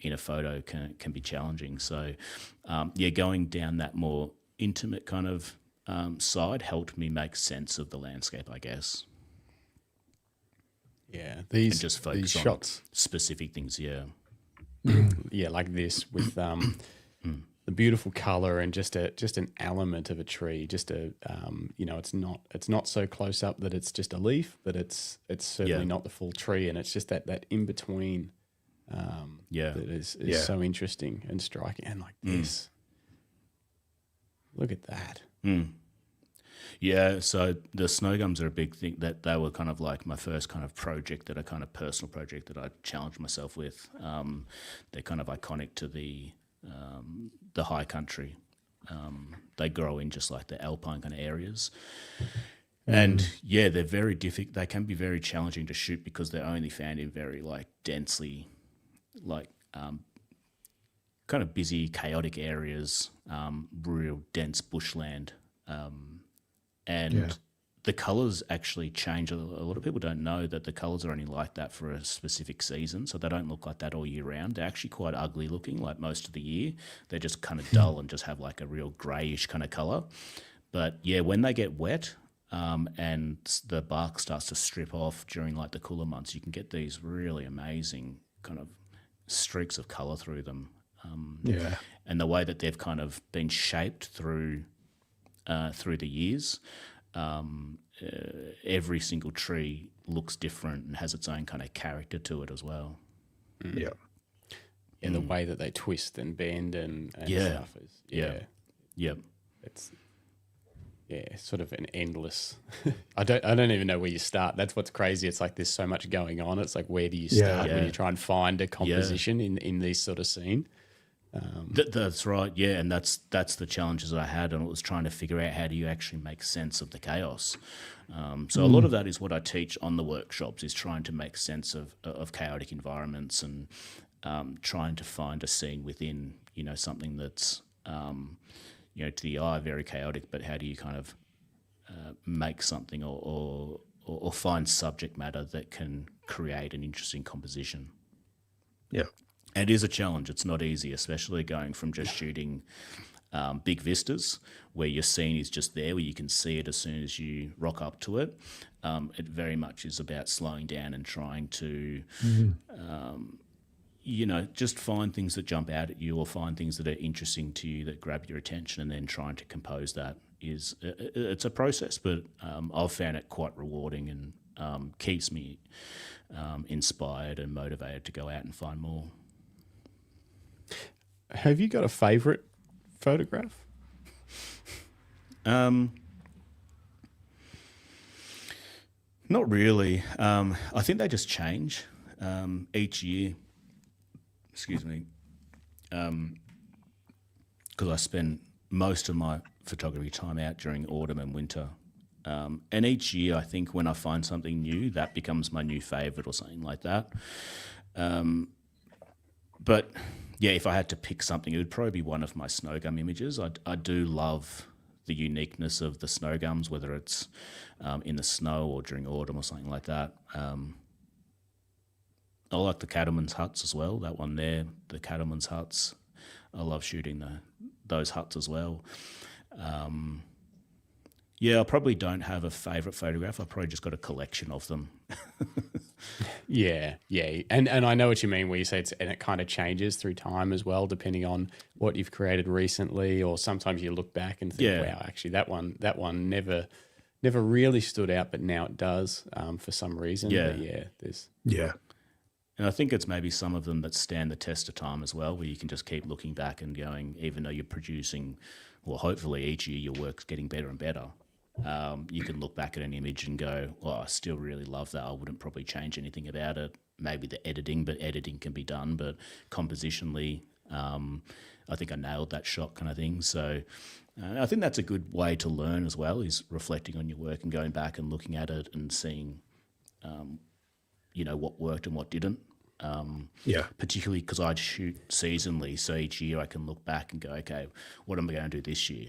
in a photo can be challenging. So, going down that more intimate kind of side helped me make sense of the landscape, I guess.
Yeah,
And just focus
these
on
shots,
specific things. Yeah.
yeah, like this with the beautiful color and just an element of a tree. Just it's not so close up that it's just a leaf, but it's certainly not the full tree, and it's just that in between. That is so interesting and striking, and like this. Look at that.
Yeah, so the snow gums are a big thing. That they were kind of like my first kind of project, a kind of personal project that I challenged myself with. They're kind of iconic to the high country. They grow in just like the Alpine kind of areas. And yeah, they're very difficult. They can be very challenging to shoot because they're only found in very like densely, like kind of busy, chaotic areas, real dense bushland. And the colours actually change. A lot of people don't know that the colours are only like that for a specific season, so they don't look like that all year round. They're actually quite ugly looking, like most of the year. They're just kind of dull and just have like a real greyish kind of colour. But yeah, when they get wet and the bark starts to strip off during like the cooler months, you can get these really amazing kind of streaks of colour through them. And the way that they've kind of been shaped through the years, every single tree looks different and has its own kind of character to it as well.
Yeah.
And the way that they twist and bend and stuff is it's sort of an endless. I don't even know where you start. That's what's crazy. It's like there's so much going on. It's like, where do you start when you try and find a composition in this sort of scene?
That's right, yeah, and that's the challenges I had, and it was trying to figure out how do you actually make sense of the chaos. So a lot of that is what I teach on the workshops, is trying to make sense of chaotic environments, and trying to find a scene within something that's to the eye very chaotic, but how do you kind of make something or find subject matter that can create an interesting composition.
Yeah.
It is a challenge. It's not easy, especially going from just shooting big vistas where your scene is just there, where you can see it as soon as you rock up to it. It very much is about slowing down and trying to, just find things that jump out at you, or find things that are interesting to you that grab your attention, and then trying to compose that. It's a process, but I've found it quite rewarding, and keeps me inspired and motivated to go out and find more.
Have you got a favourite photograph?
Not really. I think they just change each year. Excuse me. Because I spend most of my photography time out during autumn and winter. And each year, I think when I find something new, that becomes my new favourite or something like that. But yeah, if I had to pick something, it would probably be one of my snow gum images. I do love the uniqueness of the snow gums, whether it's in the snow or during autumn or something like that. I like the cattlemen's huts as well. That one there, the cattlemen's huts. I love shooting those huts as well. Yeah, I probably don't have a favourite photograph. I've probably just got a collection of them.
Yeah, yeah. And I know what you mean where you say and it kind of changes through time as well, depending on what you've created recently, or sometimes you look back and think, wow, actually that one never really stood out, but now it does for some reason.
Yeah.
But yeah, there's
And I think it's maybe some of them that stand the test of time as well, where you can just keep looking back and going, even though you're producing, well, hopefully each year your work's getting better and better. You can look back at an image and go, well, I still really love that. I wouldn't probably change anything about it. Maybe the editing, but editing can be done. But compositionally, I think I nailed that shot kind of thing. So I think that's a good way to learn as well, is reflecting on your work and going back and looking at it and seeing, what worked and what didn't. Particularly because I shoot seasonally, so each year I can look back and go, okay, what am I going to do this year?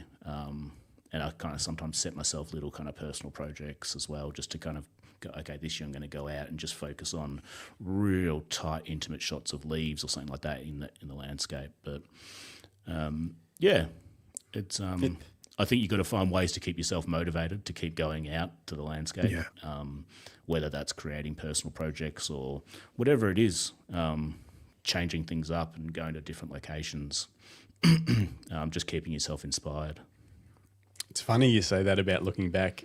And I kind of sometimes set myself little kind of personal projects as well, just to kind of go, okay, this year I'm going to go out and just focus on real tight, intimate shots of leaves or something like that in the landscape. But it's I think you've got to find ways to keep yourself motivated to keep going out to the landscape. Whether that's creating personal projects or whatever it is, changing things up and going to different locations, just keeping yourself inspired.
It's funny you say that about looking back.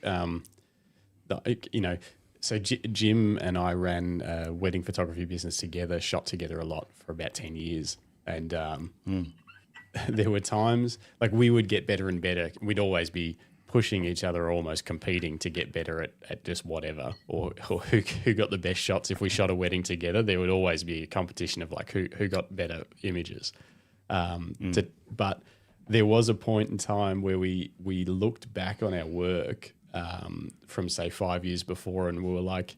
So Jim and I ran a wedding photography business together, shot together a lot for about 10 years. And there were times like we would get better and better. We'd always be pushing each other, almost competing to get better at just whatever, or who got the best shots. If we shot a wedding together, there would always be a competition of like who got better images. But there was a point in time where we looked back on our work from say 5 years before, and we were like,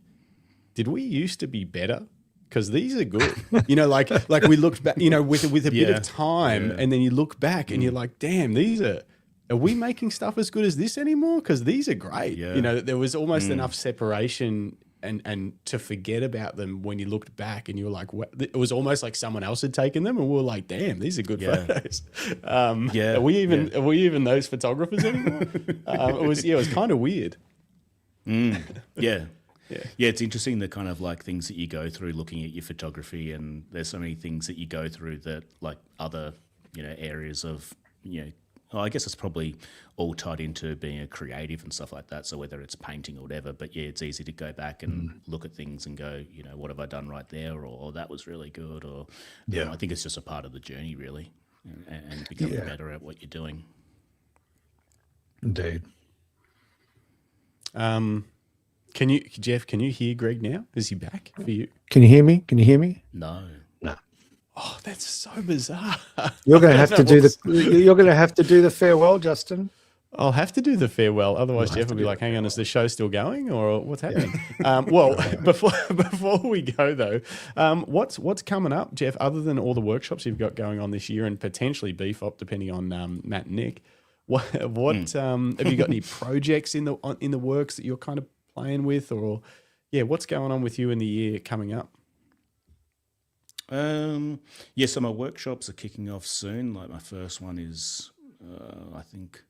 did we used to be better? Because these are good. Like we looked back, with a bit of time, and then you look back and you're like, damn, these are we making stuff as good as this anymore? Because these are great. There was almost enough separation and to forget about them when you looked back and you were like, what? It was almost like someone else had taken them and we were like, damn, these are good photos. Are we even those photographers anymore? It was kind of weird.
Yeah, it's interesting the kind of like things that you go through looking at your photography, and there's so many things that you go through that like other, areas of, I guess it's probably all tied into being a creative and stuff like that. So whether it's painting or whatever, but it's easy to go back and look at things and go, what have I done right there? Or that was really good. Or I think it's just a part of the journey really, and becoming better at what you're doing.
Indeed.
Jeff, can you hear Greg now? Is he back for you?
Can you hear me?
No.
Oh, that's so bizarre.
You're going to have to do the farewell, Justin.
I'll have to do the farewell. Otherwise, Jeff will be like, hang on, is the show still going or what's happening? Before we go though, what's coming up, Jeff, other than all the workshops you've got going on this year and potentially Beef Op, depending on Matt and Nick, what have you got any projects in the works that you're kind of playing with, or what's going on with you in the year coming up?
So my workshops are kicking off soon. Like my first one is, I think,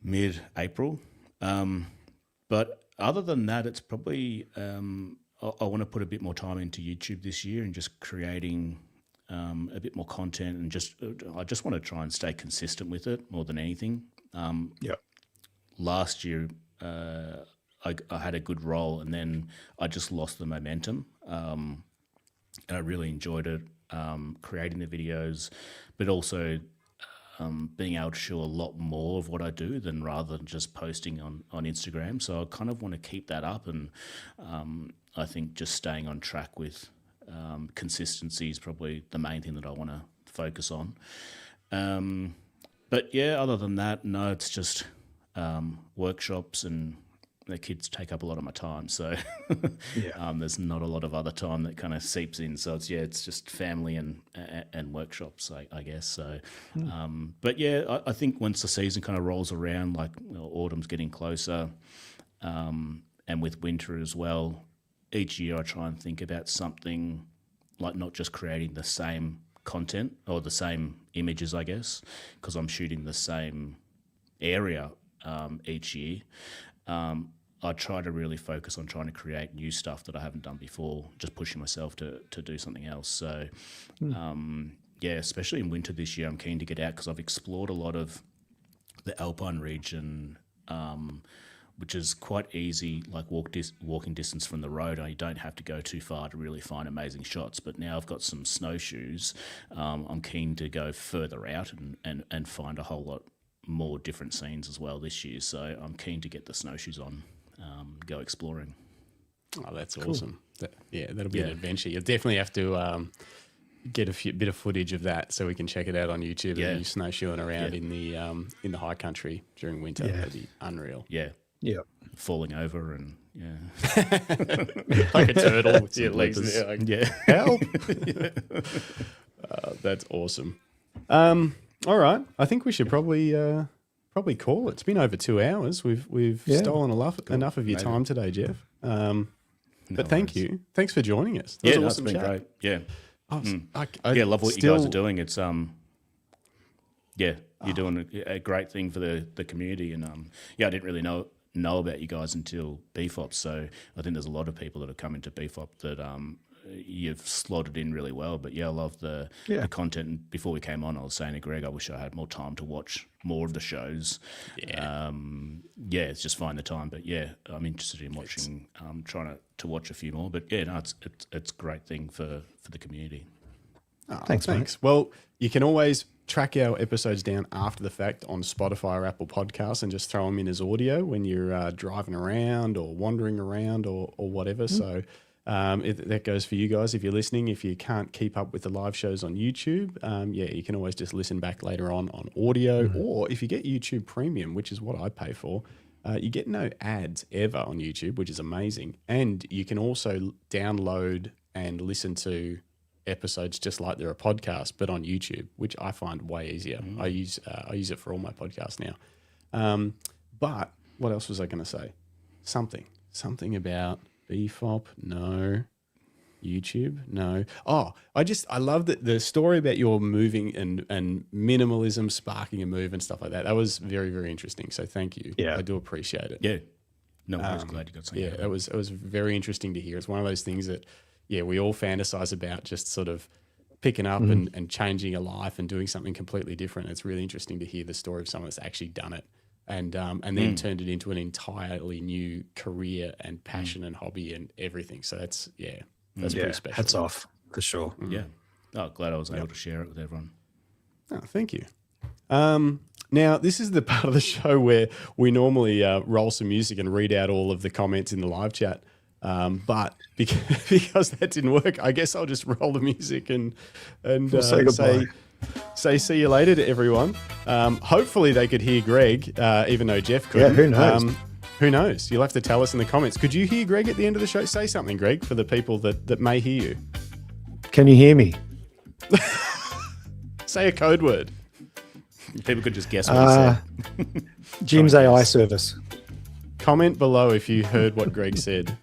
mid-April. But other than that, it's probably I want to put a bit more time into YouTube this year and just creating a bit more content, and I just want to try and stay consistent with it more than anything. Last year, I had a good role, and then I just lost the momentum. And I really enjoyed it, creating the videos, but also being able to show a lot more of what I do rather than just posting on Instagram. So I kind of want to keep that up, and I think just staying on track with consistency is probably the main thing that I want to focus on. But other than that, no, it's just workshops, and the kids take up a lot of my time, so there's not a lot of other time that kind of seeps in. So it's just family and workshops, I guess. So, I think once the season kind of rolls around, like autumn's getting closer, and with winter as well, each year I try and think about something, like not just creating the same content or the same images, I guess, because I'm shooting the same area each year. I try to really focus on trying to create new stuff that I haven't done before, just pushing myself to do something else. So, yeah, especially in winter this year, I'm keen to get out because I've explored a lot of the Alpine region, which is quite easy, like walking distance from the road. You don't have to go too far to really find amazing shots. But now I've got some snowshoes. I'm keen to go further out and find a whole lot more different scenes as well this year. So I'm keen to get the snowshoes on, go exploring.
Oh, that's awesome. That'll be an adventure. You'll definitely have to get a bit of footage of that so we can check it out on YouTube.
Yeah.
And you snowshoeing around in the high country during winter.
Yeah.
That'd be unreal.
Yeah.
Yeah.
Falling over and
Like a turtle with your legs
lepers.
there. Like,
Yeah.
help. That's awesome. All right. I think we should probably call it. It's been over 2 hours. We've stolen enough of your time today, Jeff. But thank you. Thanks for joining us. That was an awesome
it's been
chat.
great. Yeah.
I
Love what you guys are doing. It's you're doing a great thing for the community, and I didn't really know about you guys until BFOP. So I think there's a lot of people that have come into BFOP that you've slotted in really well. But I love the content. And before we came on, I was saying to Greg, I wish I had more time to watch more of the shows. It's just find the time. But I'm interested in watching. Trying to watch a few more. But it's a great thing for the community.
Oh,
Thanks.
Well, you can always track our episodes down after the fact on Spotify or Apple Podcasts and just throw them in as audio when you're driving around or wandering around or whatever. So that goes for you guys if you're listening. If you can't keep up with the live shows on YouTube, you can always just listen back later on audio. Or if you get YouTube Premium, which is what I pay for, you get no ads ever on YouTube, which is amazing. And you can also download and listen to episodes just like they're a podcast, but on YouTube, which I find way easier. I use it for all my podcasts now. But what else was I going to say? Something about BFOP? No. YouTube? No. Oh, I love that the story about your moving and minimalism sparking a move and stuff like that. That was very, very interesting. So thank you.
Yeah.
I do appreciate it.
Yeah. No, I was glad you got something.
Yeah, it was very interesting to hear. It's one of those things that, we all fantasize about, just sort of picking up and changing a life and doing something completely different. It's really interesting to hear the story of someone that's actually done it and then turned it into an entirely new career and passion and hobby and everything. So that's pretty special.
Hats off for sure.
Yeah. Oh, glad I was able to share it with everyone.
Oh, thank you. Now, this is the part of the show where we normally roll some music and read out all of the comments in the live chat. But because that didn't work, I guess I'll just roll the music and
We'll say goodbye.
Say see you later to everyone. Hopefully they could hear Greg, even though Jeff couldn't.
Yeah, who knows?
Who knows? You'll have to tell us in the comments. Could you hear Greg at the end of the show? Say something, Greg, for the people that may hear you.
Can you hear me?
Say a code word.
People could just guess what he said.
Jim's AI service.
Comment below if you heard what Greg said.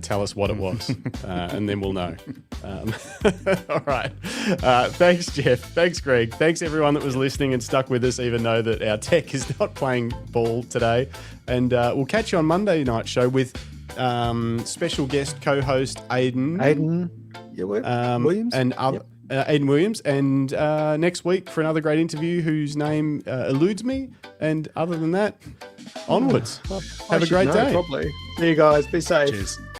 Tell us what it was, and then we'll know. All right. Thanks, Jeff. Thanks, Greg. Thanks, everyone that was listening and stuck with us, even though that our tech is not playing ball today. And we'll catch you on Monday night show with special guest co-host Aidan
Williams
and Aidan Williams. And next week for another great interview whose name eludes me. And other than that, onwards. Have a great day.
Probably. See you guys. Be safe.
Cheers.